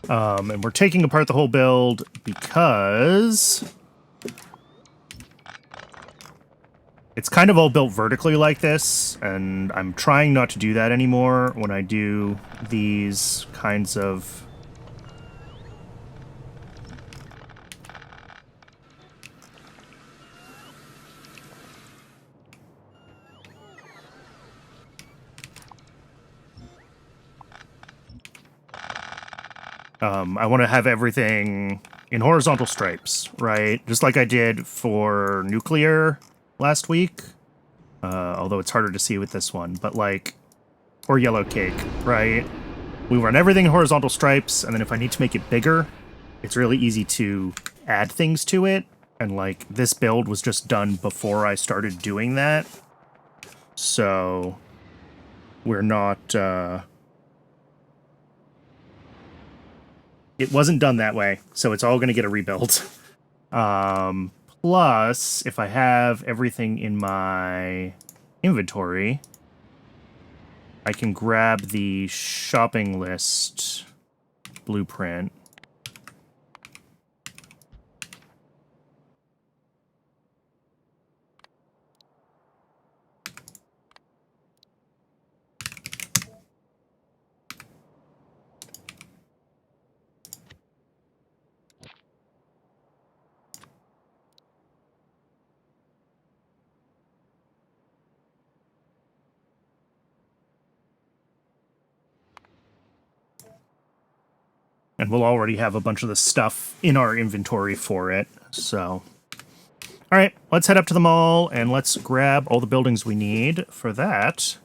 A: And we're taking apart the whole build because it's kind of all built vertically like this, and I'm trying not to do that anymore when I do these kinds of... I want to have everything in horizontal stripes, right? Just like I did for nuclear last week. Although it's harder to see with this one, but like... Or yellow cake, right? We run everything in horizontal stripes, and then if I need to make it bigger, it's really easy to add things to it. And like, this build was just done before I started doing that. So... We're not... It wasn't done that way, so it's all going to get a rebuild. Plus, if I have everything in my inventory, I can grab the shopping list blueprint. And we'll already have a bunch of the stuff in our inventory for it, so... Alright, let's head up to the mall, and let's grab all the buildings we need for that.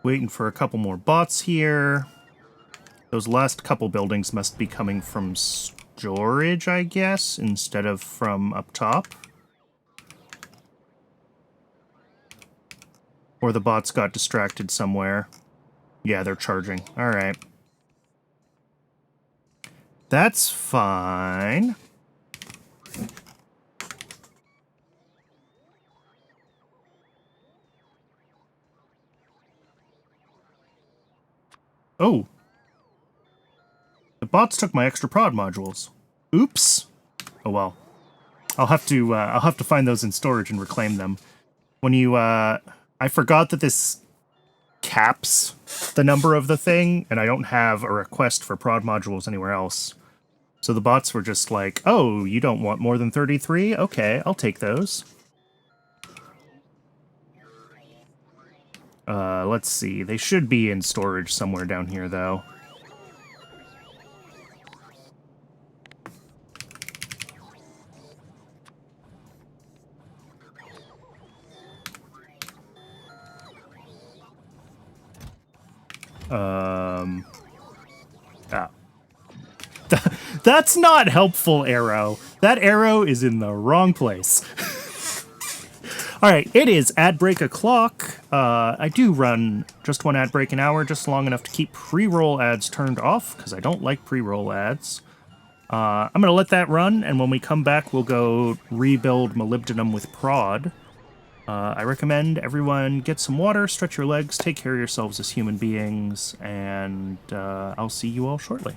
A: Waiting for a couple more bots here. Those last couple buildings must be coming from storage, I guess, instead of from up top. Or the bots got distracted somewhere. Yeah, they're charging. Alright. That's fine. Oh. The bots took my extra prod modules. Oops. Oh well. I'll have to find those in storage and reclaim them. When you, I forgot that this caps the number of the thing, and I don't have a request for prod modules anywhere else. So the bots were just like, oh, you don't want more than 33? Okay, I'll take those. Let's see. They should be in storage somewhere down here, though. Ah. That's not helpful, arrow. That arrow is in the wrong place. All right, it is ad break o'clock. I do run just one ad break an hour, just long enough to keep pre-roll ads turned off, because I don't like pre-roll ads. I'm going to let that run, and when we come back, we'll go rebuild molybdenum with prod. I recommend everyone get some water, stretch your legs, take care of yourselves as human beings, and I'll see you all shortly.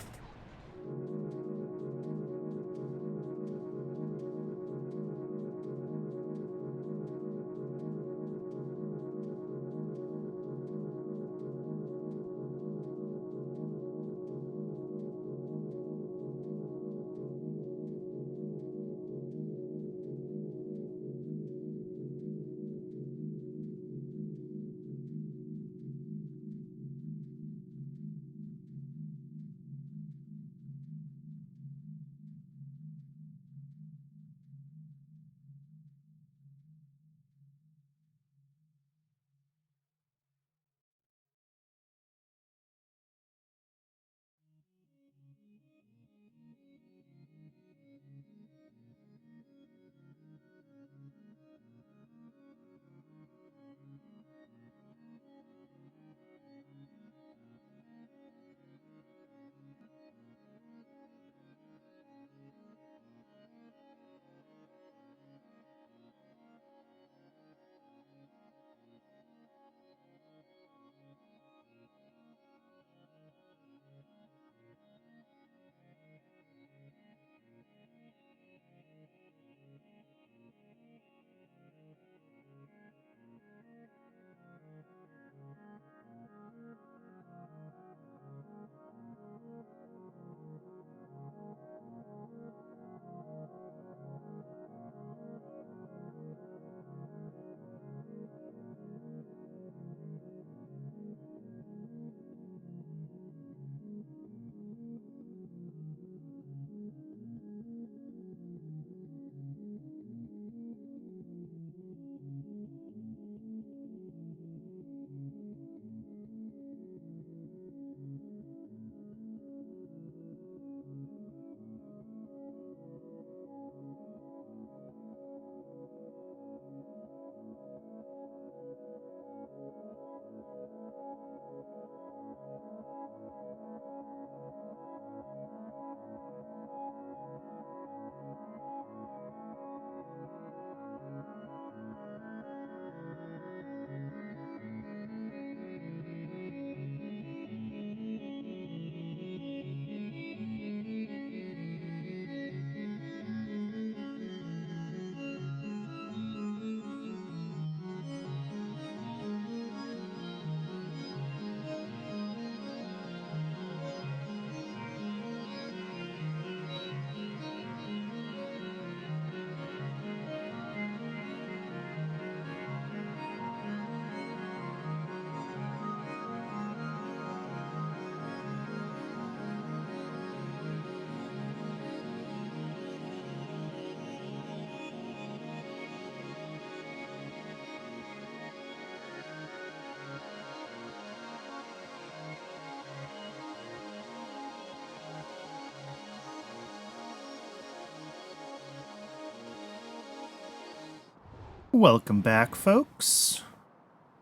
A: Welcome back, folks.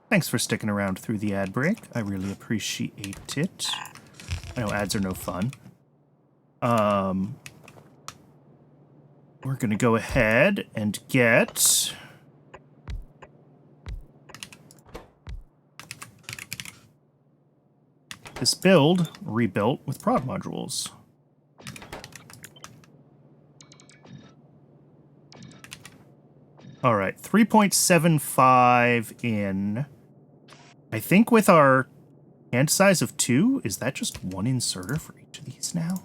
A: Thanks for sticking around through the ad break. I really appreciate it. I know ads are no fun. We're going to go ahead and get this build rebuilt with prod modules. All right, 3.75 in. I think with our hand size of 2, is that just one inserter for each of these now?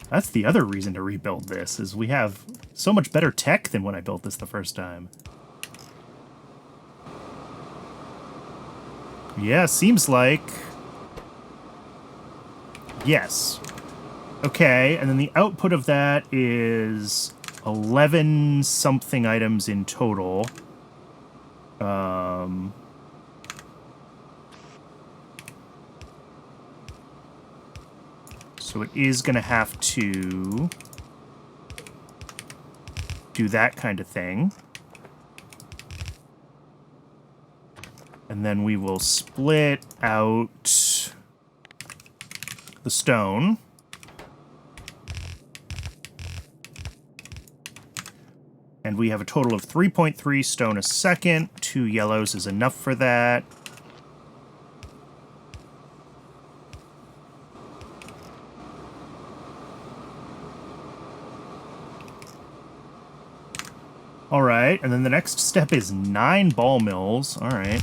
A: That's the other reason to rebuild this, is we have so much better tech than when I built this the first time. Yeah, seems like. Yes. Okay, and then the output of that is 11 something items in total. So it is going to have to do that kind of thing. And then we will split out the stone. And we have a total of 3.3 stone a second. 2 yellows is enough for that. All right, and then the next step is 9 ball mills. All right.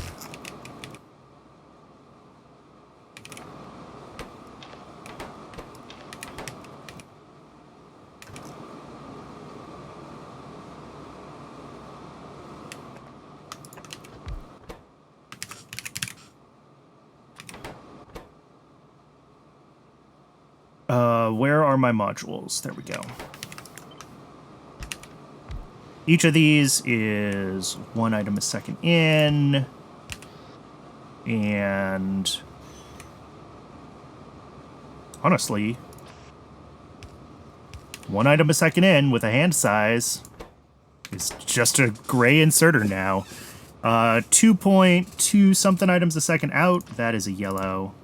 A: Where are my modules? There we go. Each of these is 1 item a second in, and honestly, 1 item a second in with a hand size is just a gray inserter now. 2.2 something items a second out, that is a yellow.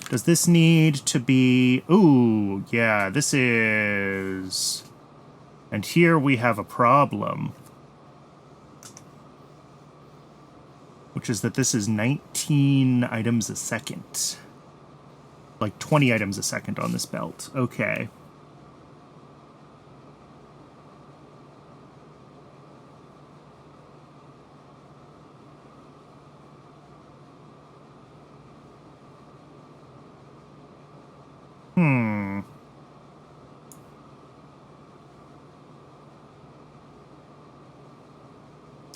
A: Does this need to be... Ooh, yeah, this is... And here we have a problem. Which is that this is 19 items a second. Like 20 items a second on this belt. Okay.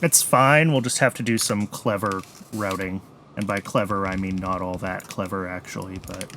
A: It's fine, we'll just have to do some clever routing. And by clever, I mean not all that clever, actually, but...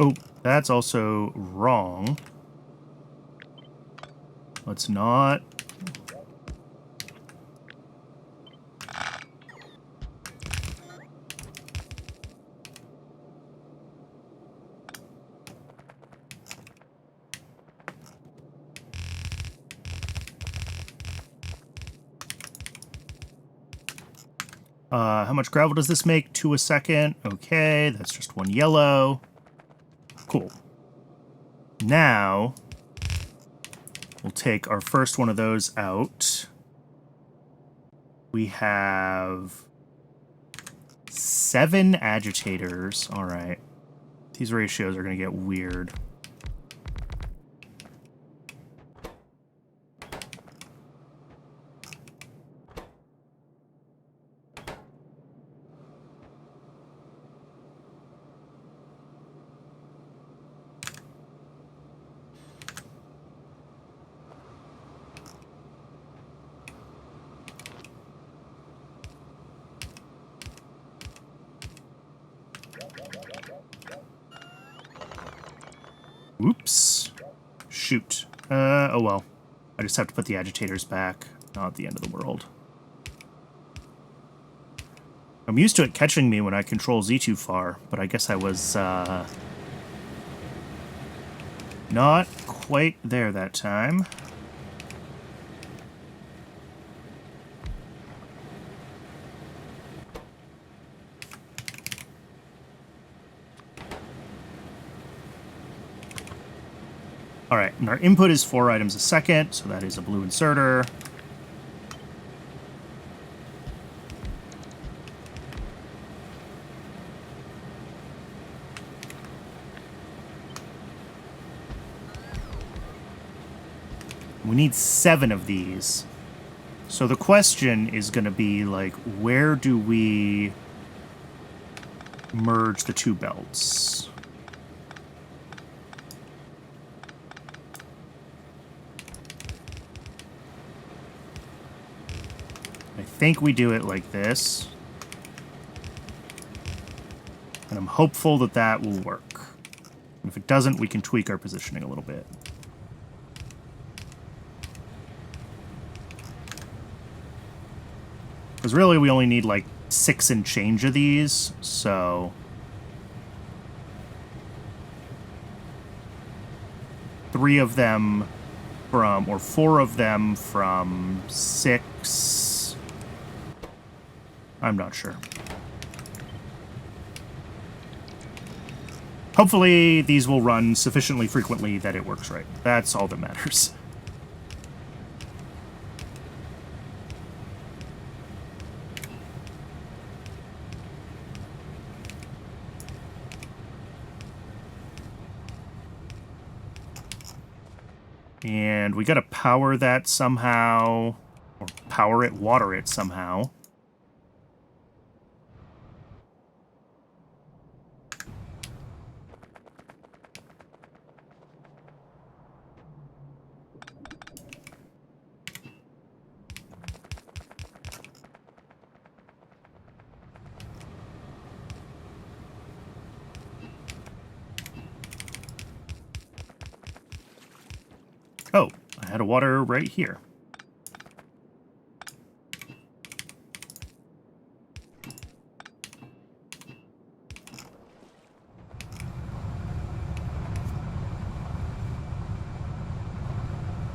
A: Oh, that's also wrong. Let's not... how much gravel does this make? 2 a second. Okay, that's just 1 yellow. Cool. Now, we'll take our first one of those out. We have 7 agitators. All right. These ratios are going to get weird. shoot. Oh well. I just have to put the agitators back. Not the end of the world. I'm used to it catching me when I control Z too far, but I guess I was, not quite there that time. Alright, and our input is 4 items a second, so that is a blue inserter. We need 7 of these. So the question is going to be, like, where do we merge the 2 belts? I think we do it like this. And I'm hopeful that that will work. And if it doesn't, we can tweak our positioning a little bit. Because really we only need like 6 and change of these, so... 3 of them from, or 4 of them from 6... I'm not sure. Hopefully these will run sufficiently frequently that it works right. That's all that matters. And we gotta power that somehow, or power it, water it somehow. Oh, I had a water right here.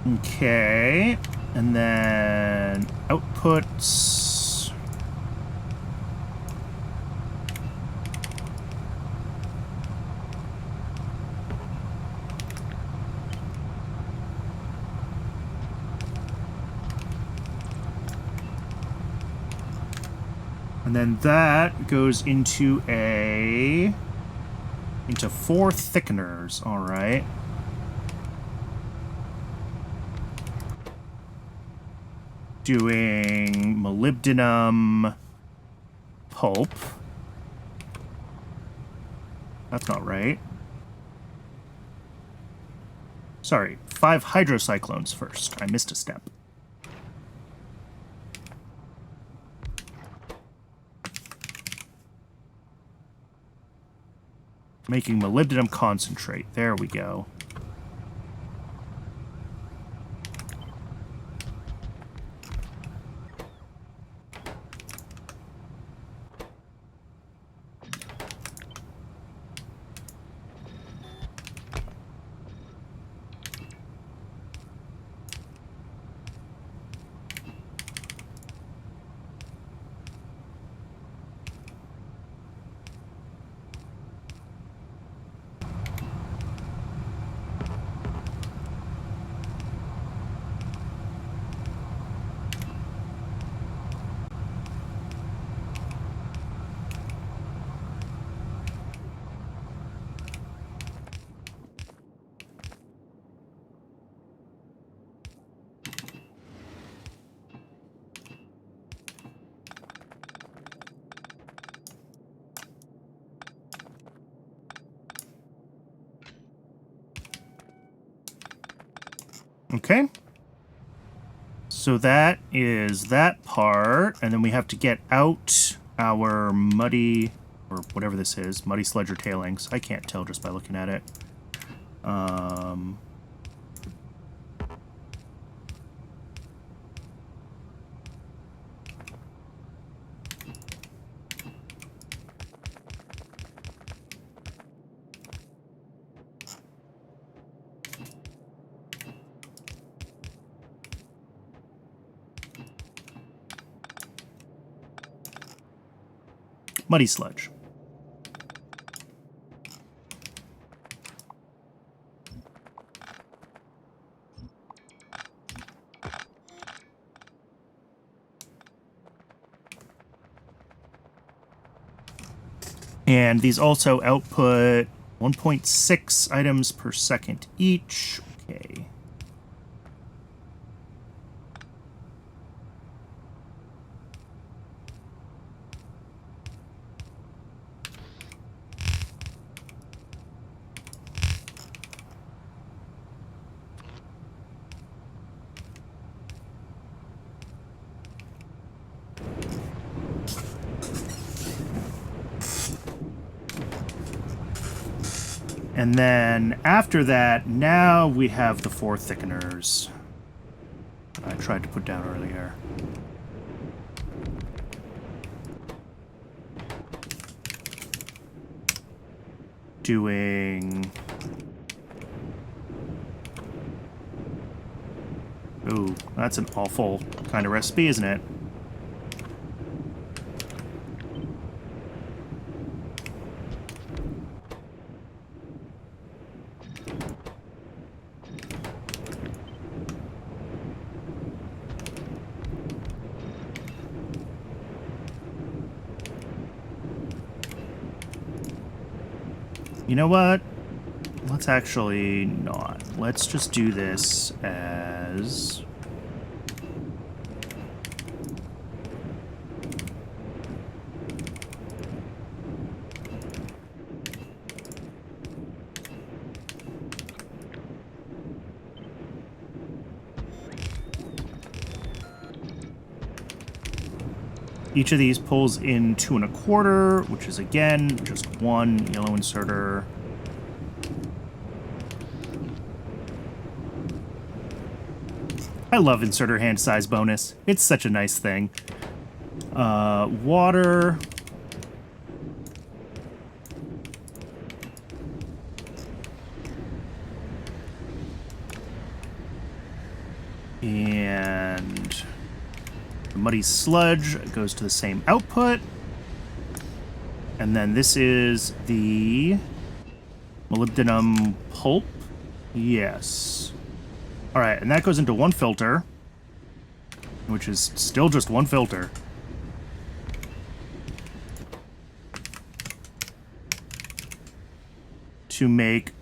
A: Okay, and then outputs. And then that goes into 4 thickeners, all right. Doing molybdenum pulp. That's not right. Sorry, 5 hydrocyclones first. I missed a step. Making molybdenum concentrate. There we go. Okay. So that is that part, and then we have to get out our muddy, or whatever this is, muddy sludge or tailings. I can't tell just by looking at it. Muddy sludge. And these also output 1.6 items per second each. Okay. And then after that, now we have the 4 thickeners I tried to put down earlier. Doing... Ooh, that's an awful kind of recipe, isn't it? You know what? Let's actually not. Let's just do this as... Each of these pulls in 2 1/4, which is again just 1 yellow inserter. I love inserter hand size bonus. It's such a nice thing. Water. And the muddy sludge goes to the same output. And then this is the molybdenum pulp. Yes. All right, and that goes into 1 filter, which is still just 1 filter. To make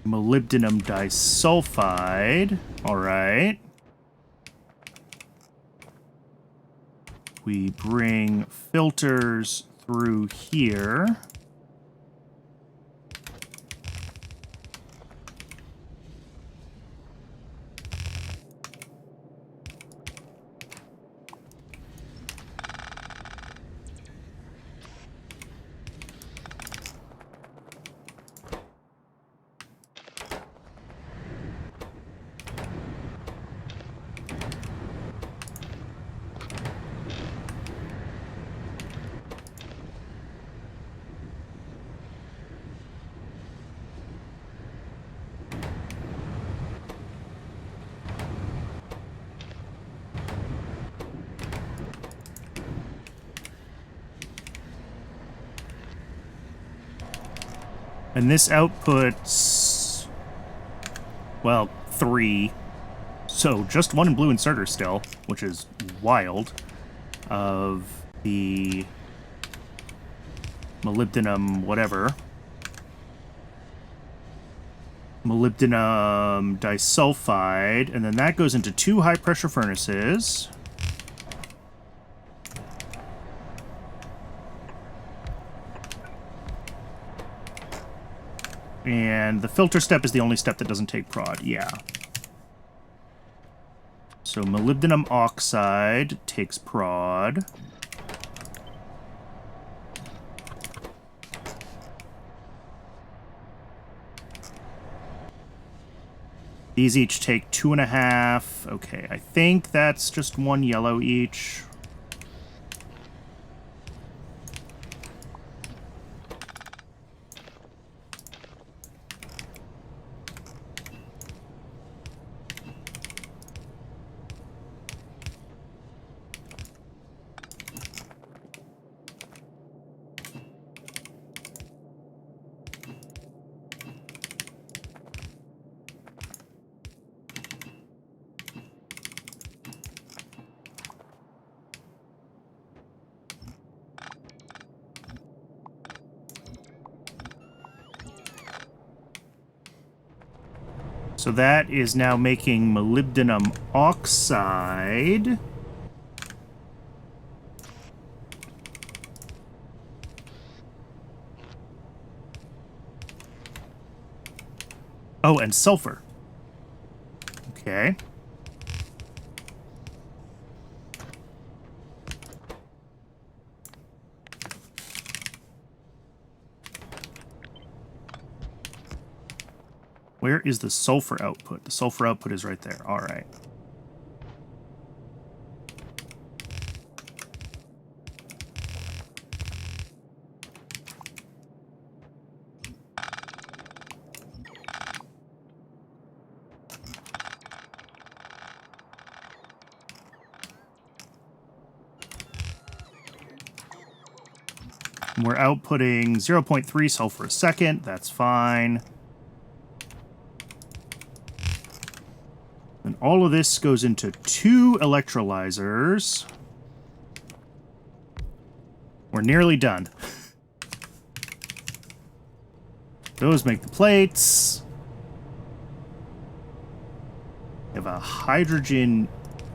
A: molybdenum disulfide. All right. We bring filters through here. And this outputs, well, 3. So just 1 in blue inserter still, which is wild, of the molybdenum whatever. Molybdenum disulfide, and then that goes into 2 high-pressure furnaces. And the filter step is the only step that doesn't take prod, yeah. So molybdenum oxide takes prod. These each take 2.5. Okay, I think that's just 1 yellow each. So that is now making molybdenum oxide. Oh, and sulfur. Okay. Where is the sulfur output? The sulfur output is right there. All right. We're outputting 0.3 sulfur a second. That's fine. And all of this goes into 2 electrolyzers. We're nearly done. Those make the plates. We have a hydrogen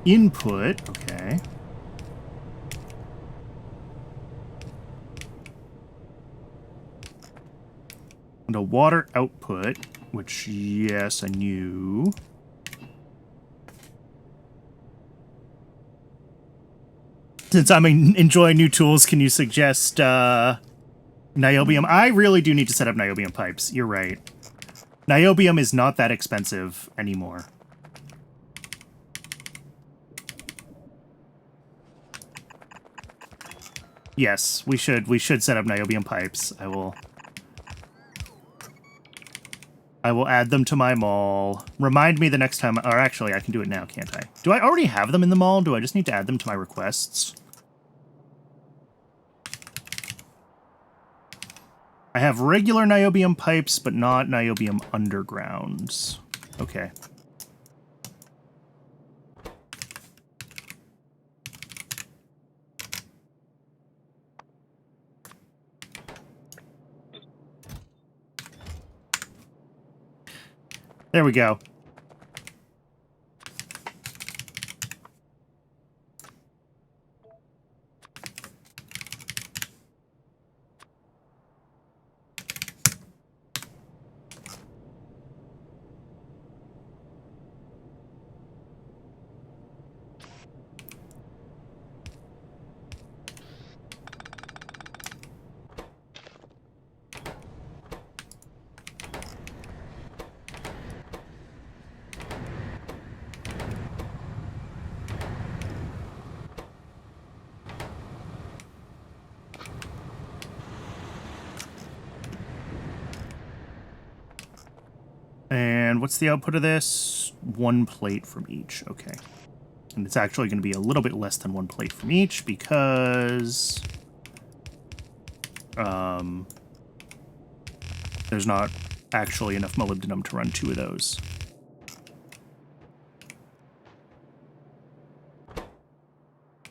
A: input. Okay. And a water output, which, yes, I knew. Since I'm enjoying new tools, can you suggest niobium? I really do need to set up niobium pipes. You're right. Niobium is not that expensive anymore. Yes, we should set up niobium pipes. I will add them to my mall. Remind me the next time, or actually, I can do it now, can't I? Do I already have them in the mall? Do I just need to add them to my requests? I have regular niobium pipes, but not niobium undergrounds. Okay. There we go. And what's the output of this? 1 plate from each. Okay. And it's actually going to be a little bit less than 1 plate from each because there's not actually enough molybdenum to run 2 of those.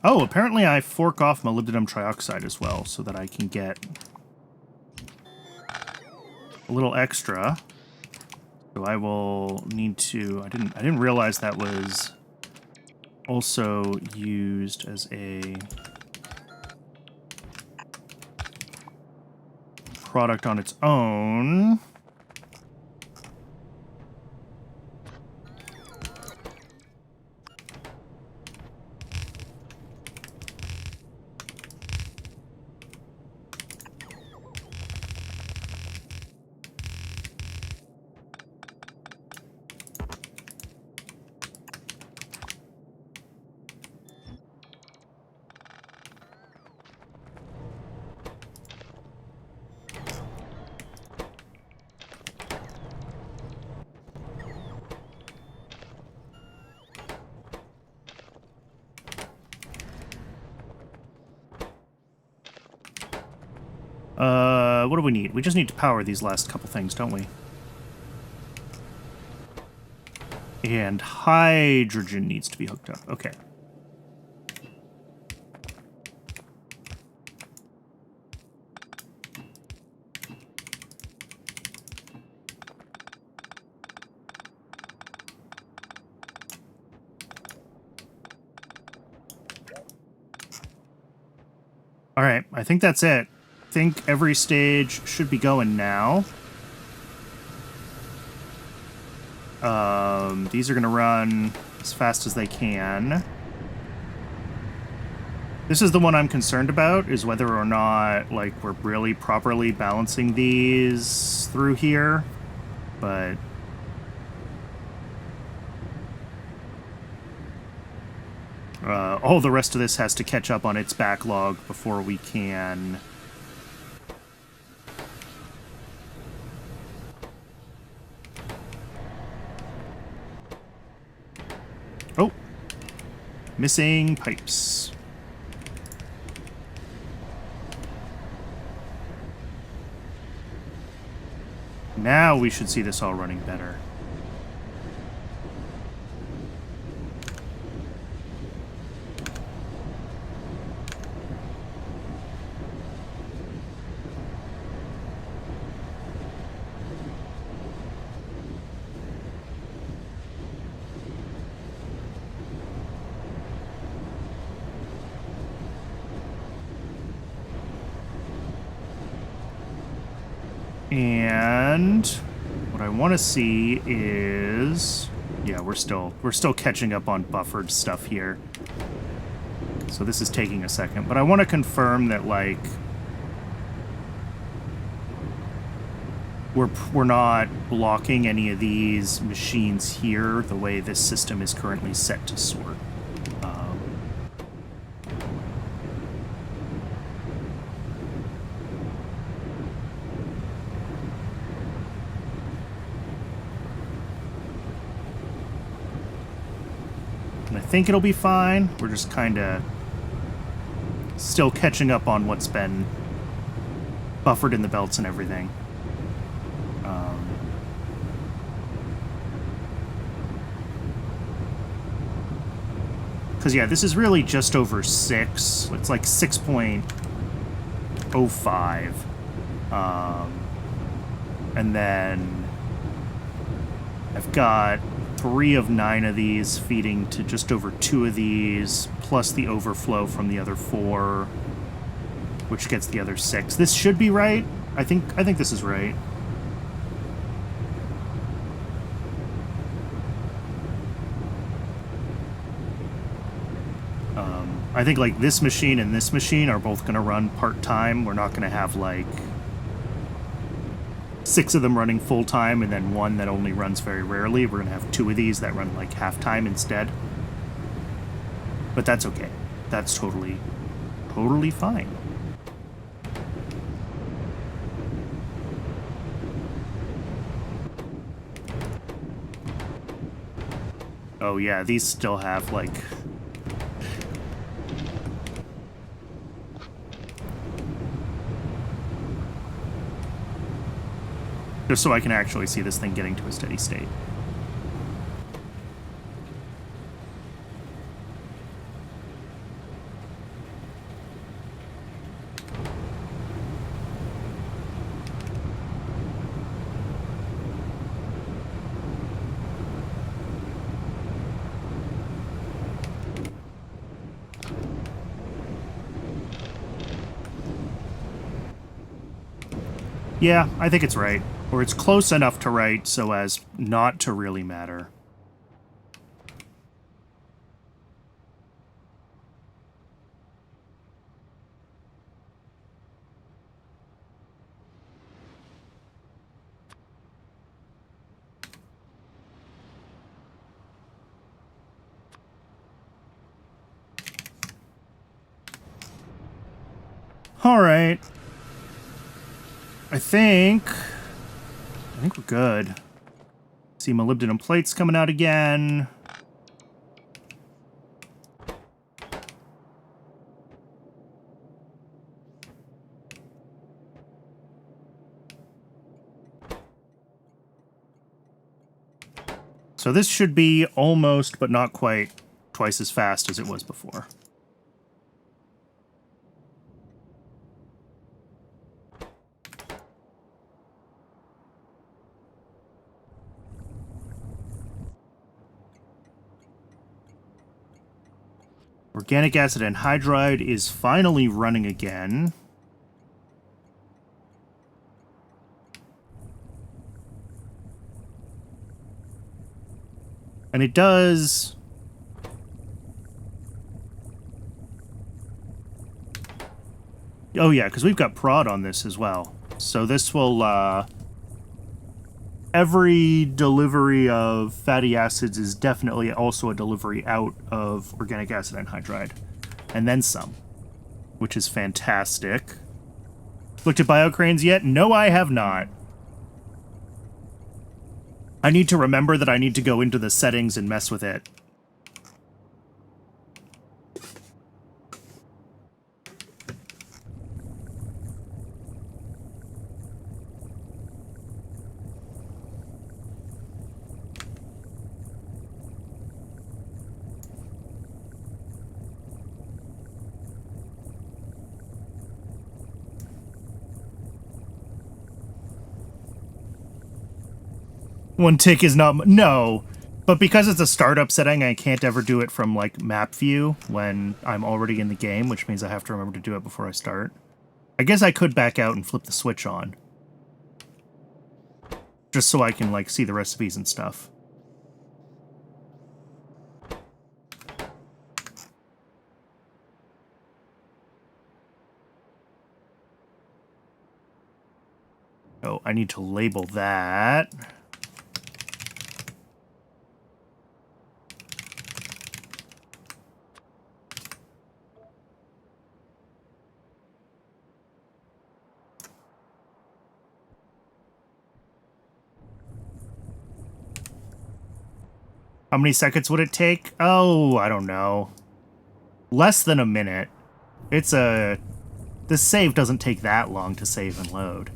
A: Oh, apparently I fork off molybdenum trioxide as well so that I can get a little extra. So I will need to... I didn't realize that was also used as a product on its own. What do we need? We just need to power these last couple things, don't we? And hydrogen needs to be hooked up. Okay. All right, I think that's it. I think every stage should be going now. These are going to run as fast as they can. This is the one I'm concerned about, is whether or not, like, we're really properly balancing these through here. But all the rest of this has to catch up on its backlog before we can... Oh! Missing pipes. Now we should see this all running better. And what I want to see is, yeah, we're still catching up on buffered stuff here. So this is taking a second, but I want to confirm that, like, we're not blocking any of these machines here the way this system is currently set to sort. I think it'll be fine. We're just kind of still catching up on what's been buffered in the belts and everything. Because, yeah, this is really just over 6. It's like 6.05. And then I've got 3 of 9 of these feeding to just over 2 of these, plus the overflow from the other 4, which gets the other 6. This should be right. I think this is right. I think, like, this machine and this machine are both going to run part-time. We're not going to have, like, 6 of them running full-time and then 1 that only runs very rarely. We're going to have 2 of these that run, like, half-time instead. But that's okay. That's totally fine. Oh, yeah, these still have, like... just so I can actually see this thing getting to a steady state. Yeah, I think it's right. Or it's close enough to right so as not to really matter. All right. I think we're good. See molybdenum plates coming out again. So this should be almost, but not quite, twice as fast as it was before. Organic acid anhydride is finally running again. And it does... Oh yeah, because we've got prod on this as well. So this will, every delivery of fatty acids is definitely also a delivery out of organic acid anhydride. And then some, which is fantastic. Looked at biocranes yet? No, I have not. I need to remember that I need to go into the settings and mess with it. One tick is not... No! But because it's a startup setting, I can't ever do it from, like, map view when I'm already in the game, which means I have to remember to do it before I start. I guess I could back out and flip the switch on. Just so I can, like, see the recipes and stuff. Oh, I need to label that. How many seconds would it take? Oh, I don't know. Less than a minute. It's a... This save doesn't take that long to save and load.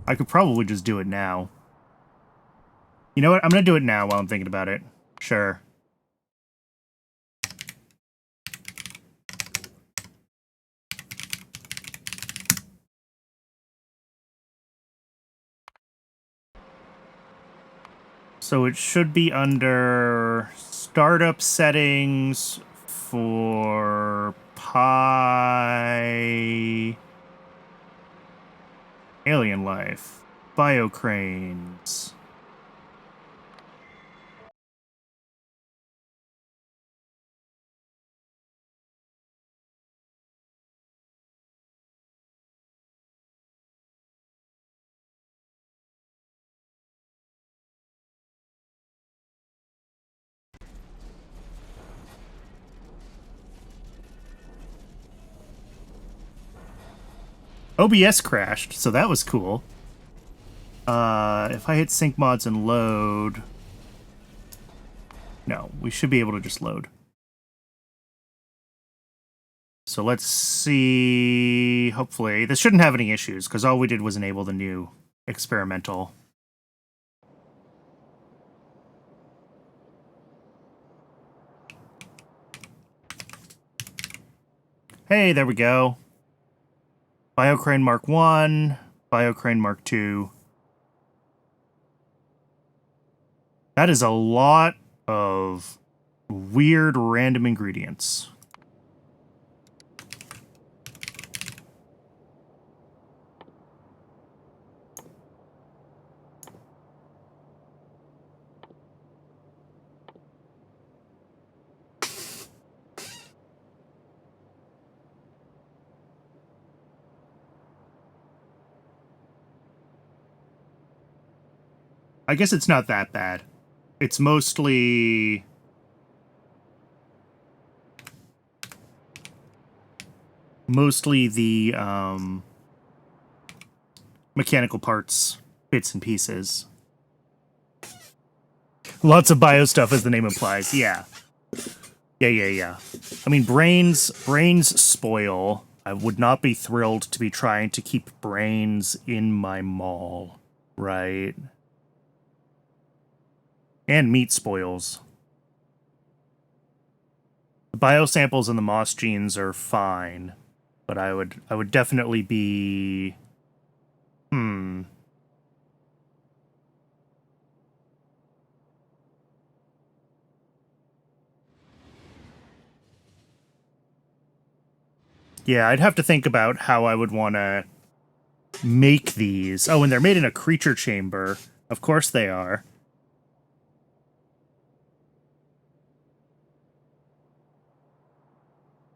A: I could probably just do it now. You know what? I'm gonna do it now while I'm thinking about it. Sure. So it should be under startup settings for Pi Alien Life, Biocranes. OBS crashed, so that was cool. If I hit sync mods and load... No, we should be able to just load. So let's see... Hopefully... This shouldn't have any issues, because all we did was enable the new experimental. Hey, there we go. Biocrane Mark 1, Biocrane Mark 2. That is a lot of weird random ingredients. I guess it's not that bad. It's mostly... the, mechanical parts, bits and pieces. Lots of bio stuff, as the name implies. Yeah. Yeah. I mean, brains spoil. I would not be thrilled to be trying to keep brains in my mall, right? And meat spoils. The biosamples and the moss genes are fine, but I would definitely be... Yeah, I'd have to think about how I would want to make these. Oh, and they're made in a creature chamber. Of course they are.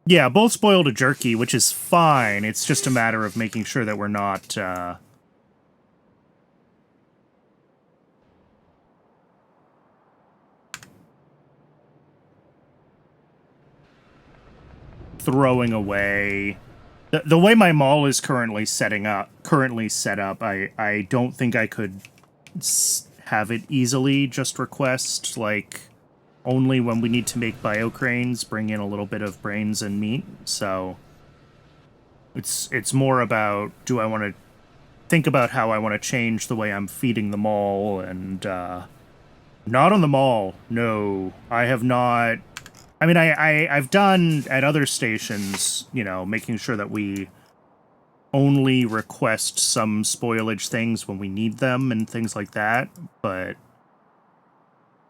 A: Yeah, both spoiled a jerky, which is fine. It's just a matter of making sure that we're not, throwing away. The way my mall is currently set up, I don't think I could have it easily just request, like, only when we need to make biocranes, bring in a little bit of brains and meat. So it's more about, do I want to think about how I want to change the way I'm feeding the mall, and not on the mall. No, I have not. I mean, I've done at other stations, you know, making sure that we only request some spoilage things when we need them and things like that, but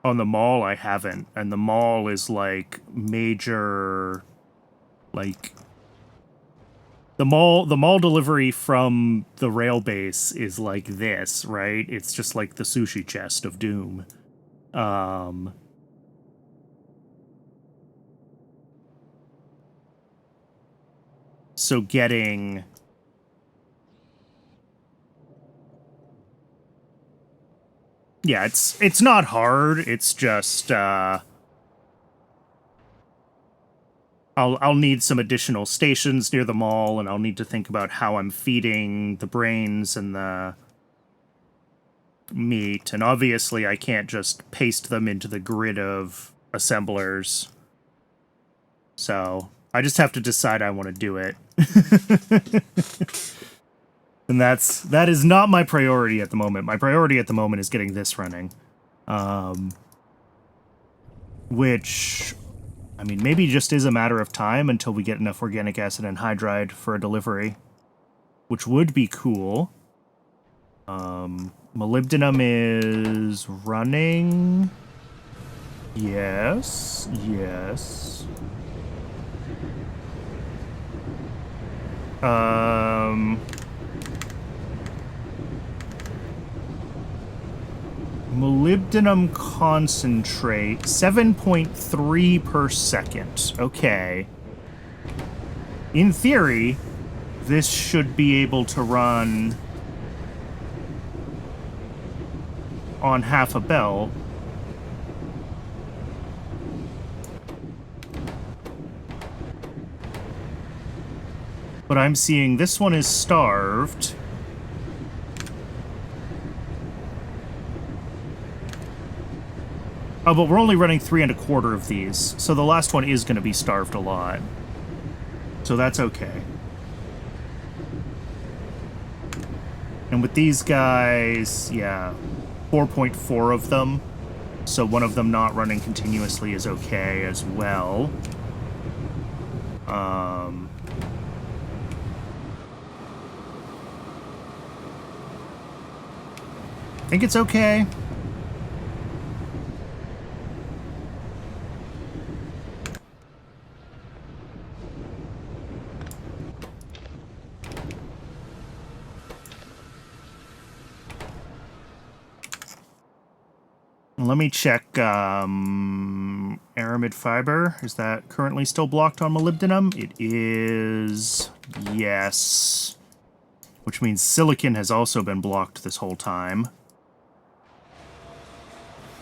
A: on the mall I haven't. And the mall is like major, like, the mall delivery from the rail base is like this, right? It's just like the sushi chest of doom. So getting... Yeah, it's not hard. It's just I'll need some additional stations near the mall, and I'll need to think about how I'm feeding the brains and the meat. And obviously, I can't just paste them into the grid of assemblers. So I just have to decide I want to do it. And that is not my priority at the moment. My priority at the moment is getting this running. Which, I mean, maybe just is a matter of time until we get enough organic acid anhydride for a delivery. Which would be cool. Molybdenum is running. Yes, yes. Molybdenum concentrate, 7.3 per second. Okay. In theory, this should be able to run on half a bell. But I'm seeing this one is starved. Oh, but we're only running 3 1/4 of these, so the last one is going to be starved a lot. So that's okay. And with these guys, yeah, 4.4 of them, so one of them not running continuously is okay as well. I think it's okay. Let me check aramid fiber. Is that currently still blocked on molybdenum? It is. Yes. Which means silicon has also been blocked this whole time.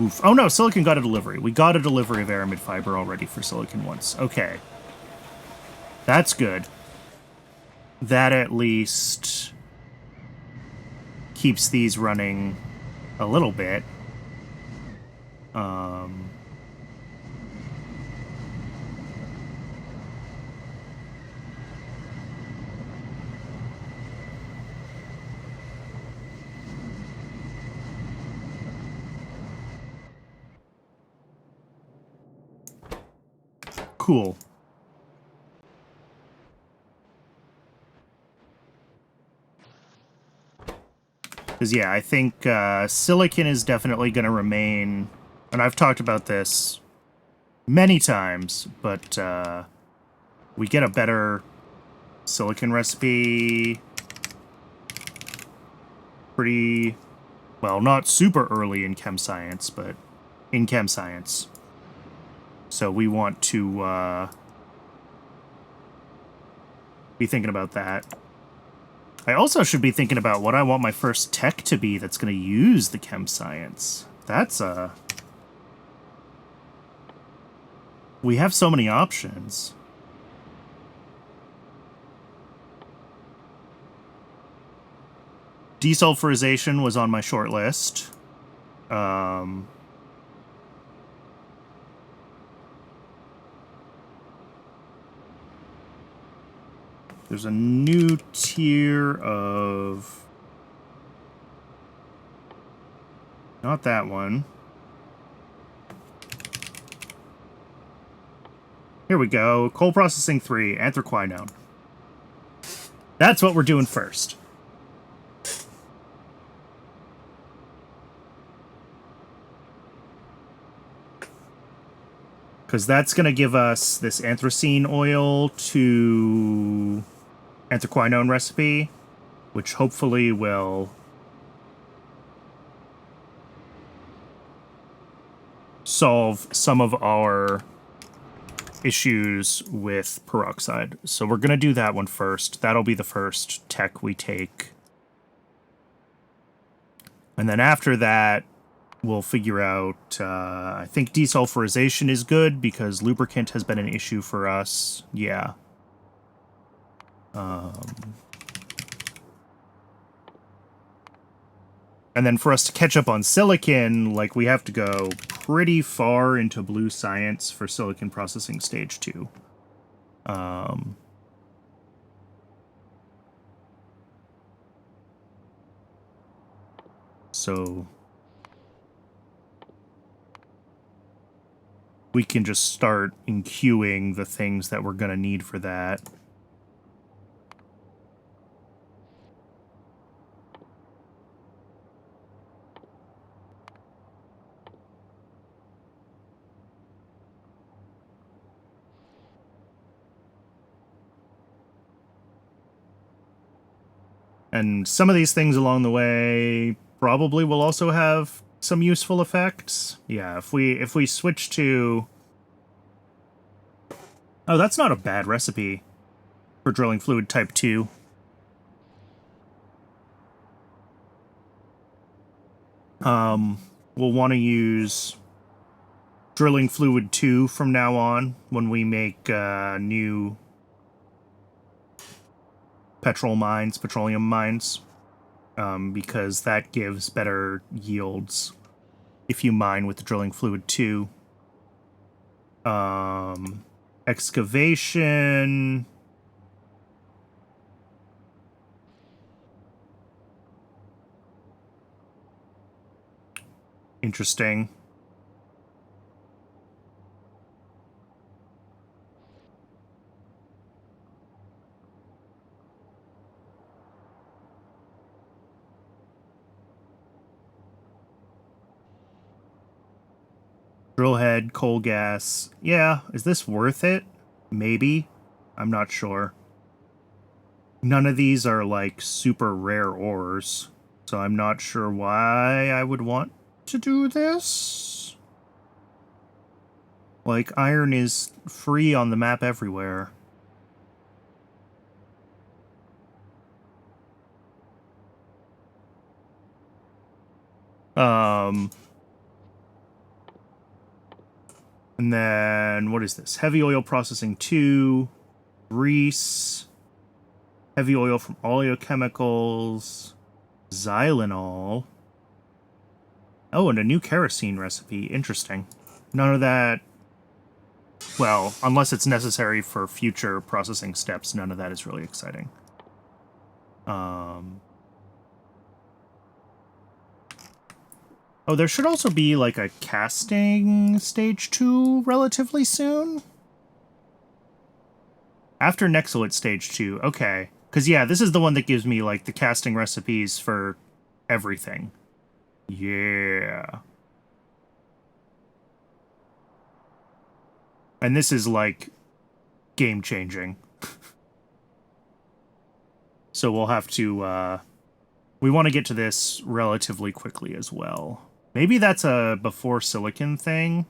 A: Oof. Oh no, silicon got a delivery. We got a delivery of aramid fiber already for silicon once. Okay. That's good. That at least keeps these running a little bit. Cool. Because, yeah, I think silicon is definitely going to remain, and I've talked about this many times, but we get a better Silicon recipe. Pretty, well, not super early in chem science, but in chem science. So we want to be thinking about that. I also should be thinking about what I want my first tech to be that's going to use the chem science. That's we have so many options. Desulfurization was on my short list. There's a new tier of... Not that one. Here we go. Coal processing 3, anthraquinone. That's what we're doing first. Because that's going to give us this anthracene oil to anthraquinone recipe, which hopefully will solve some of our issues with peroxide. So we're going to do that one first. That'll be the first tech we take. And then after that, we'll figure out, I think desulfurization is good because lubricant has been an issue for us. Yeah. And then for us to catch up on silicon, like, we have to go pretty far into blue science for silicon processing stage 2. So we can just start queuing the things that we're going to need for that. And some of these things along the way probably will also have some useful effects. Yeah, if we switch to... Oh, that's not a bad recipe for drilling fluid type 2. We'll want to use drilling fluid 2 from now on when we make new petroleum mines, because that gives better yields if you mine with the drilling fluid 2. Excavation... Interesting. Drill head, coal gas. Yeah, is this worth it? Maybe. I'm not sure. None of these are, like, super rare ores, so I'm not sure why I would want to do this. Like, iron is free on the map everywhere. And then, what is this? Heavy oil processing 2, grease, heavy oil from oleochemicals, xylenol. Oh, and a new kerosene recipe. Interesting. None of that... Well, unless it's necessary for future processing steps, none of that is really exciting. Oh, there should also be, like, a casting stage 2 relatively soon? After Nexolite stage 2, okay. Because, yeah, this is the one that gives me, like, the casting recipes for everything. Yeah. And this is, like, game-changing. So we'll have to, we want to get to this relatively quickly as well. Maybe that's a before silicon thing.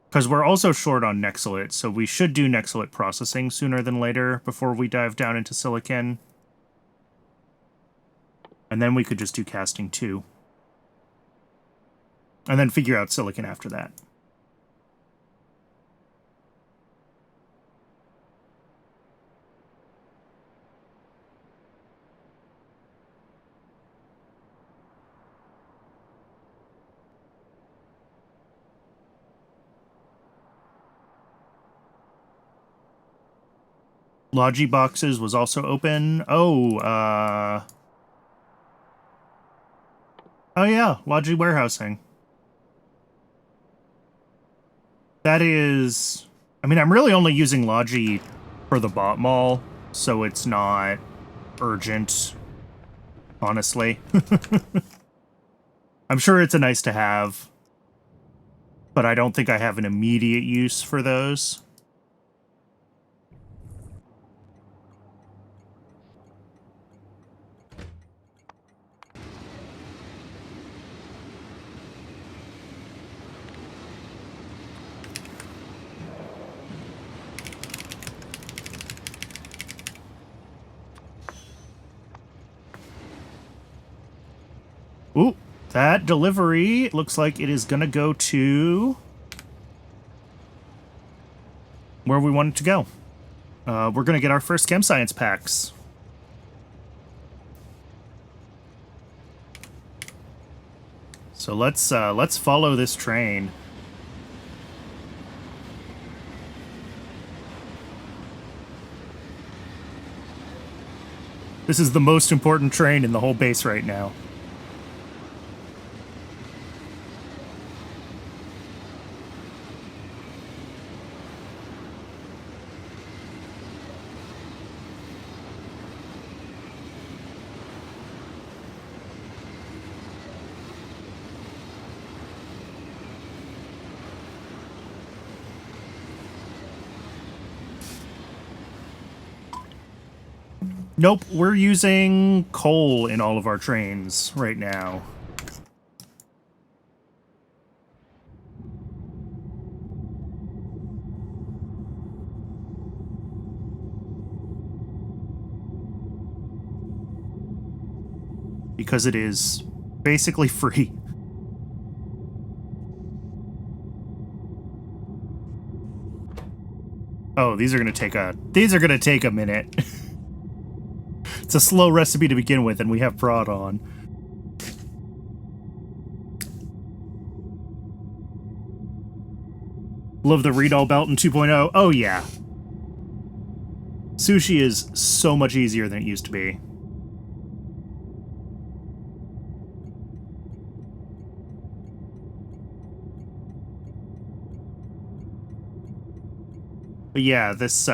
A: Because we're also short on Nexalit, so we should do Nexalit processing sooner than later before we dive down into silicon. And then we could just do casting too. And then figure out silicon after that. Logi boxes was also open. Oh, oh yeah, Logi warehousing. That is... I mean, I'm really only using Logi for the bot mall, so it's not urgent, honestly. I'm sure it's a nice to have, but I don't think I have an immediate use for those. Ooh, that delivery looks like it is gonna go to where we want it to go. We're gonna get our first chem science packs. So let's follow this train. This is the most important train in the whole base right now. Nope, we're using coal in all of our trains right now. Because it is basically free. Oh, these are gonna take a minute. It's a slow recipe to begin with, and we have prod on. Love the read all belt in 2.0. Oh yeah. Sushi is so much easier than it used to be. But yeah, this,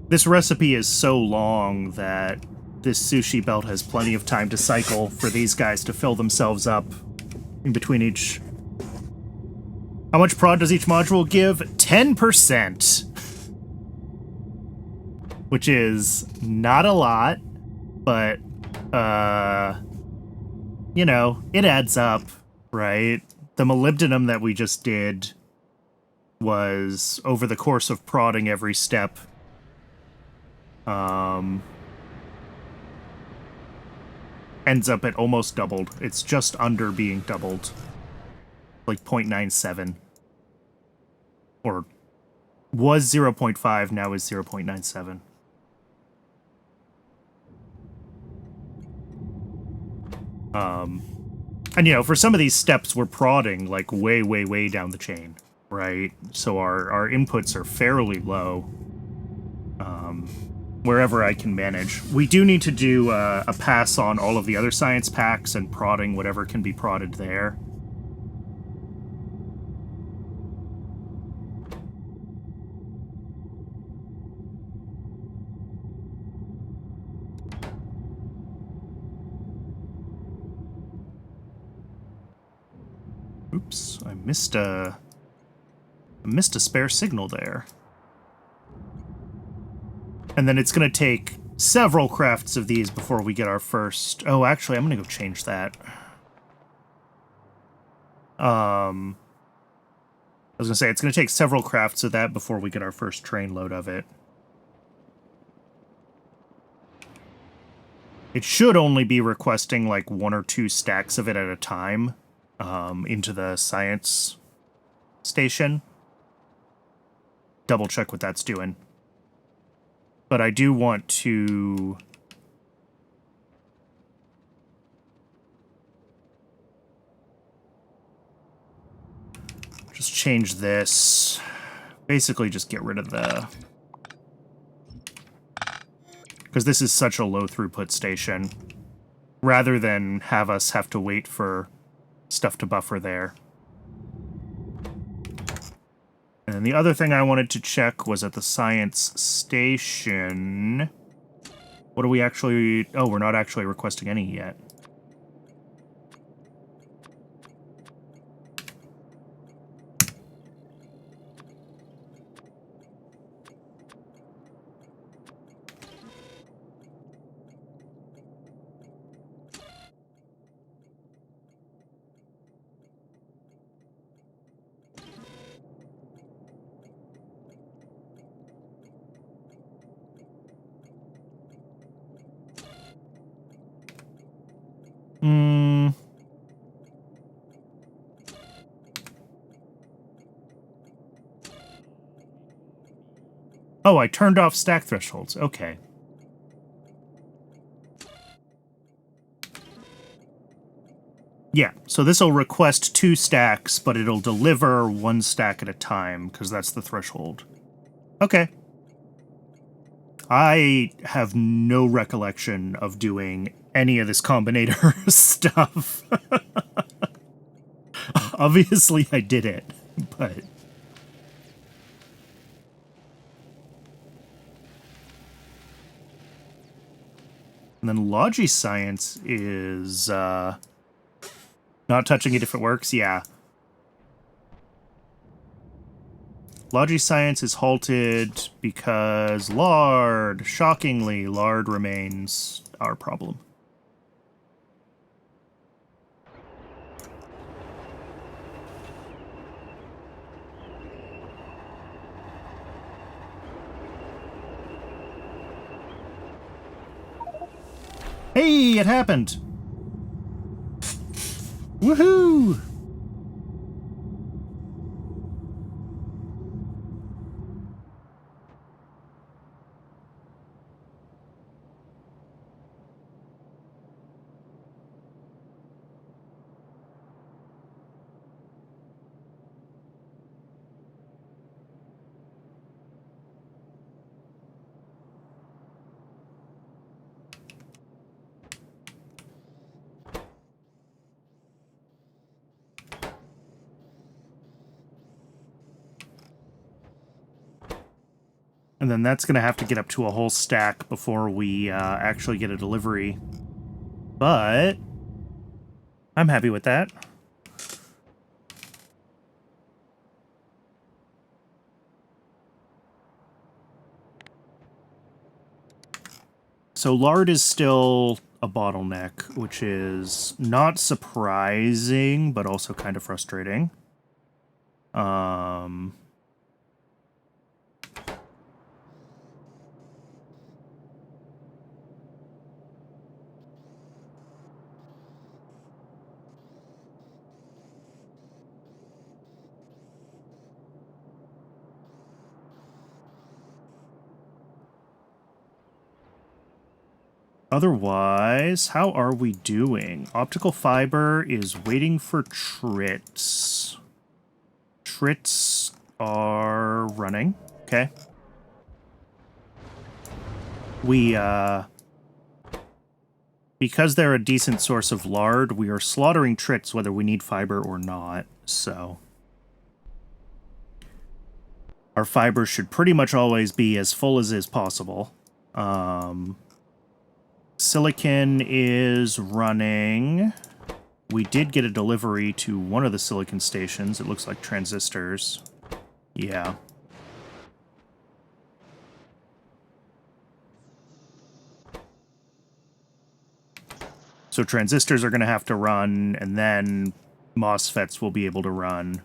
A: this recipe is so long that this sushi belt has plenty of time to cycle for these guys to fill themselves up in between each. How much prod does each module give? 10%. Which is not a lot, but, you know, it adds up, right? The molybdenum that we just did was over the course of prodding every step. Ends up at almost doubled. It's just under being doubled. Like 0.97. Or was 0.5, now is 0.97. And you know, for some of these steps, we're prodding like way, way, way down the chain, right? So our inputs are fairly low. Wherever I can manage. We do need to do a pass on all of the other science packs and prodding whatever can be prodded there. Oops, I missed a spare signal there. And then it's going to take several crafts of these before we get our first... Oh, actually, I'm going to go change that. I was going to say, it's going to take several crafts of that before we get our first train load of it. It should only be requesting like 1 or 2 stacks of it at a time into the science station. Double check what that's doing. But I do want to... just change this. Basically just get rid of the... because this is such a low throughput station, rather than have us have to wait for stuff to buffer there. And then the other thing I wanted to check was at the science station. What are we actually... oh, we're not actually requesting any yet. Oh, I turned off stack thresholds. Okay. Yeah, so this will request 2 stacks, but it'll deliver 1 stack at a time, because that's the threshold. Okay. I have no recollection of doing any of this combinator stuff. Obviously, I did it, but... and then Logi Science is, not touching it if it works, yeah. Logi Science is halted because lard, shockingly, lard remains our problem. Hey, it happened! Woohoo! And then that's going to have to get up to a whole stack before we actually get a delivery. But I'm happy with that. So lard is still a bottleneck, which is not surprising, but also kind of frustrating. Otherwise, how are we doing? Optical fiber is waiting for trits. Trits are running. Okay. We, because they're a decent source of lard, we are slaughtering trits whether we need fiber or not, so... our fiber should pretty much always be as full as is possible. Silicon is running We did get a delivery to one of the silicon stations. It looks like transistors. Yeah. So transistors are going to have to run, and then MOSFETs will be able to run.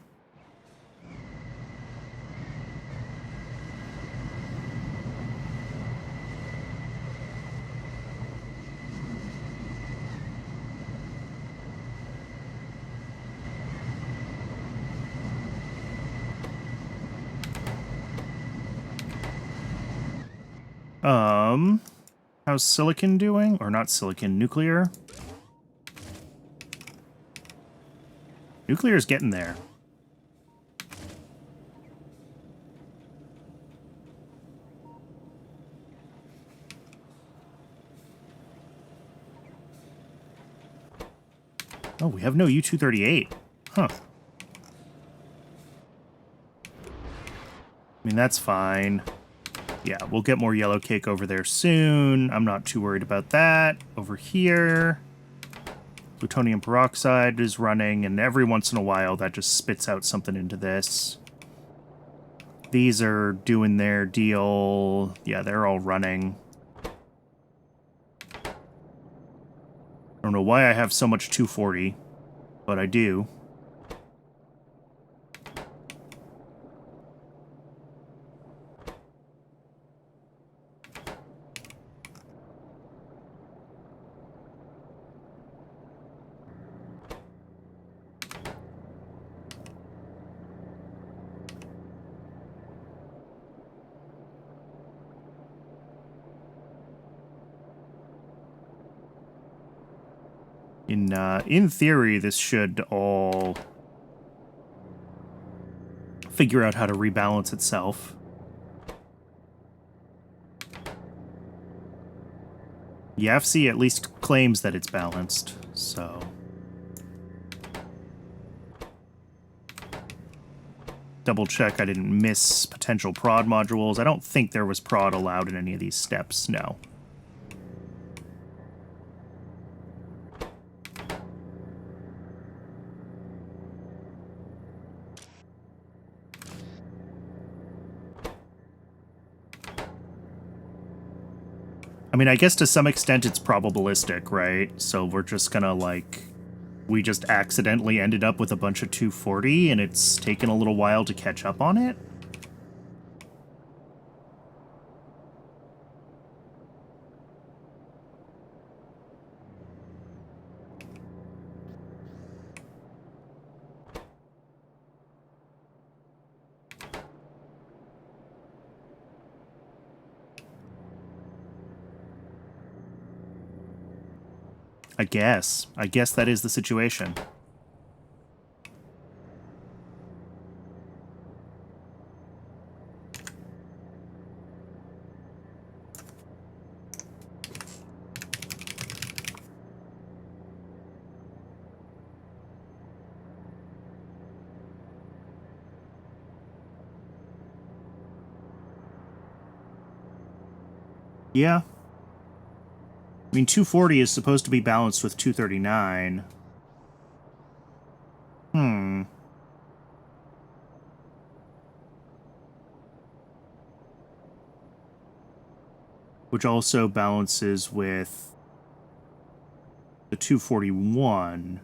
A: How's silicon doing? Or not silicon, nuclear? Nuclear's getting there. Oh, we have no U-238. Huh. I mean, that's fine. Yeah, we'll get more yellow cake over there soon. I'm not too worried about that. Over here, plutonium peroxide is running, and every once in a while that just spits out something into this. These are doing their deal. Yeah, they're all running. I don't know why I have so much 240, but I do. In theory, this should all figure out how to rebalance itself. YAFC at least claims that it's balanced, so... Double check I didn't miss potential prod modules. I don't think there was prod allowed in any of these steps, no. I mean, I guess to some extent it's probabilistic, right? So we're just gonna, like... We just accidentally ended up with a bunch of 240, and it's taken a little while to catch up on it? I guess. I guess that is the situation. Yeah. I mean, 240 is supposed to be balanced with 239. Which also balances with the 241.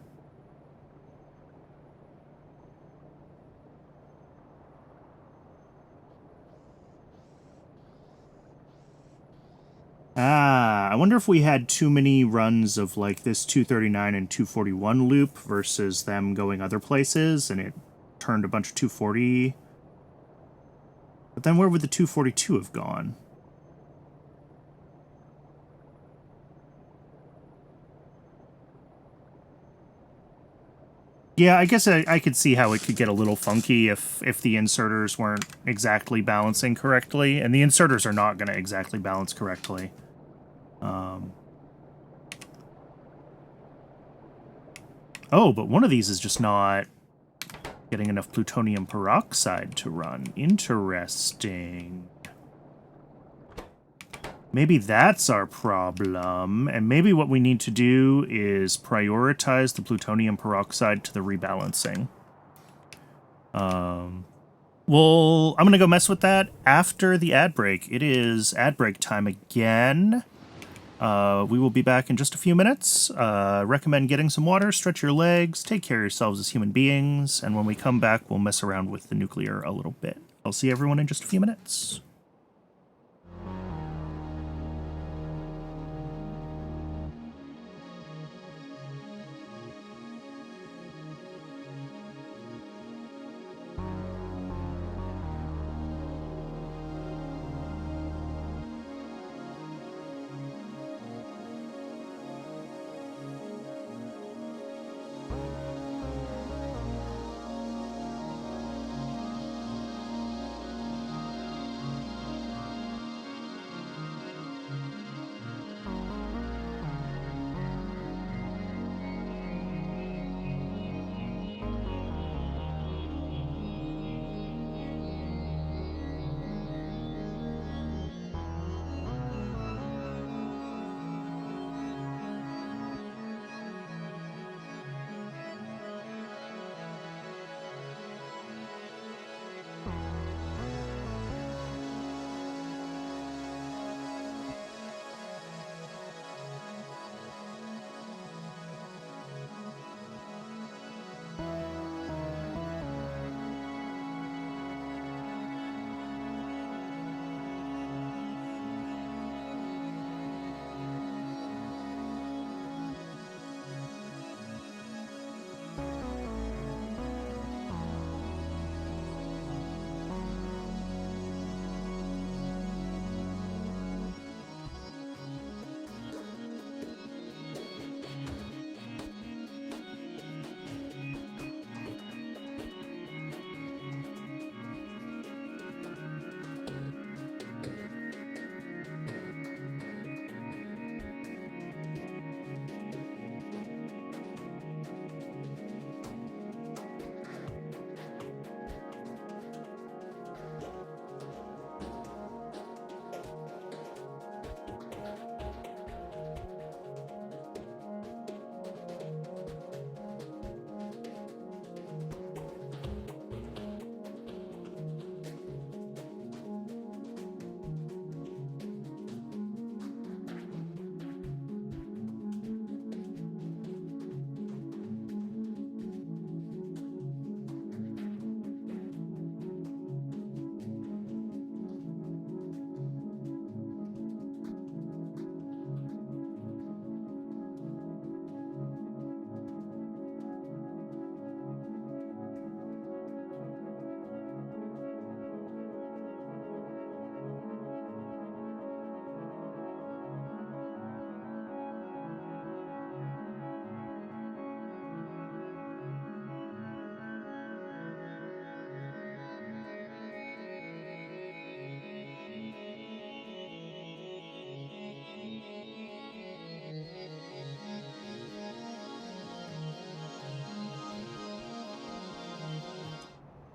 A: Ah, I wonder if we had too many runs of, like, this 239 and 241 loop versus them going other places, and it turned a bunch of 240. But then where would the 242 have gone? Yeah, I guess I could see how it could get a little funky if the inserters weren't exactly balancing correctly, and the inserters are not going to exactly balance correctly. Oh, but one of these is just not getting enough plutonium peroxide to run. Interesting. Maybe that's our problem, and maybe what we need to do is prioritize the plutonium peroxide to the rebalancing. Well, I'm going to go mess with that after the ad break. It is ad break time again. We will be back in just a few minutes. Recommend getting some water, stretch your legs, take care of yourselves as human beings, and when we come back, we'll mess around with the nuclear a little bit. I'll see everyone in just a few minutes.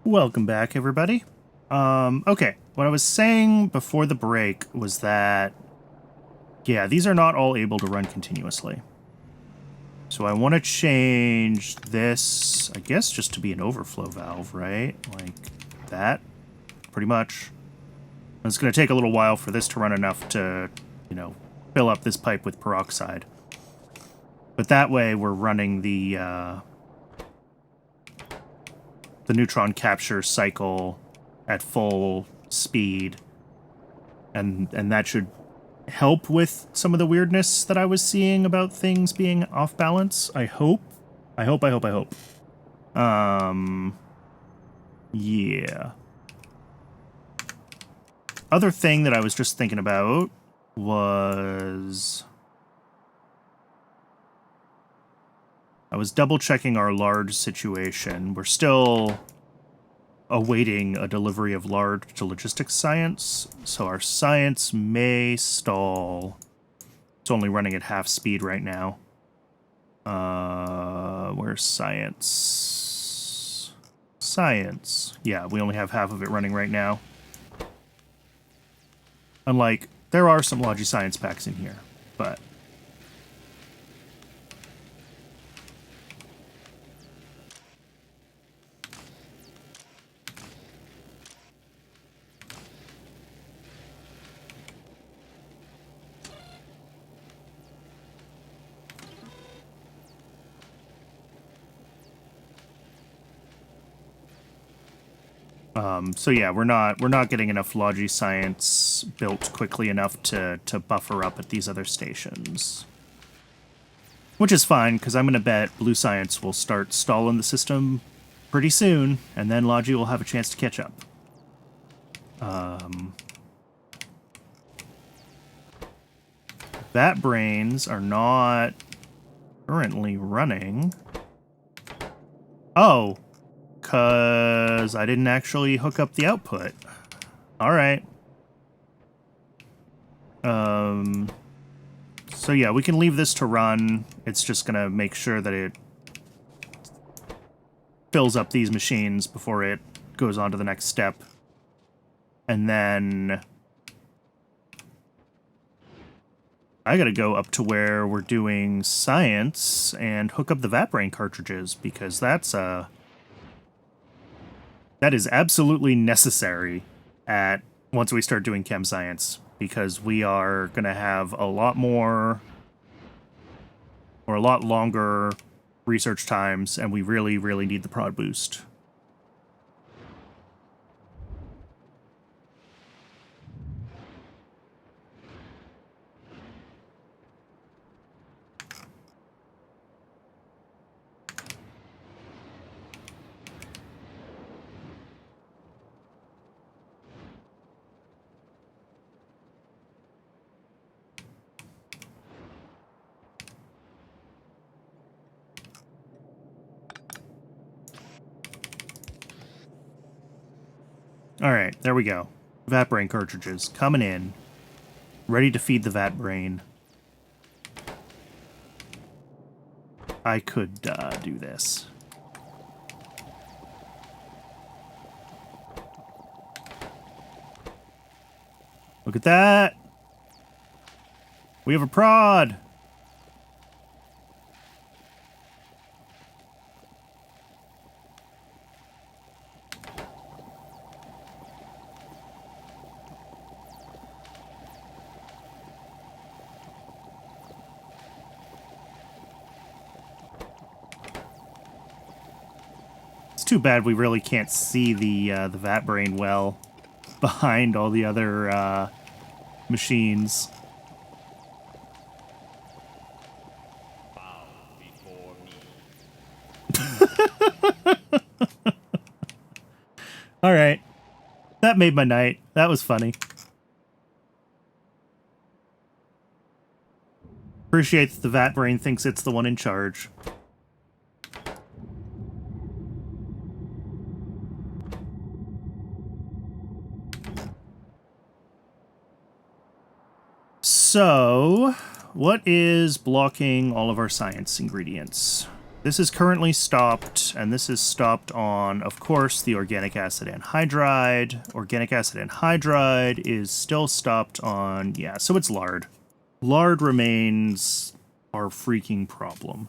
A: Welcome back, everybody. Okay, what I was saying before the break was that, yeah, these are not all able to run continuously. So I want to change this, I guess, just to be an overflow valve, right? Like that, pretty much. It's going to take a little while for this to run enough to, you know, fill up this pipe with peroxide. But that way we're running the neutron capture cycle at full speed, and that should help with some of the weirdness that I was seeing about things being off balance. I hope. Yeah. Other thing that I was just thinking about was I was double checking our large situation. We're still awaiting a delivery of large to logistics science, so our science may stall. It's only running at half speed right now. Where's science? Science. Yeah, we only have half of it running right now. Unlike there are some Logi Science packs in here, but... So yeah, we're not getting enough Logi Science built quickly enough to buffer up at these other stations. Which is fine, because I'm going to bet Blue Science will start stalling the system pretty soon, and then Logi will have a chance to catch up. Bat brains are not currently running. Oh, because I didn't actually hook up the output. All right. So yeah, we can leave this to run. It's just going to make sure that it fills up these machines before it goes on to the next step. And then I gotta go up to where we're doing science and hook up the Vatbrain cartridges, because that is absolutely necessary at once we start doing chem science, because we are gonna have a lot more or a lot longer research times, and we really, really need the prod boost. Alright, there we go. Vatbrain cartridges coming in. Ready to feed the Vatbrain. I could do this. Look at that! We have a prod! Too bad we really can't see the Vatbrain well behind all the other machines.
B: Bow before me.
A: All right, that made my night. That was funny. Appreciate that the Vatbrain thinks it's the one in charge. So, what is blocking all of our science ingredients? This is currently stopped, and this is stopped on, of course, the organic acid anhydride. Organic acid anhydride is still stopped on, yeah, so it's lard. Lard remains our freaking problem.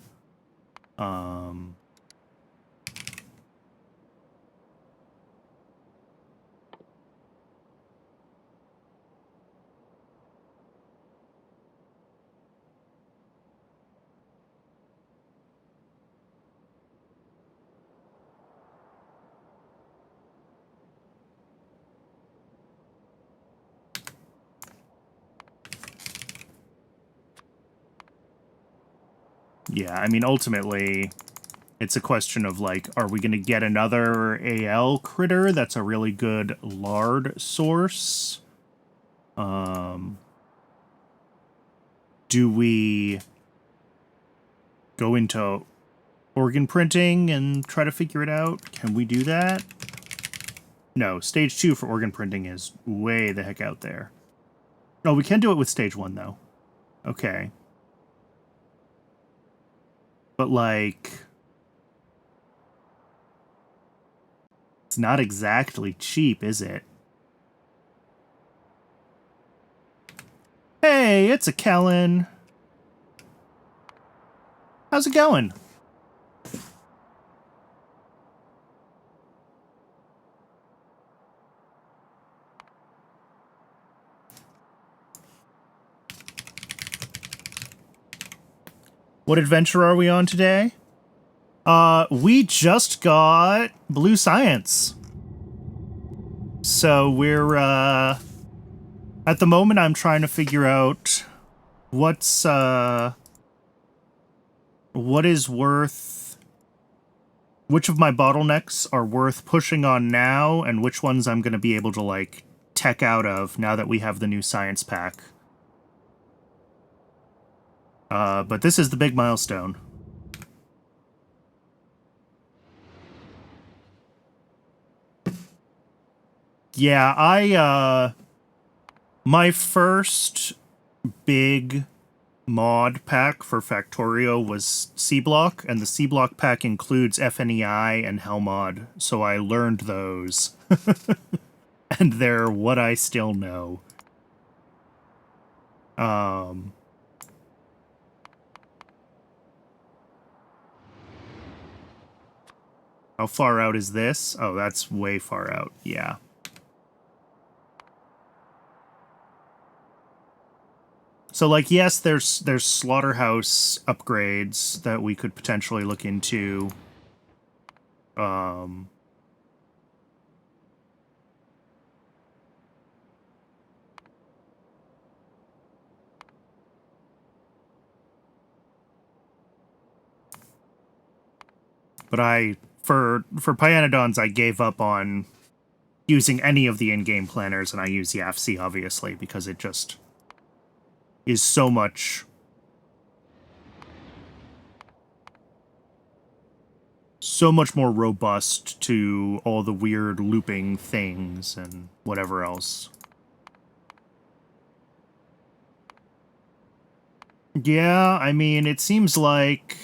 A: Yeah, I mean, ultimately, it's a question of, like, are we going to get another AL critter that's a really good lard source? Do we go into organ printing and try to figure it out? Can we do that? No, stage 2 for organ printing is way the heck out there. Oh, we can do it with stage 1, though. Okay. But, like, it's not exactly cheap, is it? Hey, it's a Kellen. How's it going? What adventure are we on today? We just got Blue Science. So we're, at the moment I'm trying to figure out what is worth, which of my bottlenecks are worth pushing on now, and which ones I'm going to be able to, like, tech out of now that we have the new science pack. But this is the big milestone. Yeah, my first big mod pack for Factorio was C-Block, and the C-Block pack includes FNEI and Hellmod, so I learned those. And they're what I still know. How far out is this? Oh, that's way far out, yeah. So, like, yes, there's slaughterhouse upgrades that we could potentially look into. But for Pyanodons, I gave up on using any of the in-game planners, and I use YAFC, obviously, because it just is so much more robust to all the weird looping things and whatever else. Yeah, I mean, it seems like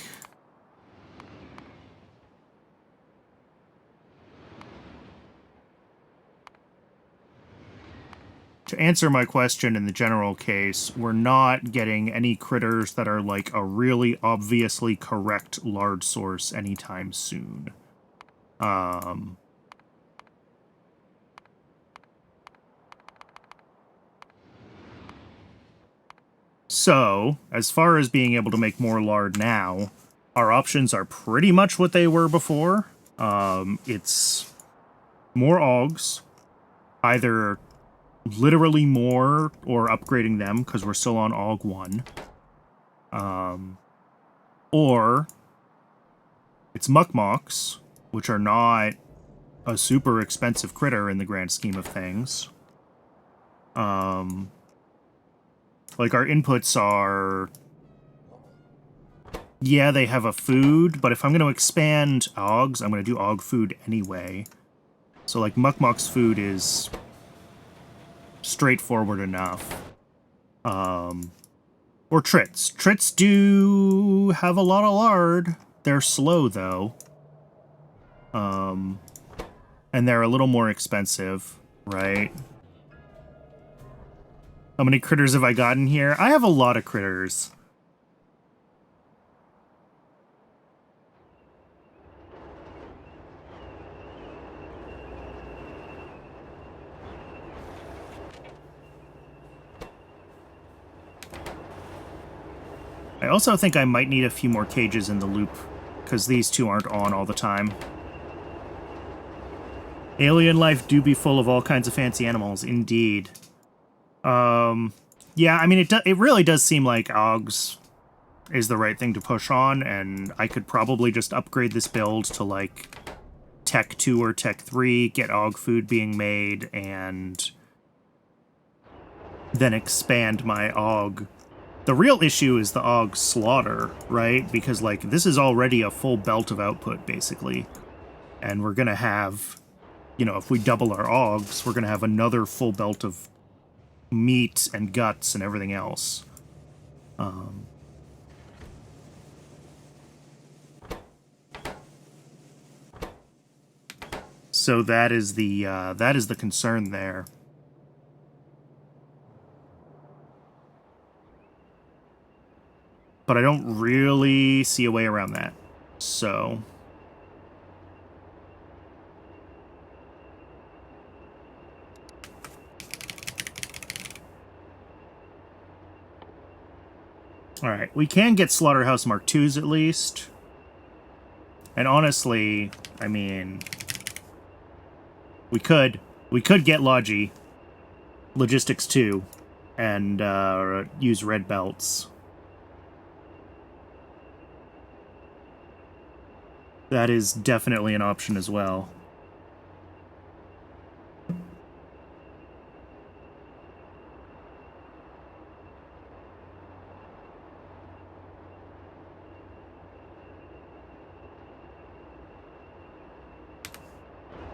A: to answer my question in the general case, we're not getting any critters that are like a really obviously correct large source anytime soon. So, as far as being able to make more lard now, our options are pretty much what they were before. It's more augs, either literally more or upgrading them because we're still on AUG 1. Or it's Muckmocks, which are not a super expensive critter in the grand scheme of things. Like, our inputs are... Yeah, they have a food, but if I'm going to expand AUGs, I'm going to do AUG food anyway. So, like, Muckmock's food is straightforward enough. Or Trits. Trits do have a lot of lard. They're slow, though. And they're a little more expensive, right? How many critters have I gotten here? I have a lot of critters. I also think I might need a few more cages in the loop, because these two aren't on all the time. Alien life do be full of all kinds of fancy animals, indeed. Yeah, I mean, it really does seem like AUGs is the right thing to push on, and I could probably just upgrade this build to, like, Tech 2 or Tech 3, get AUG food being made, and then expand my AUG. The real issue is the AUG slaughter, right? Because, like, this is already a full belt of output, basically. And we're gonna have, you know, if we double our AUGs, we're gonna have another full belt of meat and guts and everything else. So that is the concern there. But I don't really see a way around that. So... Alright, we can get Slaughterhouse Mark IIs at least. And honestly, I mean... We could get Logistics 2 and use red belts. That is definitely an option as well.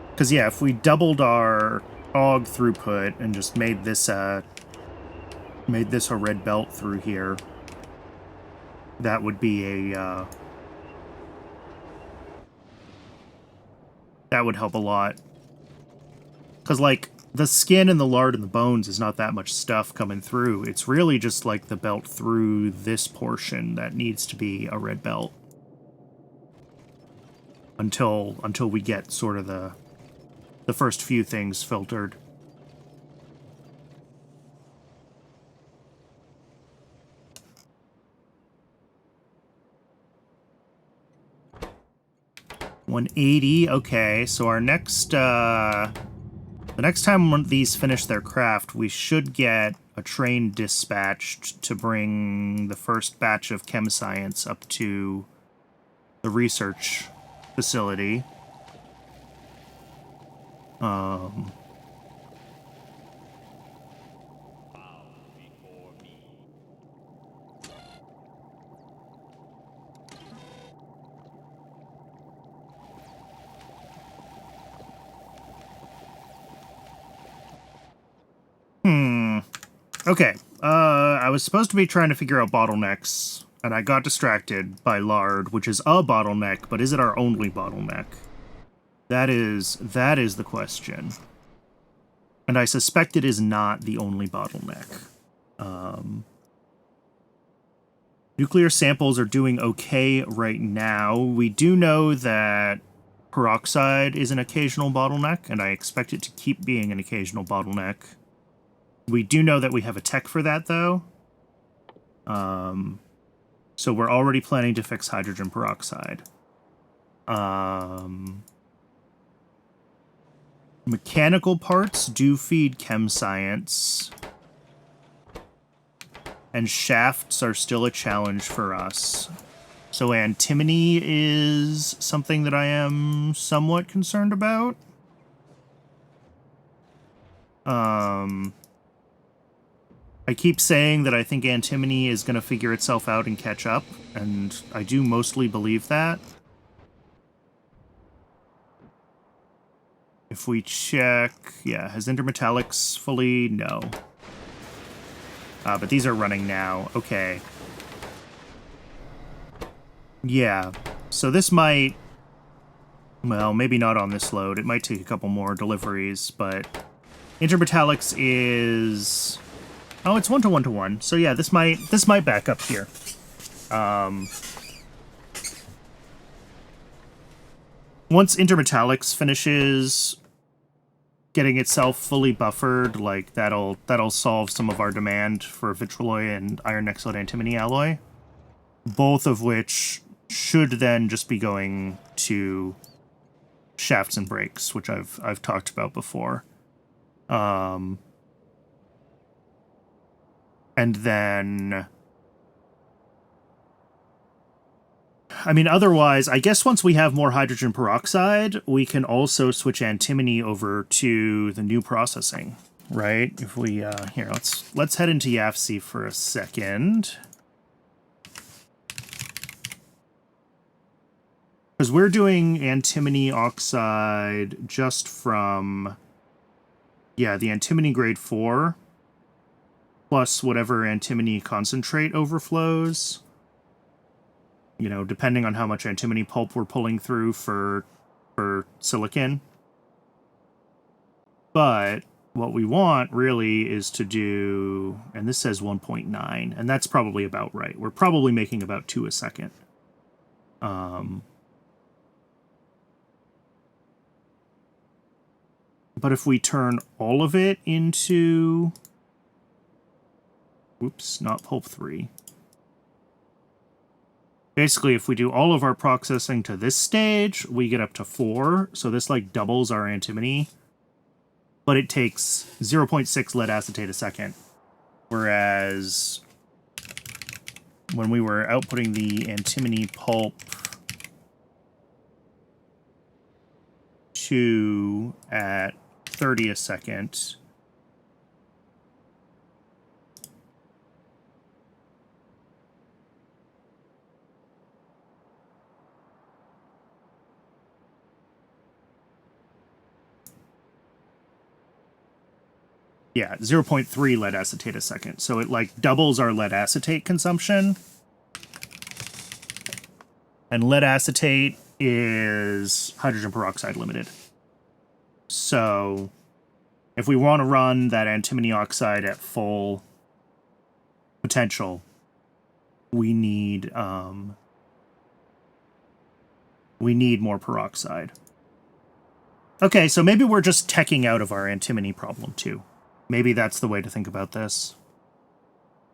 A: Because, yeah, if we doubled our AUG throughput and just made this a red belt through here, that would be a... that would help a lot. Because, like, the skin and the lard and the bones is not that much stuff coming through. It's really just, like, the belt through this portion that needs to be a red belt. Until we get sort of the first few things filtered. $180, okay, so our next, the next time these finish their craft, we should get a train dispatched to bring the first batch of chem science up to the research facility. Okay, I was supposed to be trying to figure out bottlenecks, and I got distracted by lard, which is a bottleneck, but is it our only bottleneck? That is the question. And I suspect it is not the only bottleneck. Nuclear samples are doing okay right now. We do know that peroxide is an occasional bottleneck, and I expect it to keep being an occasional bottleneck. We do know that we have a tech for that, though. So we're already planning to fix hydrogen peroxide. Mechanical parts do feed chem science. And shafts are still a challenge for us. So antimony is something that I am somewhat concerned about. I keep saying that I think antimony is going to figure itself out and catch up, and I do mostly believe that. If we check... yeah, has intermetallics fully? No. But these are running now. Okay. Yeah. So this might... well, maybe not on this load. It might take a couple more deliveries, but... intermetallics is... oh, it's 1-to-1-to-1. So yeah, this might back up here. Once intermetallics finishes getting itself fully buffered, like that'll solve some of our demand for vitrolloy and iron nexide antimony alloy, both of which should then just be going to shafts and brakes, which I've talked about before. And then, I mean, otherwise, I guess once we have more hydrogen peroxide, we can also switch antimony over to the new processing, right? If we, here, let's head into YAFC for a second. Because we're doing antimony oxide just from, yeah, the antimony grade 4, plus whatever antimony concentrate overflows. You know, depending on how much antimony pulp we're pulling through for silicon. But what we want really is to do, and this says 1.9, and that's probably about right. We're probably making about 2 a second. But if we turn all of it into, whoops, not pulp 3. Basically, if we do all of our processing to this stage, we get up to 4, so this like doubles our antimony. But it takes 0.6 lead acetate a second. Whereas when we were outputting the antimony pulp 2 at 30 a second, yeah, 0.3 lead acetate a second. So it like doubles our lead acetate consumption. And lead acetate is hydrogen peroxide limited. So if we want to run that antimony oxide at full potential, we need more peroxide. Okay, so maybe we're just teching out of our antimony problem too. Maybe that's the way to think about this.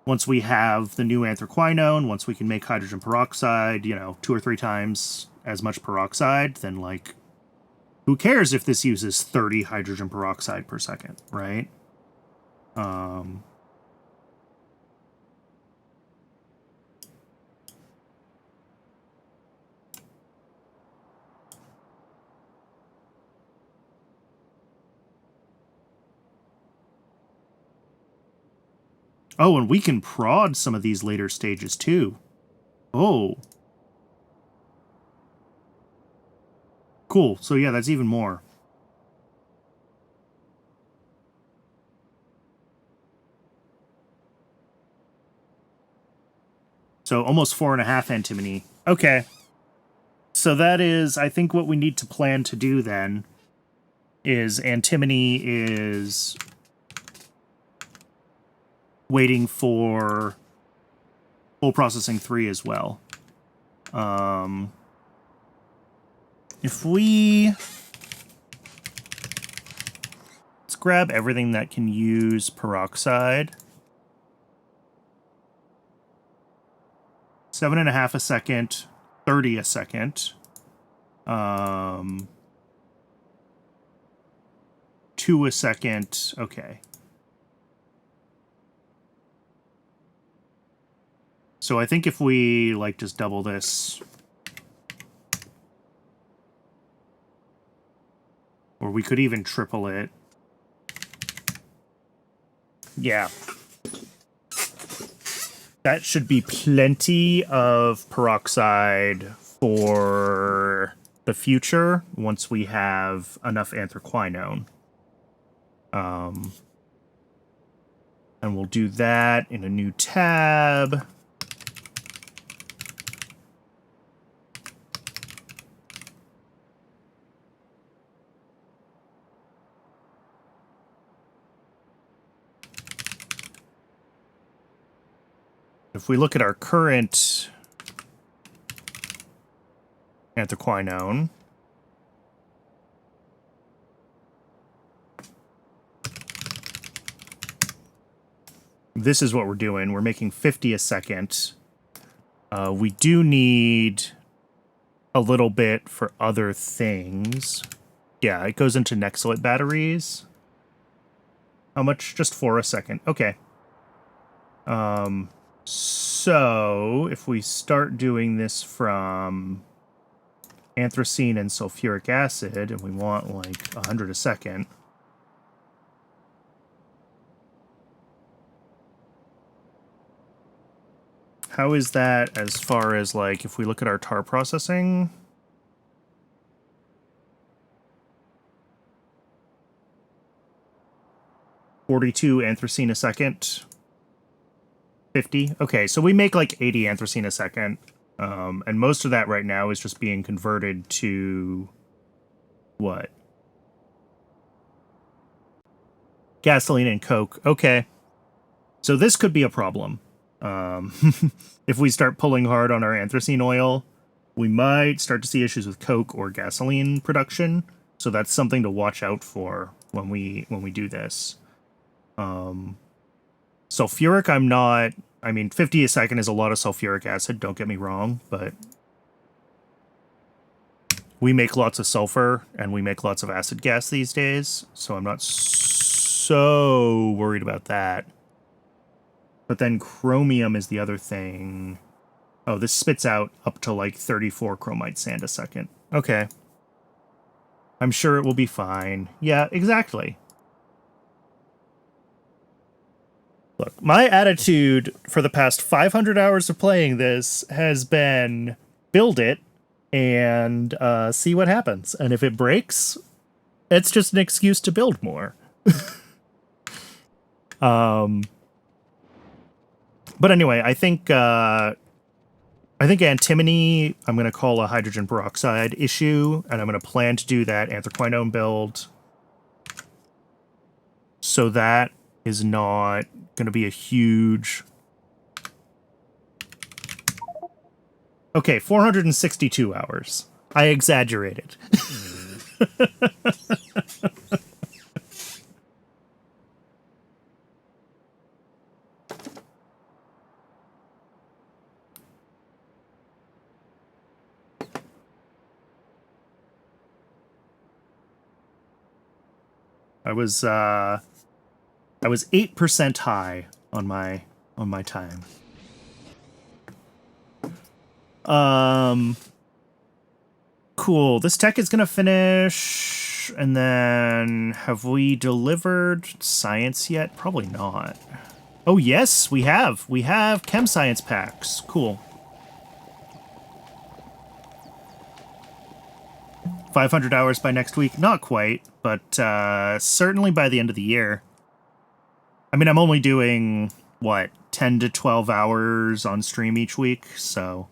A: Once we have the new anthraquinone, once we can make hydrogen peroxide, 2 or 3 times as much peroxide, then like, who cares if this uses 30 hydrogen peroxide per second, right? Oh, and we can prod some of these later stages too. Oh. Cool. So yeah, that's even more. So almost 4.5 antimony. Okay. So that is, I think, what we need to plan to do then is antimony is waiting for full processing 3 as well. If we... Let's grab everything that can use peroxide. 7.5 a second, 30 a second. 2 a second, okay. So I think if we, like, just double this... Or we could even triple it. Yeah. That should be plenty of peroxide for the future once we have enough anthraquinone. And we'll do that in a new tab. If we look at our current anthraquinone, this is what we're doing. We're making 50 a second. We do need a little bit for other things. Yeah, it goes into Nexalit batteries. How much? Just 4 a second. Okay. So, if we start doing this from anthracene and sulfuric acid, and we want, like, 100 a second... How is that as far as, like, if we look at our tar processing? $42 anthracene a second. 50. Okay, so we make like 80 anthracene a second. And most of that right now is just being converted to... what? Gasoline and Coke. Okay. So this could be a problem. If we start pulling hard on our anthracene oil, we might start to see issues with Coke or gasoline production. So that's something to watch out for when we do this. Sulfuric, I'm not... I mean, 50 a second is a lot of sulfuric acid, don't get me wrong, but we make lots of sulfur and we make lots of acid gas these days, so I'm not so worried about that. But then chromium is the other thing. Oh, this spits out up to like 34 chromite sand a second. Okay. I'm sure it will be fine. Yeah, exactly. Look, my attitude for the past 500 hours of playing this has been build it and see what happens. And if it breaks, it's just an excuse to build more. But anyway, I think antimony I'm going to call a hydrogen peroxide issue, and I'm going to plan to do that anthraquinone build. So that is not going to be a huge... Okay, 462 hours. I exaggerated. I was 8% high on my time. Cool. This tech is gonna finish, and then have we delivered science yet? Probably not. Oh yes, we have. We have chem science packs. Cool. 500 hours by next week? Not quite, but certainly by the end of the year. I mean, I'm only doing, what, 10 to 12 hours on stream each week, so...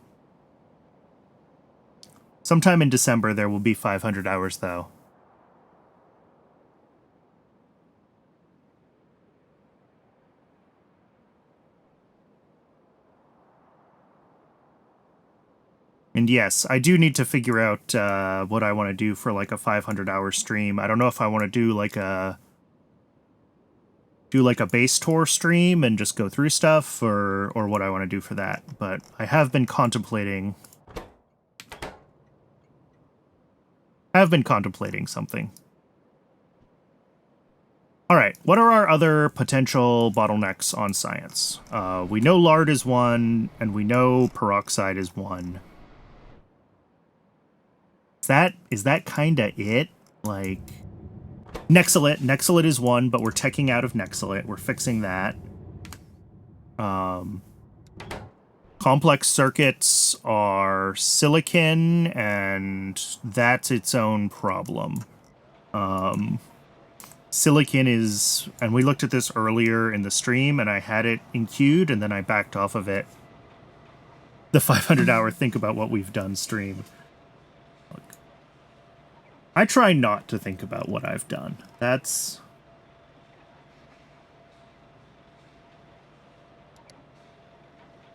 A: Sometime in December there will be 500 hours, though. And yes, I do need to figure out what I want to do for like a 500-hour stream. I don't know if I want to do like a base tour stream and just go through stuff, or what I want to do for that. But I have been contemplating something. All right, what are our other potential bottlenecks on science? We know lard is one, and we know peroxide is one. Is that kinda it? Like, Nexolite is one, but we're teching out of Nexolite. We're fixing that. Complex circuits are silicon, and that's its own problem. Silicon is, and we looked at this earlier in the stream, and I had it in queued, and then I backed off of it. The 500-hour think about what we've done stream. Look, I try not to think about what I've done. That's...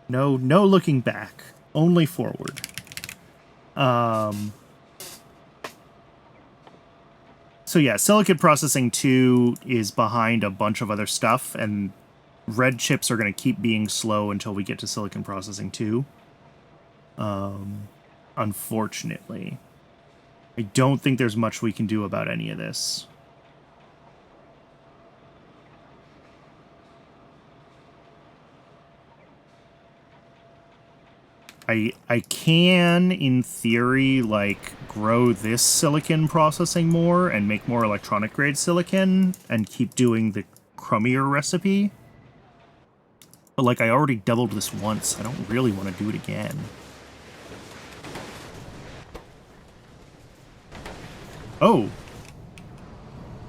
A: No looking back. Only forward. So yeah, Silicon Processing 2 is behind a bunch of other stuff, and red chips are going to keep being slow until we get to Silicon Processing 2. Unfortunately. I don't think there's much we can do about any of this. I can, in theory, like, grow this silicon processing more and make more electronic-grade silicon and keep doing the crummier recipe. But, like, I already doubled this once. I don't really want to do it again. Oh!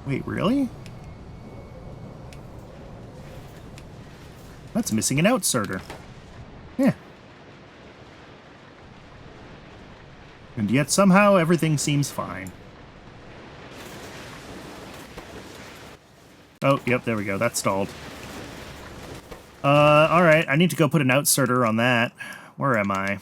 A: Wait, really? That's missing an outserter. Yeah. And yet somehow everything seems fine. Oh, yep, there we go. That's stalled. Alright. I need to go put an outserter on that. Where am I?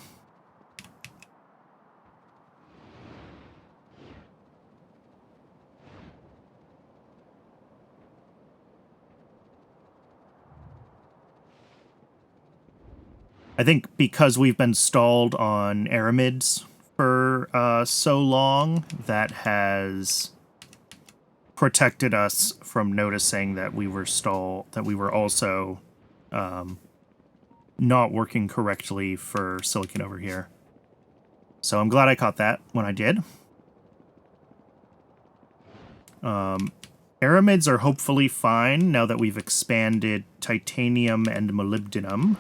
A: I think because we've been stalled on aramids for so long, that has protected us from noticing that we were also not working correctly for silicon over here. So I'm glad I caught that when I did. Aramids are hopefully fine now that we've expanded titanium and molybdenum.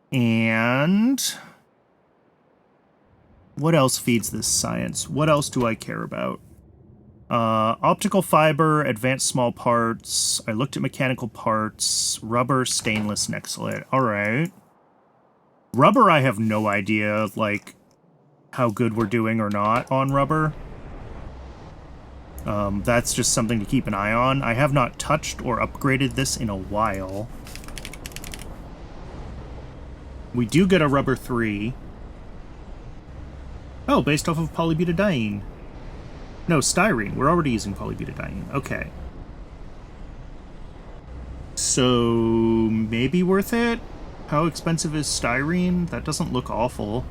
A: And what else feeds this science? What else do I care about? Optical fiber, advanced small parts. I looked at mechanical parts. Rubber, stainless, nexolite. Alright. Rubber, I have no idea, like, how good we're doing or not on rubber. That's just something to keep an eye on. I have not touched or upgraded this in a while. We do get a rubber 3. Oh, based off of polybutadiene. No, styrene. We're already using polybutadiene. Okay. So, maybe worth it? How expensive is styrene? That doesn't look awful.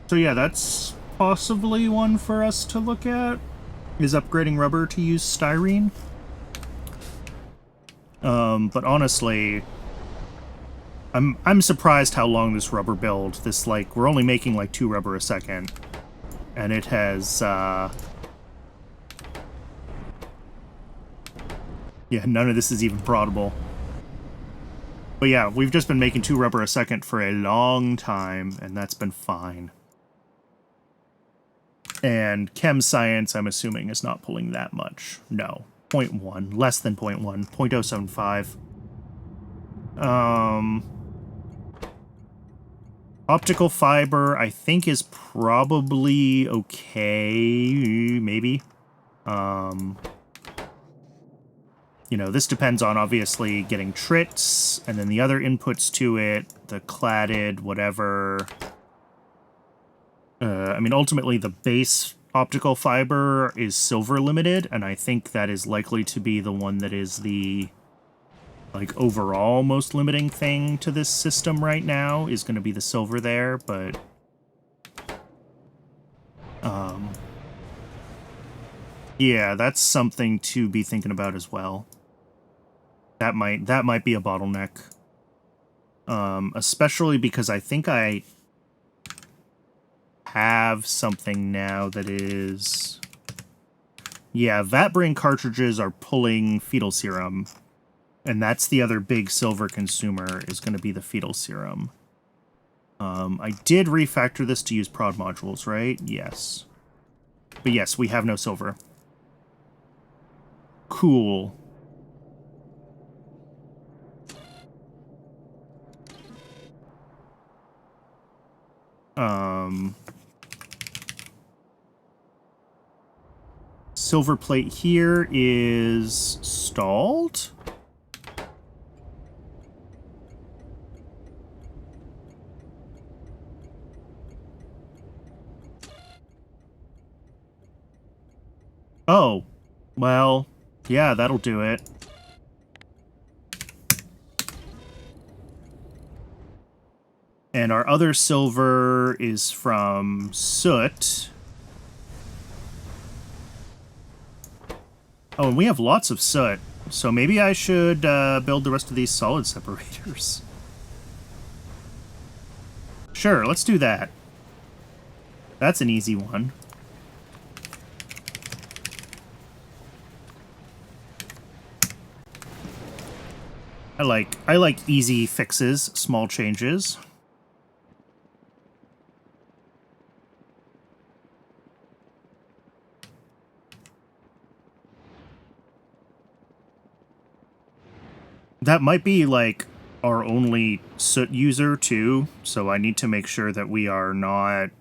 A: So yeah, that's possibly one for us to look at, is upgrading rubber to use styrene. But honestly, I'm surprised how long this rubber build, this, like, we're only making like 2 rubber a second, and it has, yeah, none of this is even profitable. But yeah, we've just been making 2 rubber a second for a long time, and that's been fine. And chem science, I'm assuming, is not pulling that much. No. 0.1. Less than 0.1. 0.075. Optical fiber, I think, is probably okay. Maybe. You know, this depends on, obviously, getting trits, and then the other inputs to it, the cladded, whatever. I mean, ultimately, the base optical fiber is silver limited, and I think that is likely to be the one that is the, like, overall most limiting thing to this system right now, is going to be the silver there, but yeah, that's something to be thinking about as well. That might be a bottleneck. Especially because I think I have something now that is... Yeah, vat brain cartridges are pulling fetal serum. And that's the other big silver consumer, is going to be the fetal serum. I did refactor this to use prod modules, right? Yes. But yes, we have no silver. Cool. Silver plate here is stalled. Oh, well, yeah, that'll do it. And our other silver is from soot. Oh, and we have lots of soot, so maybe I should build the rest of these solid separators. Sure, let's do that. That's an easy one. I like easy fixes, small changes. That might be like our only soot user too, so I need to make sure that we are not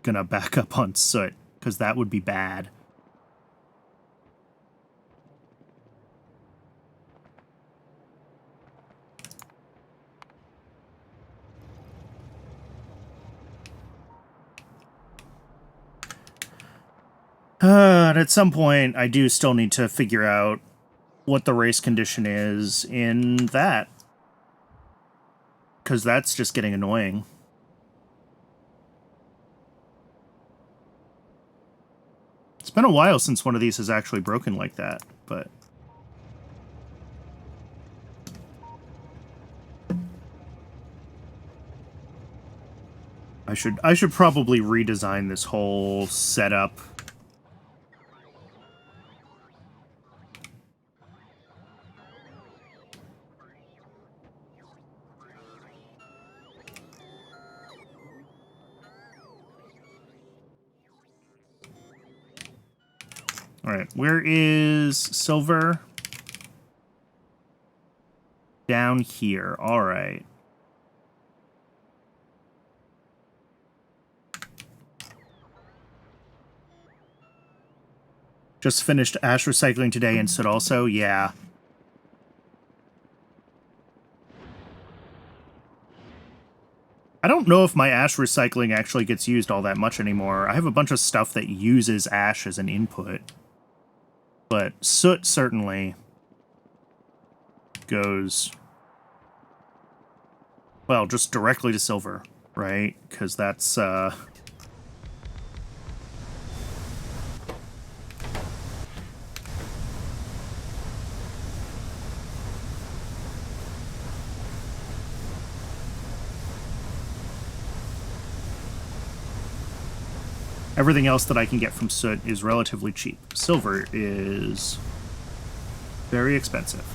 A: gonna back up on soot, because that would be bad. And at some point, I do still need to figure out what the race condition is in that, because that's just getting annoying. It's been a while since one of these has actually broken like that, but... I should probably redesign this whole setup. All right, where is silver? Down here. All right. Just finished ash recycling today and soot also? Yeah. I don't know if my ash recycling actually gets used all that much anymore. I have a bunch of stuff that uses ash as an input. But soot certainly goes, well, just directly to silver, right? Because that's, everything else that I can get from soot is relatively cheap. Silver is very expensive.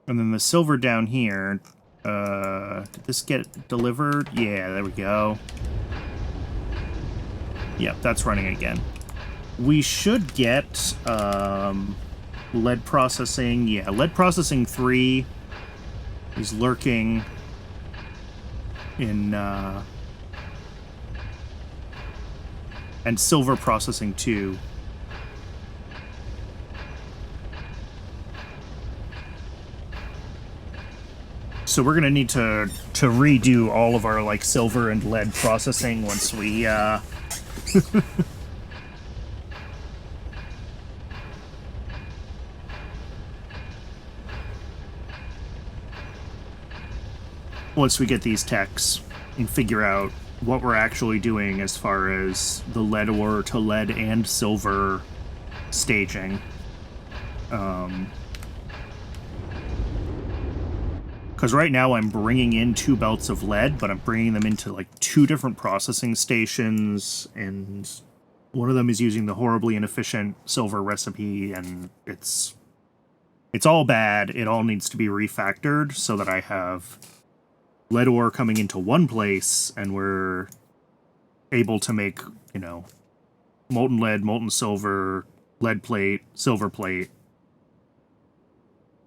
A: And then the silver down here, did this get delivered? Yeah, there we go. Yep, that's running again. We should get, lead processing. Yeah, lead processing 3 is lurking in, and silver processing 2. So we're gonna need to redo all of our, like, silver and lead processing once we, once we get these techs and figure out what we're actually doing as far as the lead ore to lead and silver staging. Because right now I'm bringing in 2 belts of lead, but I'm bringing them into like 2 different processing stations, and one of them is using the horribly inefficient silver recipe, and it's all bad. It all needs to be refactored so that I have lead ore coming into one place, and we're able to make, you know, molten lead, molten silver, lead plate, silver plate,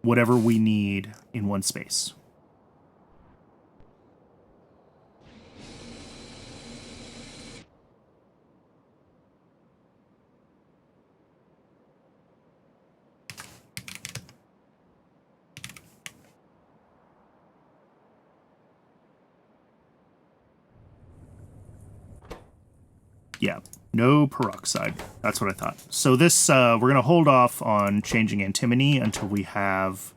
A: whatever we need in one space. Yeah, no peroxide. That's what I thought. So this, we're going to hold off on changing antimony until we have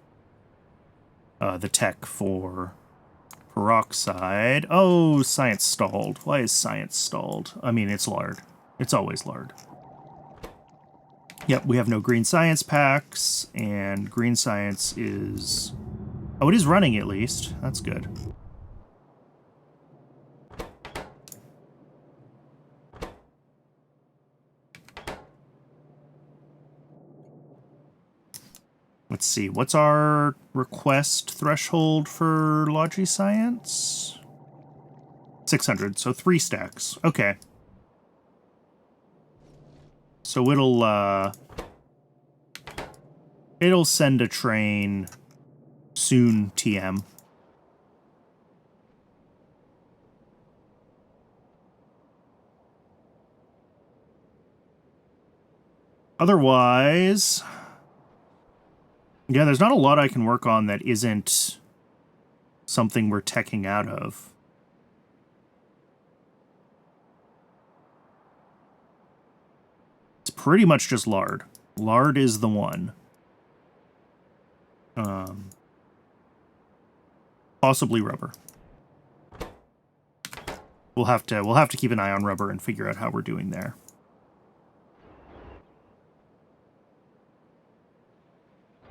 A: the tech for peroxide. Oh, science stalled. Why is science stalled? I mean, it's lard. It's always lard. Yep, we have no green science packs, and green science is... Oh, it is running at least. That's good. Let's see, what's our request threshold for Logi Science? 600, so 3 stacks. Okay. So it'll send a train soon, TM. Otherwise, yeah, there's not a lot I can work on that isn't something we're teching out of. It's pretty much just lard. Lard is the one. Possibly rubber. We'll have to keep an eye on rubber and figure out how we're doing there.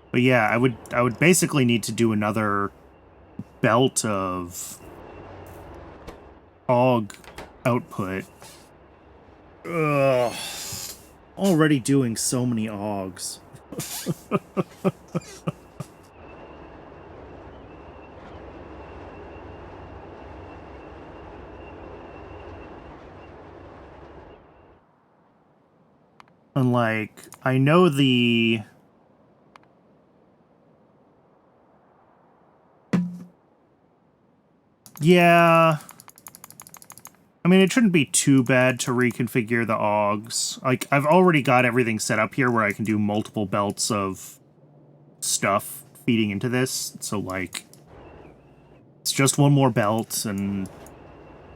A: But yeah, I would basically need to do another belt of AUG output. Ugh. Already doing so many AUGs. And like, I know the... Yeah... I mean, it shouldn't be too bad to reconfigure the AUGs. Like, I've already got everything set up here where I can do multiple belts of stuff feeding into this. So, like, it's just one more belt, and,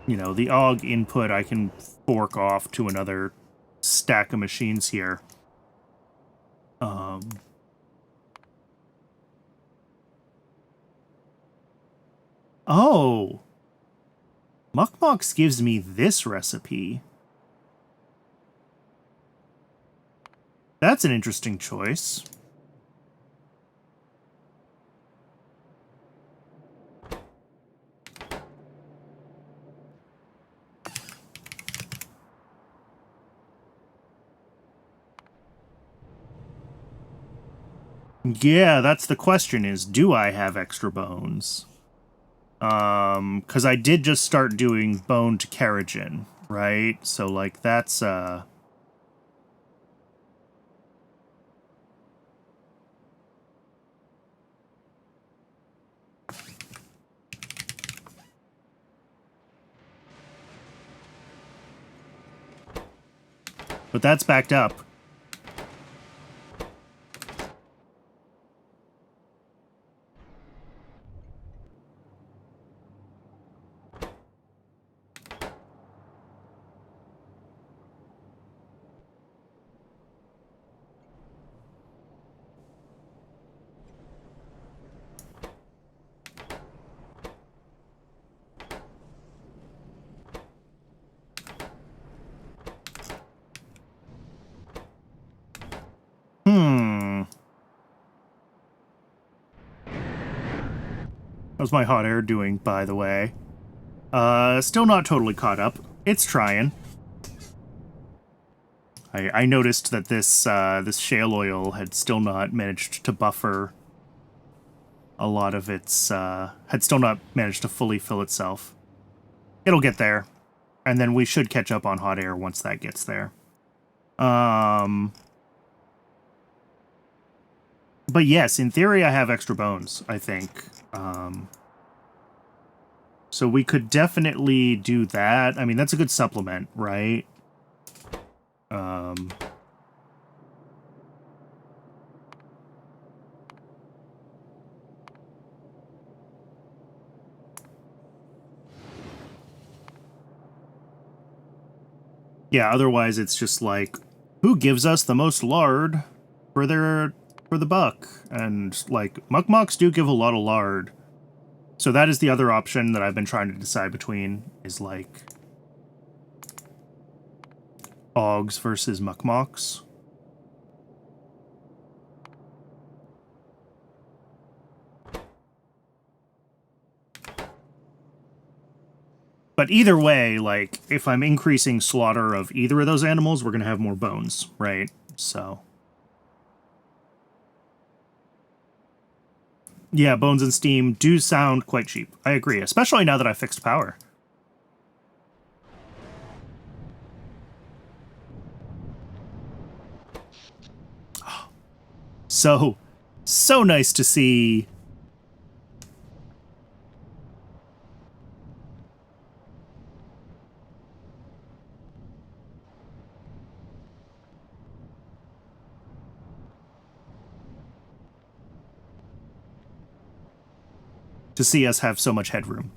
A: you know, the AUG input I can fork off to another stack of machines here. Oh! Mukmox gives me this recipe. That's an interesting choice. Yeah, that's the question is, do I have extra bones? Because I did just start doing bone to keratin, right? So, like, that's, but that's backed up. How's my hot air doing, by the way? Still not totally caught up. It's trying. I noticed that this this shale oil had still not managed to buffer a lot of its, had still not managed to fully fill itself. It'll get there, and then we should catch up on hot air once that gets there. But yes, in theory, I have extra bones, I think. So we could definitely do that. I mean, that's a good supplement, right? Yeah, otherwise it's just like, who gives us the most lard for the buck? And like, Mukmoks do give a lot of lard. So that is the other option that I've been trying to decide between, is like AUGs versus Mukmoks. But either way, like, if I'm increasing slaughter of either of those animals, we're going to have more bones, right? So... Yeah, bones and steam do sound quite cheap. I agree, especially now that I fixed power. So nice to see. To see us have so much headroom.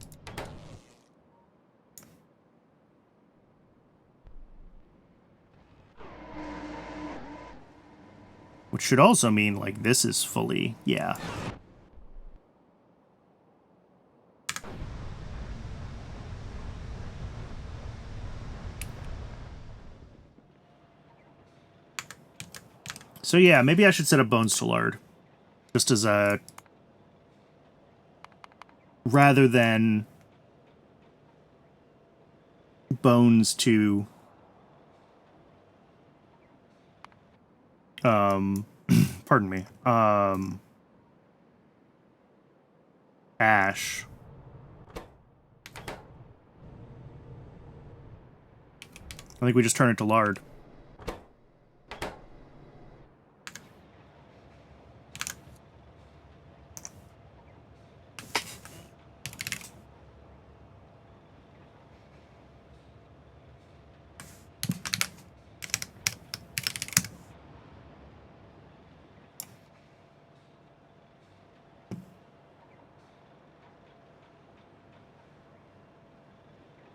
A: Which should also mean, like, this is fully, yeah. So yeah, maybe I should set up bones to lard. Just as a... rather than... bones to... pardon me. Ash. I think we just turn it to lard.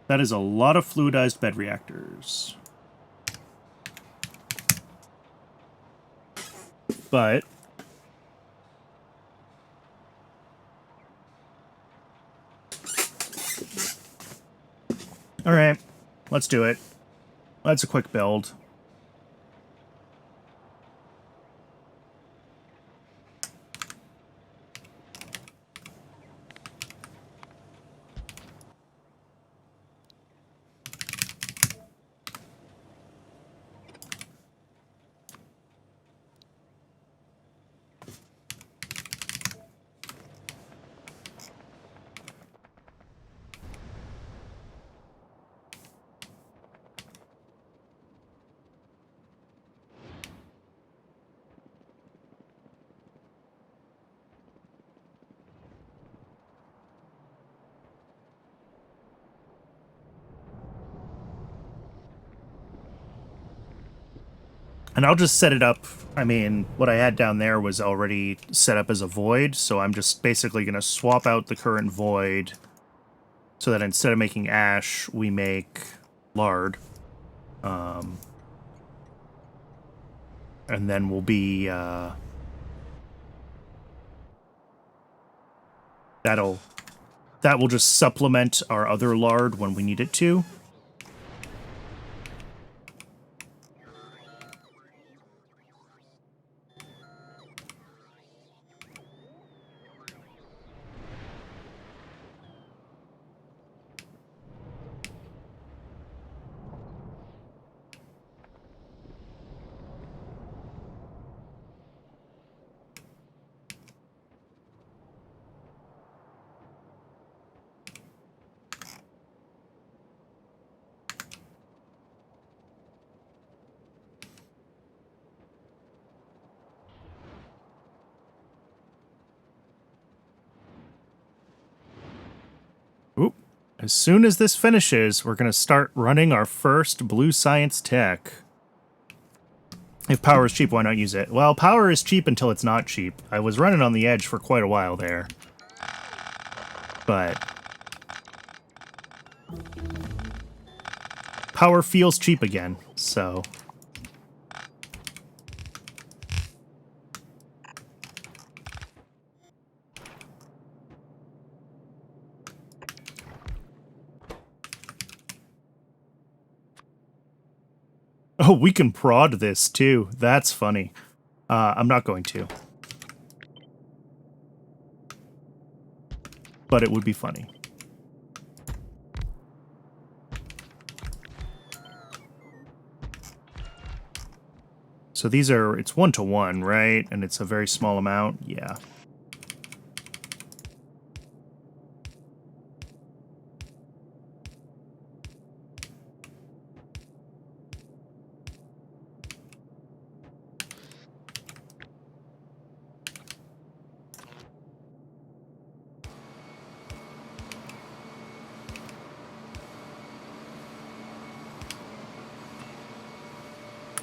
A: That is a lot of fluidized bed reactors. But... alright, let's do it. That's a quick build. And I'll just set it up. I mean, what I had down there was already set up as a void, so I'm just basically going to swap out the current void so that instead of making ash, we make lard. And then we'll be... that will just supplement our other lard when we need it to. Oop. As soon as this finishes, we're going to start running our first blue science tech. If power is cheap, why not use it? Well, power is cheap until it's not cheap. I was running on the edge for quite a while there. But... power feels cheap again, so... oh, we can prod this, too. That's funny. I'm not going to. But it would be funny. So these are... it's 1-to-1, right? And it's a very small amount? Yeah.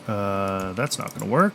A: That's not gonna work.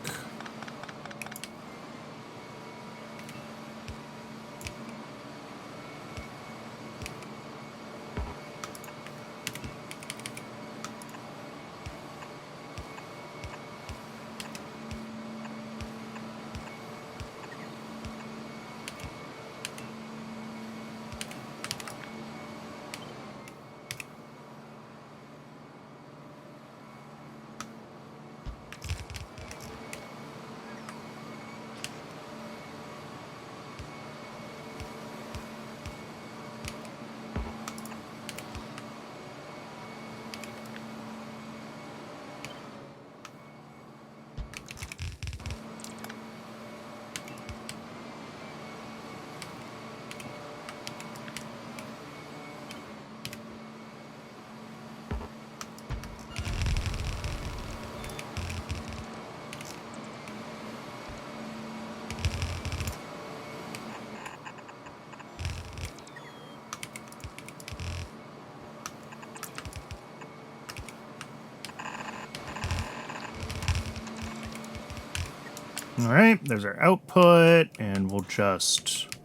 A: All right, there's our output, and we'll just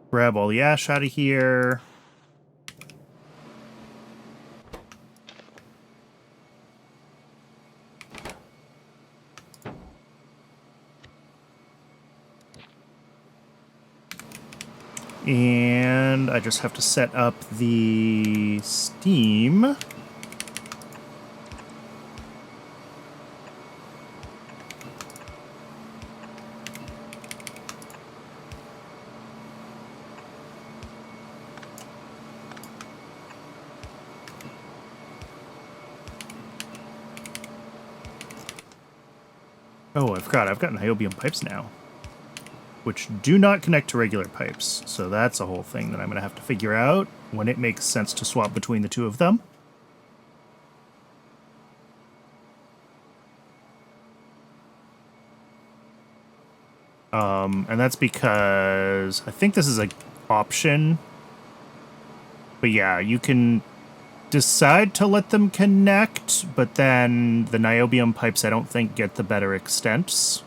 A: grab all the ash out of here. And I just have to set up the steam. Oh, I forgot. I've got niobium pipes now, which do not connect to regular pipes. So that's a whole thing that I'm going to have to figure out when it makes sense to swap between the two of them. And that's because I think this is an option. But yeah, you can decide to let them connect, but then the niobium pipes I don't think get the better extents.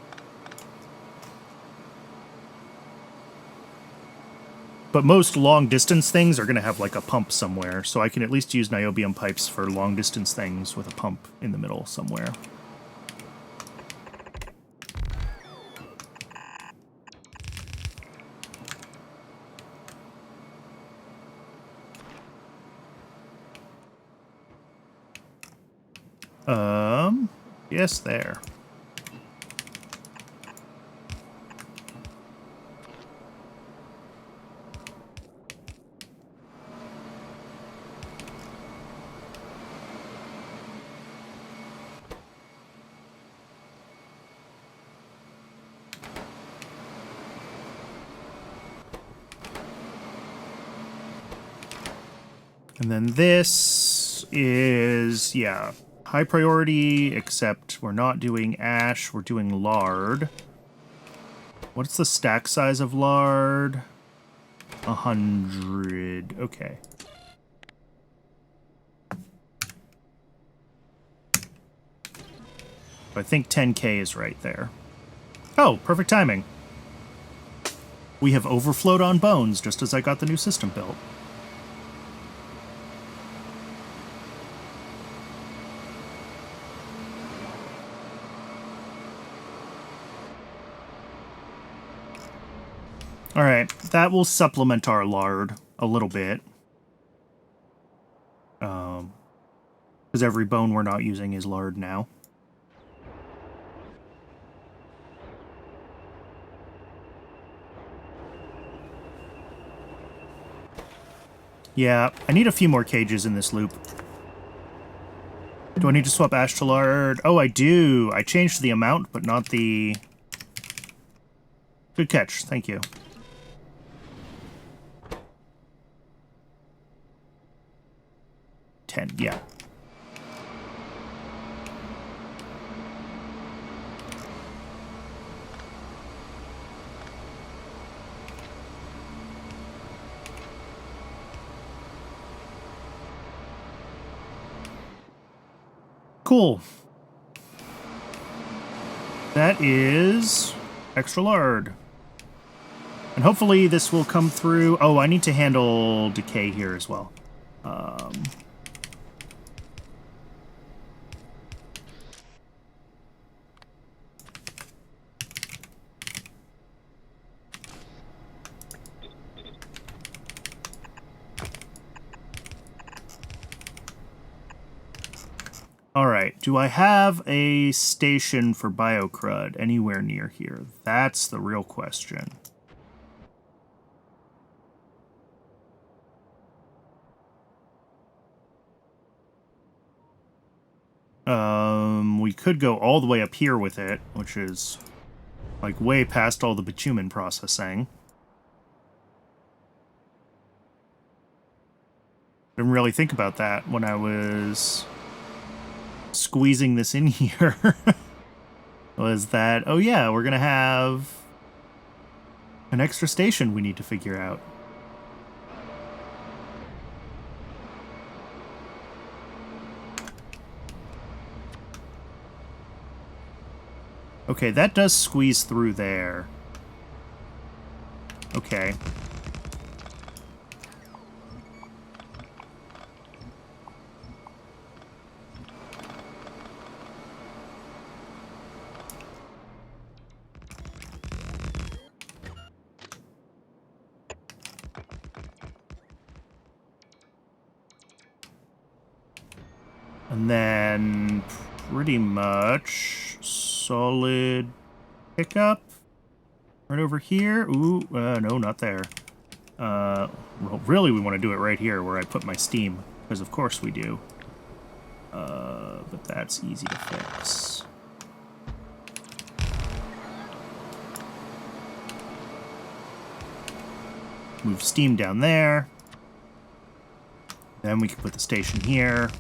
A: But most long-distance things are going to have, like, a pump somewhere, so I can at least use niobium pipes for long-distance things with a pump in the middle somewhere. Yes, there. And then this is, yeah, high priority, except we're not doing ash, we're doing lard. What's the stack size of lard? 100. Okay. I think 10K is right there. Oh, perfect timing. We have overflowed on bones just as I got the new system built. Alright, that will supplement our lard a little bit. Because every bone we're not using is lard now. Yeah, I need a few more cages in this loop. Do I need to swap ash to lard? Oh, I do! I changed the amount, but not the... Good catch, thank you. Yeah. Cool. That is extra lard. And hopefully this will come through. Oh, I need to handle decay here as well. Alright, do I have a station for biocrud anywhere near here? That's the real question. We could go all the way up here with it, which is like way past all the bitumen processing. Didn't really think about that when I was squeezing this in here. Was that, oh yeah, we're gonna have an extra station we need to figure out. Okay, that does squeeze through there. Okay. And then pretty much solid pickup right over here. Ooh, no, not there. Well, really we want to do it right here where I put my steam, because of course we do. But that's easy to fix. Move steam down there. Then we can put the station here.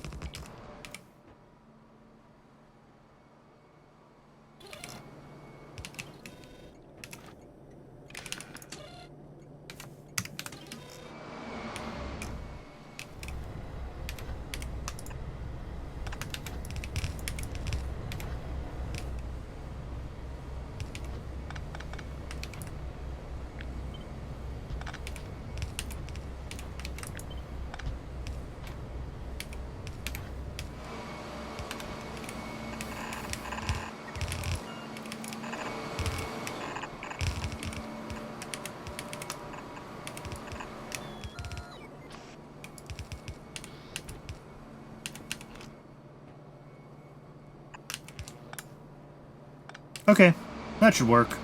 A: Okay, that should work.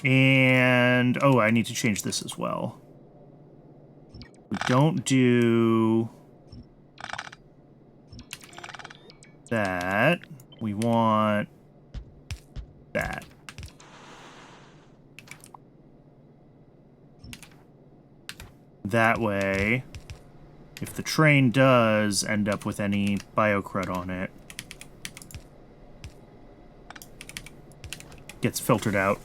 A: And, oh, I need to change this as well. We don't do that. We want that. That way, if the train does end up with any biocrud on it, gets filtered out.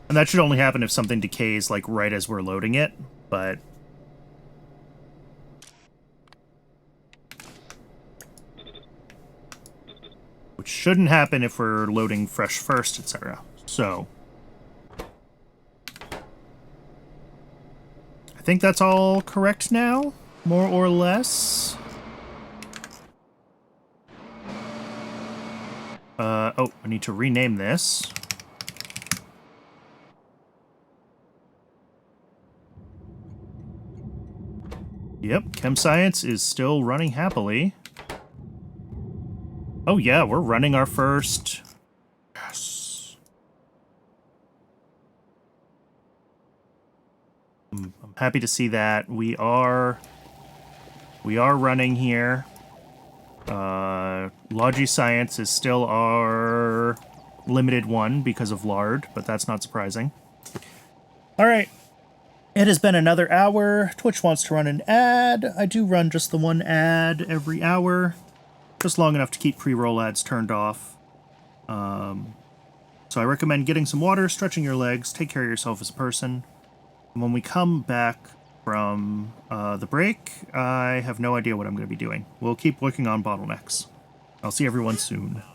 A: And that should only happen if something decays, like, right as we're loading it, but... which shouldn't happen if we're loading fresh first, etc. So... I think that's all correct now, more or less. Oh, I need to rename this. Yep, Chem Science is still running happily. Oh yeah, we're running our first... Yes. I'm happy to see that. We are running here. Logi Science is still our limited one because of lard, but that's not surprising. Alright. It has been another hour. Twitch wants to run an ad. I do run just the one ad every hour. Just long enough to keep pre-roll ads turned off. So I recommend getting some water, stretching your legs, take care of yourself as a person. And when we come back from the break, I have no idea what I'm going to be doing. We'll keep working on bottlenecks. I'll see everyone soon.
B: Before me.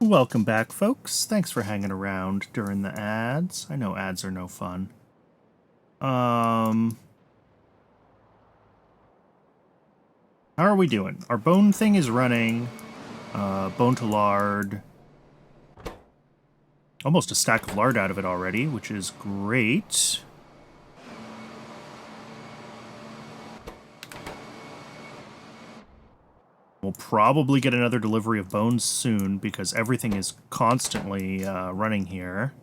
A: Welcome back, folks. Thanks for hanging around during the ads. I know ads are no fun. How are we doing? Our bone thing is running. Bone to lard. Almost a stack of lard out of it already, which is great. We'll probably get another delivery of bones soon because everything is constantly running here.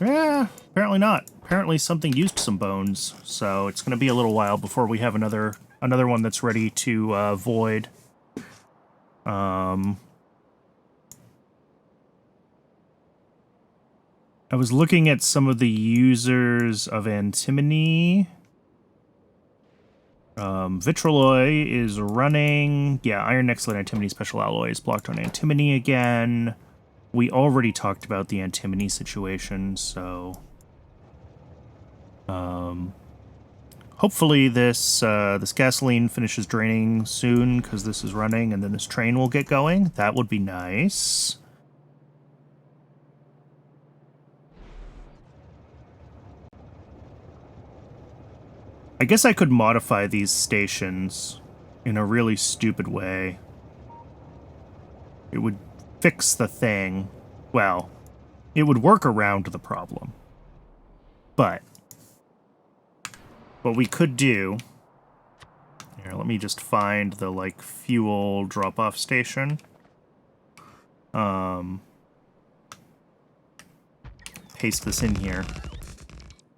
A: Yeah, apparently not. Apparently something used some bones, so it's going to be a little while before we have another one that's ready to void. I was looking at some of the users of antimony. Vitroloi is running. Yeah, Iron Excellent Antimony Special Alloy is blocked on antimony again. We already talked about the antimony situation, so... hopefully this gasoline finishes draining soon, because this is running, and then this train will get going. That would be nice. I guess I could modify these stations in a really stupid way. It would fix the thing. Well, it would work around the problem. But what we could do... Here, let me just find the, like, fuel drop-off station. Paste this in here.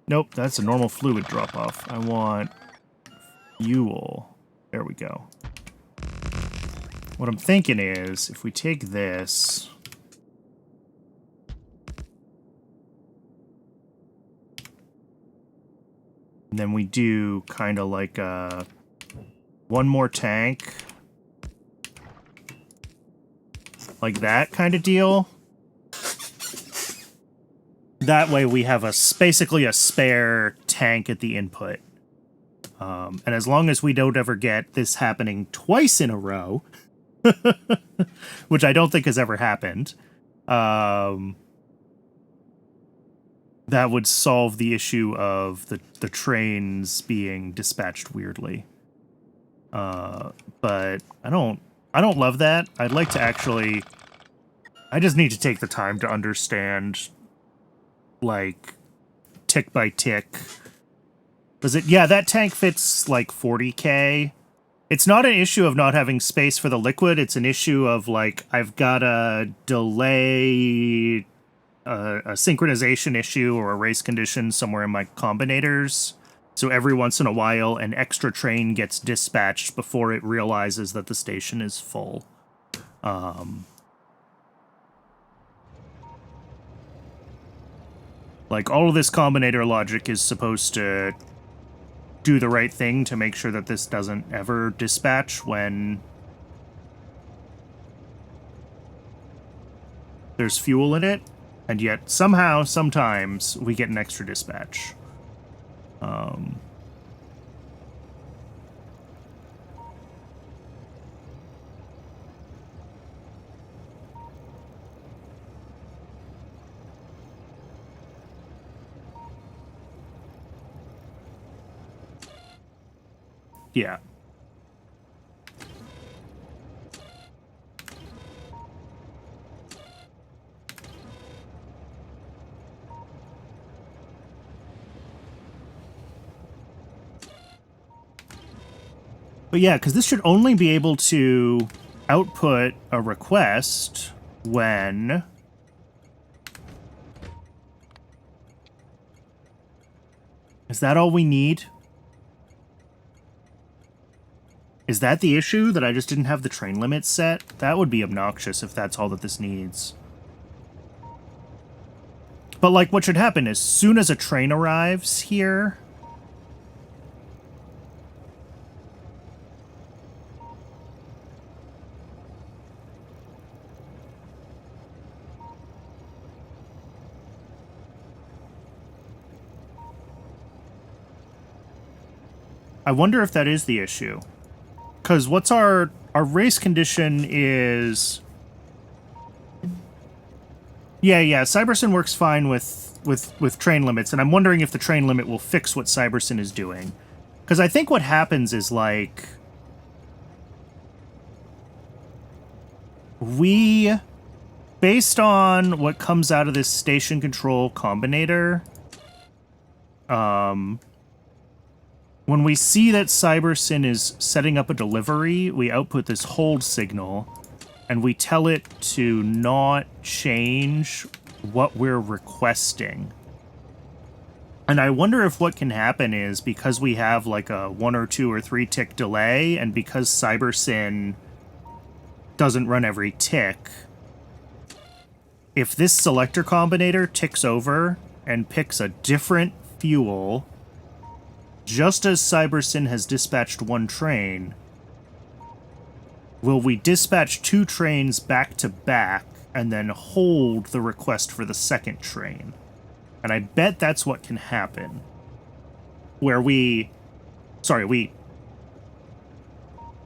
A: Nope, that's a normal fluid drop-off. I want fuel. There we go. What I'm thinking is, if we take this... and then we do kind of like one more tank. Like that kind of deal. That way we have basically a spare tank at the input. And as long as we don't ever get this happening twice in a row, which I don't think has ever happened, that would solve the issue of the trains being dispatched weirdly. But I don't love that. I'd like to actually... I just need to take the time to understand, like, tick by tick. Does it... yeah, that tank fits, like, 40k. It's not an issue of not having space for the liquid. It's an issue of, like, I've got a delay... a synchronization issue or a race condition somewhere in my combinators. So every once in a while, an extra train gets dispatched before it realizes that the station is full. Like, all of this combinator logic is supposed to do the right thing to make sure that this doesn't ever dispatch when there's fuel in it. And yet, somehow, sometimes, we get an extra dispatch. Yeah. But yeah, because this should only be able to output a request when... is that all we need? Is that the issue, that I just didn't have the train limits set? That would be obnoxious if that's all that this needs. But, like, what should happen is, soon as a train arrives here... I wonder if that is the issue. Because what's our race condition is... Yeah, Cybersyn works fine with train limits, and I'm wondering if the train limit will fix what Cybersyn is doing. Because I think what happens is, like... we... based on what comes out of this station control combinator... when we see that Cybersyn is setting up a delivery, we output this hold signal, and we tell it to not change what we're requesting. And I wonder if what can happen is, because we have like a 1 or 2 or 3 tick delay, and because Cybersyn doesn't run every tick, if this selector combinator ticks over and picks a different fuel... just as Cybersyn has dispatched 1 train, will we dispatch 2 trains back to back and then hold the request for the second train? And I bet that's what can happen. Where we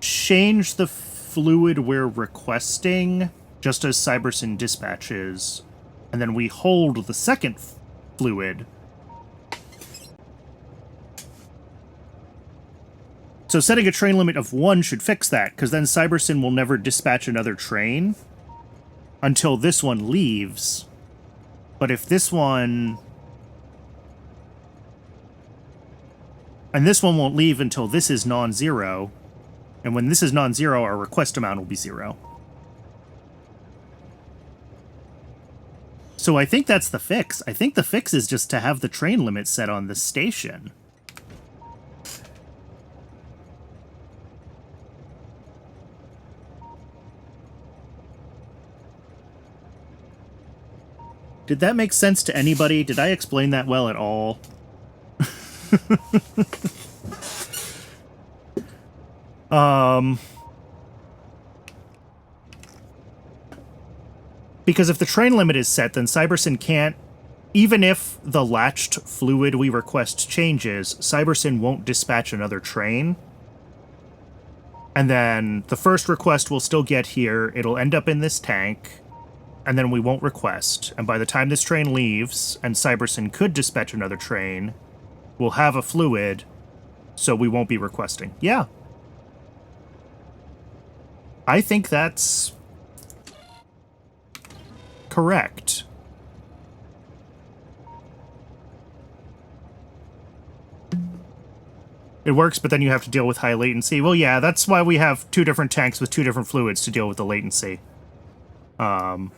A: change the fluid we're requesting just as Cybersyn dispatches, and then we hold the second fluid. So setting a train limit of 1 should fix that, because then Cybersyn will never dispatch another train until this one leaves. But if this one... and this one won't leave until this is non-zero, and when this is non-zero, our request amount will be 0. So I think that's the fix. I think the fix is just to have the train limit set on the station. Did that make sense to anybody? Did I explain that well at all? Because if the train limit is set, then Cybersyn can't, even if the latched fluid we request changes, Cybersyn won't dispatch another train. And then the first request will still get here, it'll end up in this tank, and then we won't request. And by the time this train leaves, and Cybersyn could dispatch another train, we'll have a fluid, so we won't be requesting. Yeah. I think that's correct. It works, but then you have to deal with high latency. Well, yeah, that's why we have two different tanks with two different fluids to deal with the latency. Of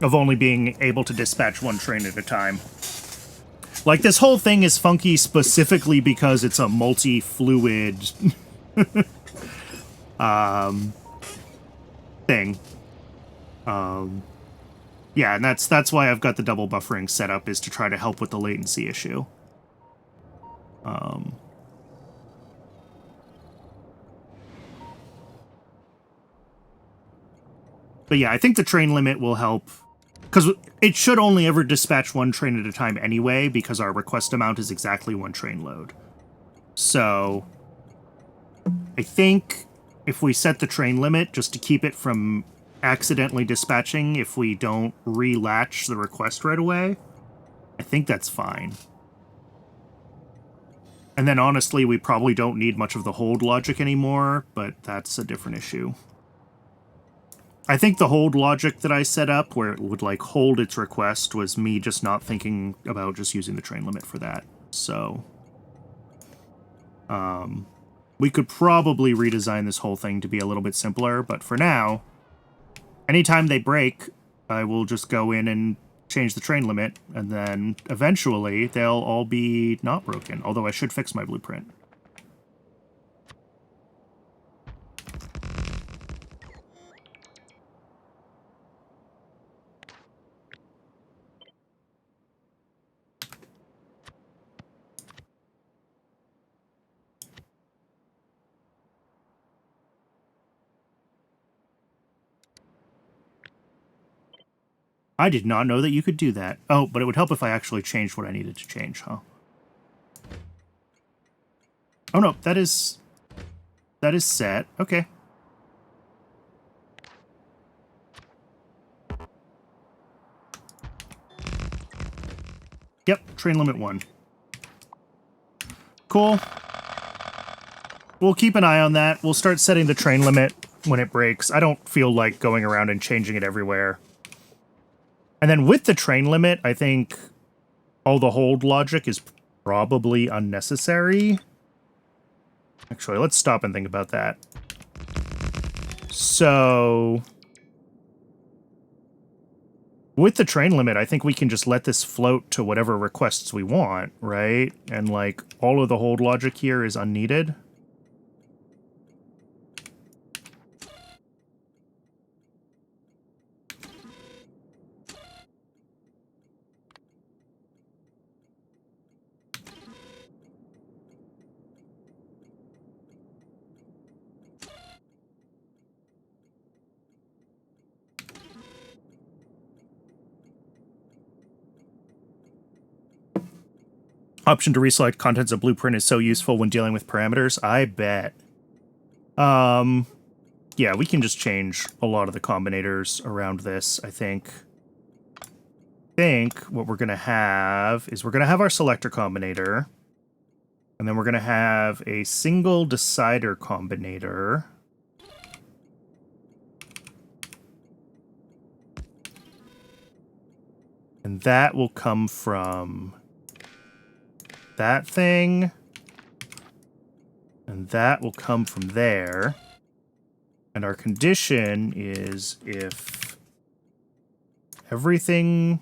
A: only being able to dispatch one train at a time. Like, this whole thing is funky specifically because it's a multi-fluid thing. Yeah, and that's why I've got the double buffering set up, is to try to help with the latency issue. But yeah, I think the train limit will help, because it should only ever dispatch one train at a time anyway, because our request amount is exactly one train load. So I think if we set the train limit just to keep it from accidentally dispatching if we don't re-latch the request right away, I think that's fine. And then honestly, we probably don't need much of the hold logic anymore, but that's a different issue. I think the hold logic that I set up, where it would like hold its request, was me just not thinking about just using the train limit for that. So we could probably redesign this whole thing to be a little bit simpler, but for now, anytime they break, I will just go in and change the train limit, and then eventually they'll all be not broken, although I should fix my blueprint. I did not know that you could do that. Oh, but it would help if I actually changed what I needed to change, huh? Oh no, that is set. Okay. Yep, train limit 1. Cool. We'll keep an eye on that. We'll start setting the train limit when it breaks. I don't feel like going around and changing it everywhere. And then with the train limit, I think all the hold logic is probably unnecessary. Actually, let's stop and think about that. So with the train limit, I think we can just let this float to whatever requests we want, right? And like all of the hold logic here is unneeded. Option to reselect contents of blueprint is so useful when dealing with parameters. I bet. Yeah, we can just change a lot of the combinators around this, I think. What we're going to have is we're going to have our selector combinator. And then we're going to have a single decider combinator. And that will come from that thing, and that will come from there. And our condition is if everything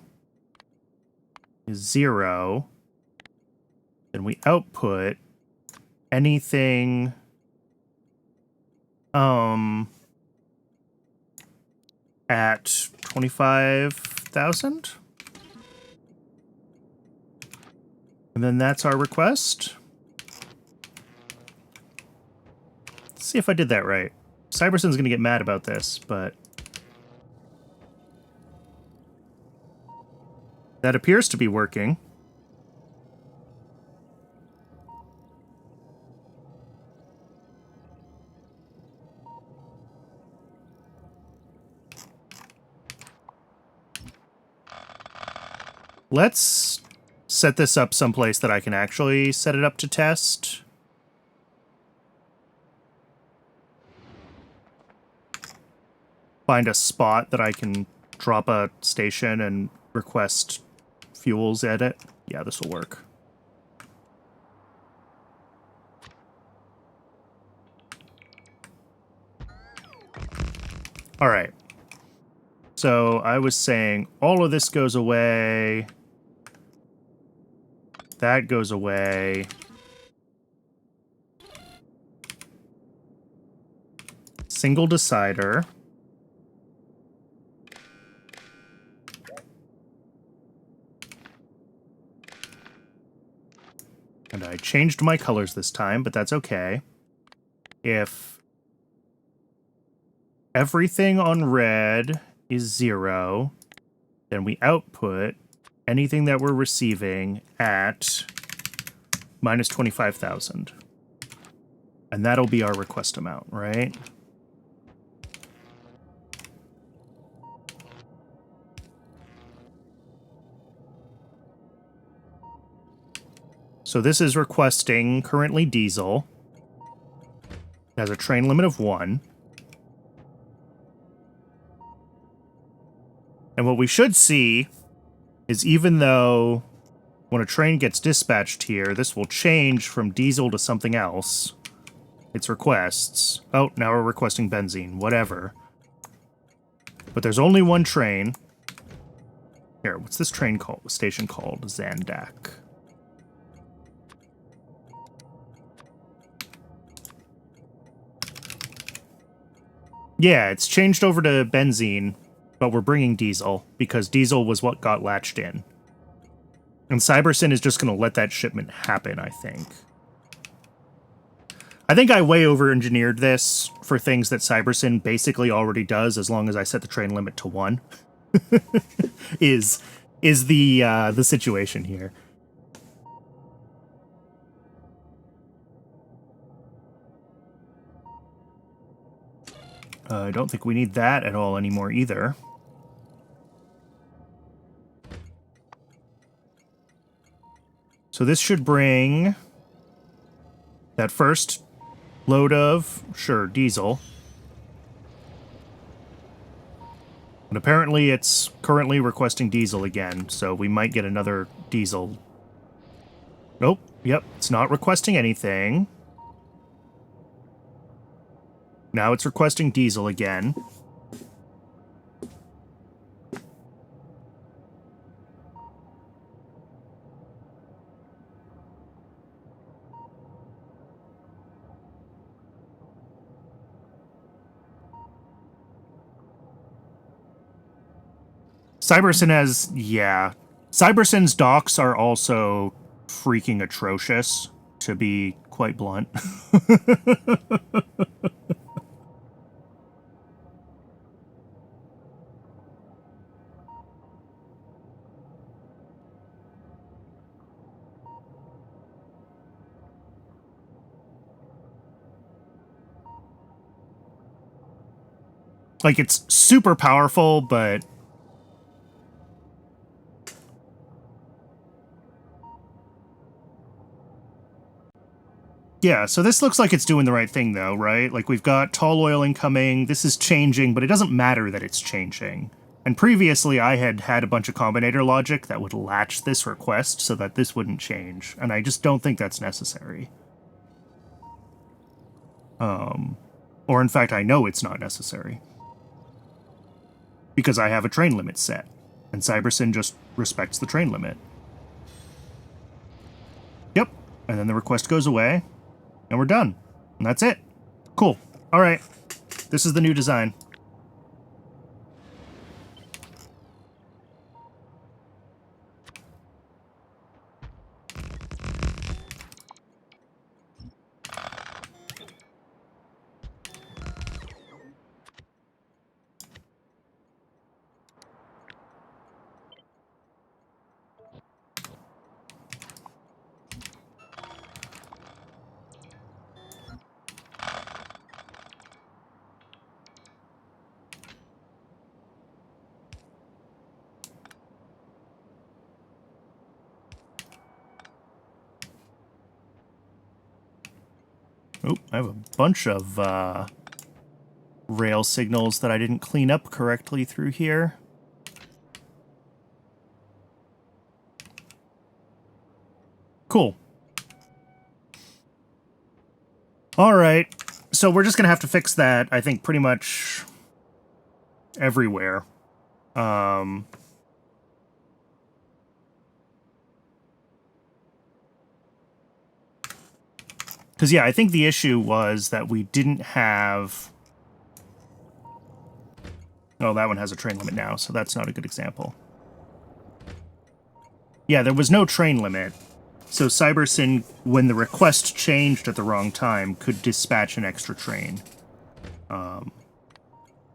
A: is 0, then we output anything at 25,000. And then that's our request. Let's see if I did that right. Cyberson's going to get mad about this, but that appears to be working. Let's set this up someplace that I can actually set it up to test. Find a spot that I can drop a station and request fuels at it. Yeah, this will work. All right. So I was saying all of this goes away. That goes away. Single decider. And I changed my colors this time, but that's okay. If everything on red is 0, then we output anything that we're receiving at minus 25,000. And that'll be our request amount, right? So this is requesting currently diesel. It has a train limit of 1. And what we should see is even though when a train gets dispatched here, this will change from diesel to something else. Its requests. Oh, now we're requesting benzene. Whatever. But there's only one train. Here, what's this train called? Station called? Zandak. Yeah, it's changed over to benzene, but we're bringing diesel, because diesel was what got latched in. And Cybersyn is just going to let that shipment happen, I think. I think I way over-engineered this for things that Cybersyn basically already does, as long as I set the train limit to 1. is the situation here. I don't think we need that at all anymore either. So this should bring that first load of, sure, diesel. And apparently it's currently requesting diesel again, so we might get another diesel. Nope, yep, it's not requesting anything. Now it's requesting diesel again. Cybersyn has, yeah. Cybersyn's docks are also freaking atrocious, to be quite blunt. Like, it's super powerful, but yeah, so this looks like it's doing the right thing, though, right? Like, we've got tall oil incoming, this is changing, but it doesn't matter that it's changing. And previously, I had had a bunch of combinator logic that would latch this request so that this wouldn't change, and I just don't think that's necessary. Or in fact, I know it's not necessary. Because I have a train limit set. And Cybersyn just respects the train limit. Yep. And then the request goes away, and we're done. And that's it. Cool. All right. This is the new design. Oh, I have a bunch of rail signals that I didn't clean up correctly through here. Cool. All right. So we're just going to have to fix that, I think, pretty much everywhere. Because, yeah, I think the issue was that we didn't have... Oh, that one has a train limit now, so that's not a good example. Yeah, there was no train limit. So Cybersyn, when the request changed at the wrong time, could dispatch an extra train.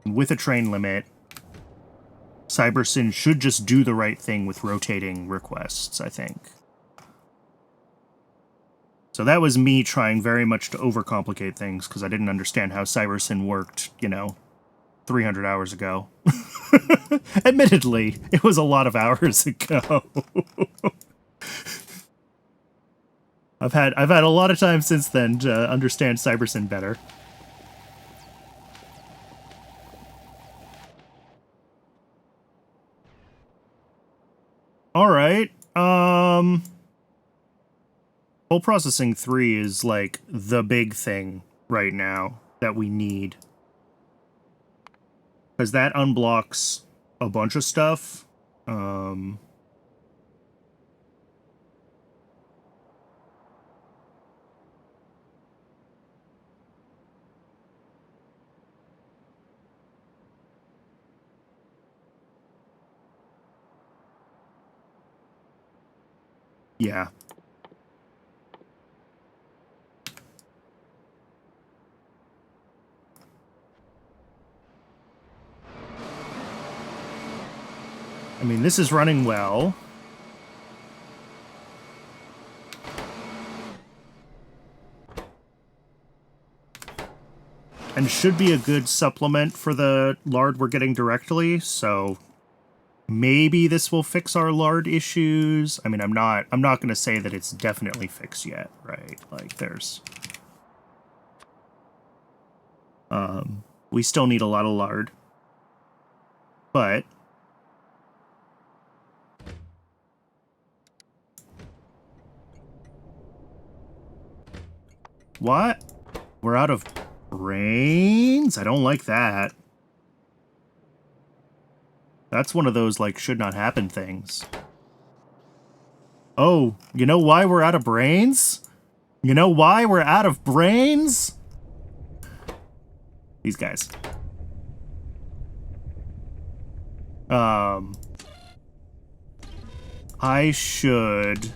A: With a train limit, Cybersyn should just do the right thing with rotating requests, I think. So that was me trying very much to overcomplicate things, because I didn't understand how Cybersyn worked, 300 hours ago. Admittedly, it was a lot of hours ago. I've had a lot of time since then to understand Cybersyn better. All right. Whole processing 3 is like the big thing right now that we need. Because that unblocks a bunch of stuff. Yeah. I mean, this is running well. And should be a good supplement for the lard we're getting directly, so maybe this will fix our lard issues. I mean, I'm not going to say that it's definitely fixed yet, right? Like, there's... we still need a lot of lard. But... What? We're out of brains? I don't like that. That's one of those, like, should not happen things. Oh, you know why we're out of brains? You know why we're out of brains? These guys. I should...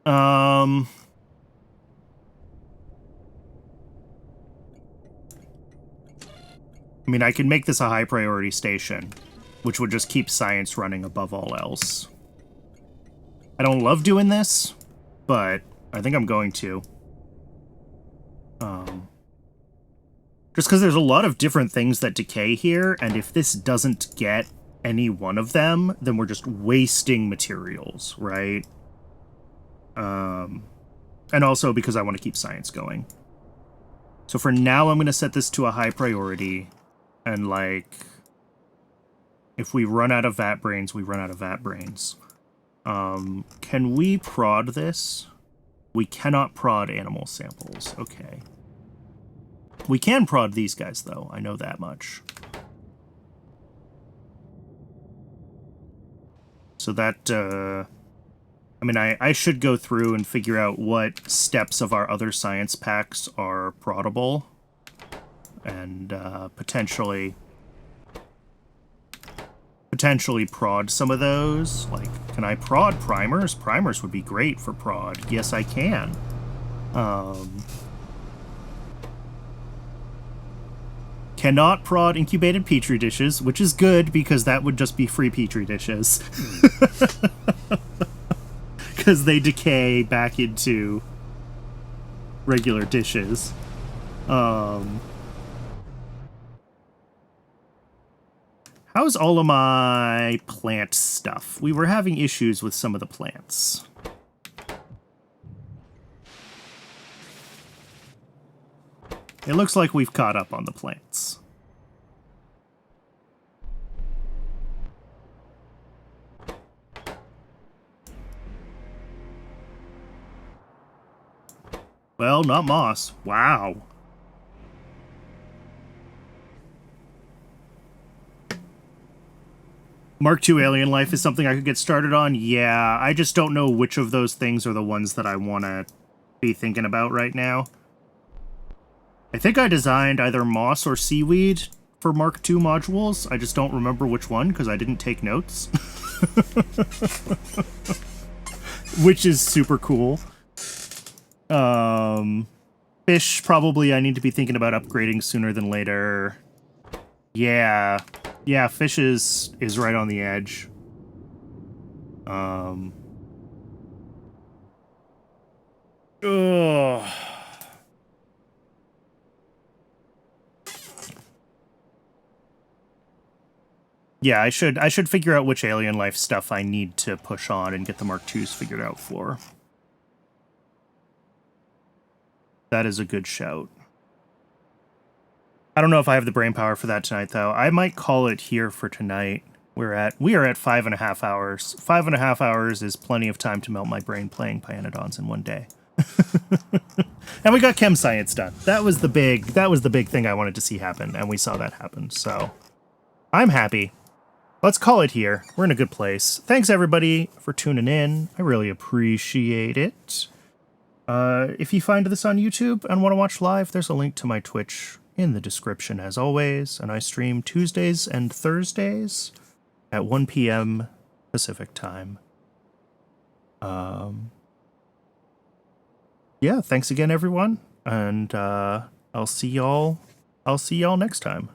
A: I mean, I can make this a high priority station, which would just keep science running above all else. I don't love doing this, but I think I'm going to. Just because there's a lot of different things that decay here, and if this doesn't get any one of them, then we're just wasting materials, right? And also because I want to keep science going. So for now, I'm going to set this to a high priority. And, like, if we run out of vat brains, we run out of vat brains. Can we prod this? We cannot prod animal samples. Okay. We can prod these guys, though. I know that much. So that, I mean, I should go through and figure out what steps of our other science packs are proddable. And, potentially prod some of those. Like, can I prod primers? Primers would be great for prod. Yes, I can. Cannot prod incubated petri dishes, which is good because that would just be free petri dishes. Because they decay back into regular dishes. How's all of my plant stuff? We were having issues with some of the plants. It looks like we've caught up on the plants. Well, not moss. Wow. Mark II alien life is something I could get started on? Yeah, I just don't know which of those things are the ones that I want to be thinking about right now. I think I designed either moss or seaweed for Mark II modules. I just don't remember which one because I didn't take notes. Which is super cool. Fish, probably I need to be thinking about upgrading sooner than later. Yeah, fish is right on the edge. Ugh. Yeah, I should figure out which alien life stuff I need to push on and get the Mark IIs figured out for. That is a good shout. I don't know if I have the brain power for that tonight, though. I might call it here for tonight. We are at 5.5 hours. 5.5 hours is plenty of time to melt my brain playing Pyanodons in one day. And we got chem science done. That was the big thing I wanted to see happen, and we saw that happen. So I'm happy. Let's call it here. We're in a good place. Thanks everybody for tuning in. I really appreciate it. If you find this on YouTube and want to watch live, there's a link to my Twitch in the description as always, and I stream Tuesdays and Thursdays at 1 p.m. Pacific time. Yeah, thanks again everyone, and I'll see y'all next time.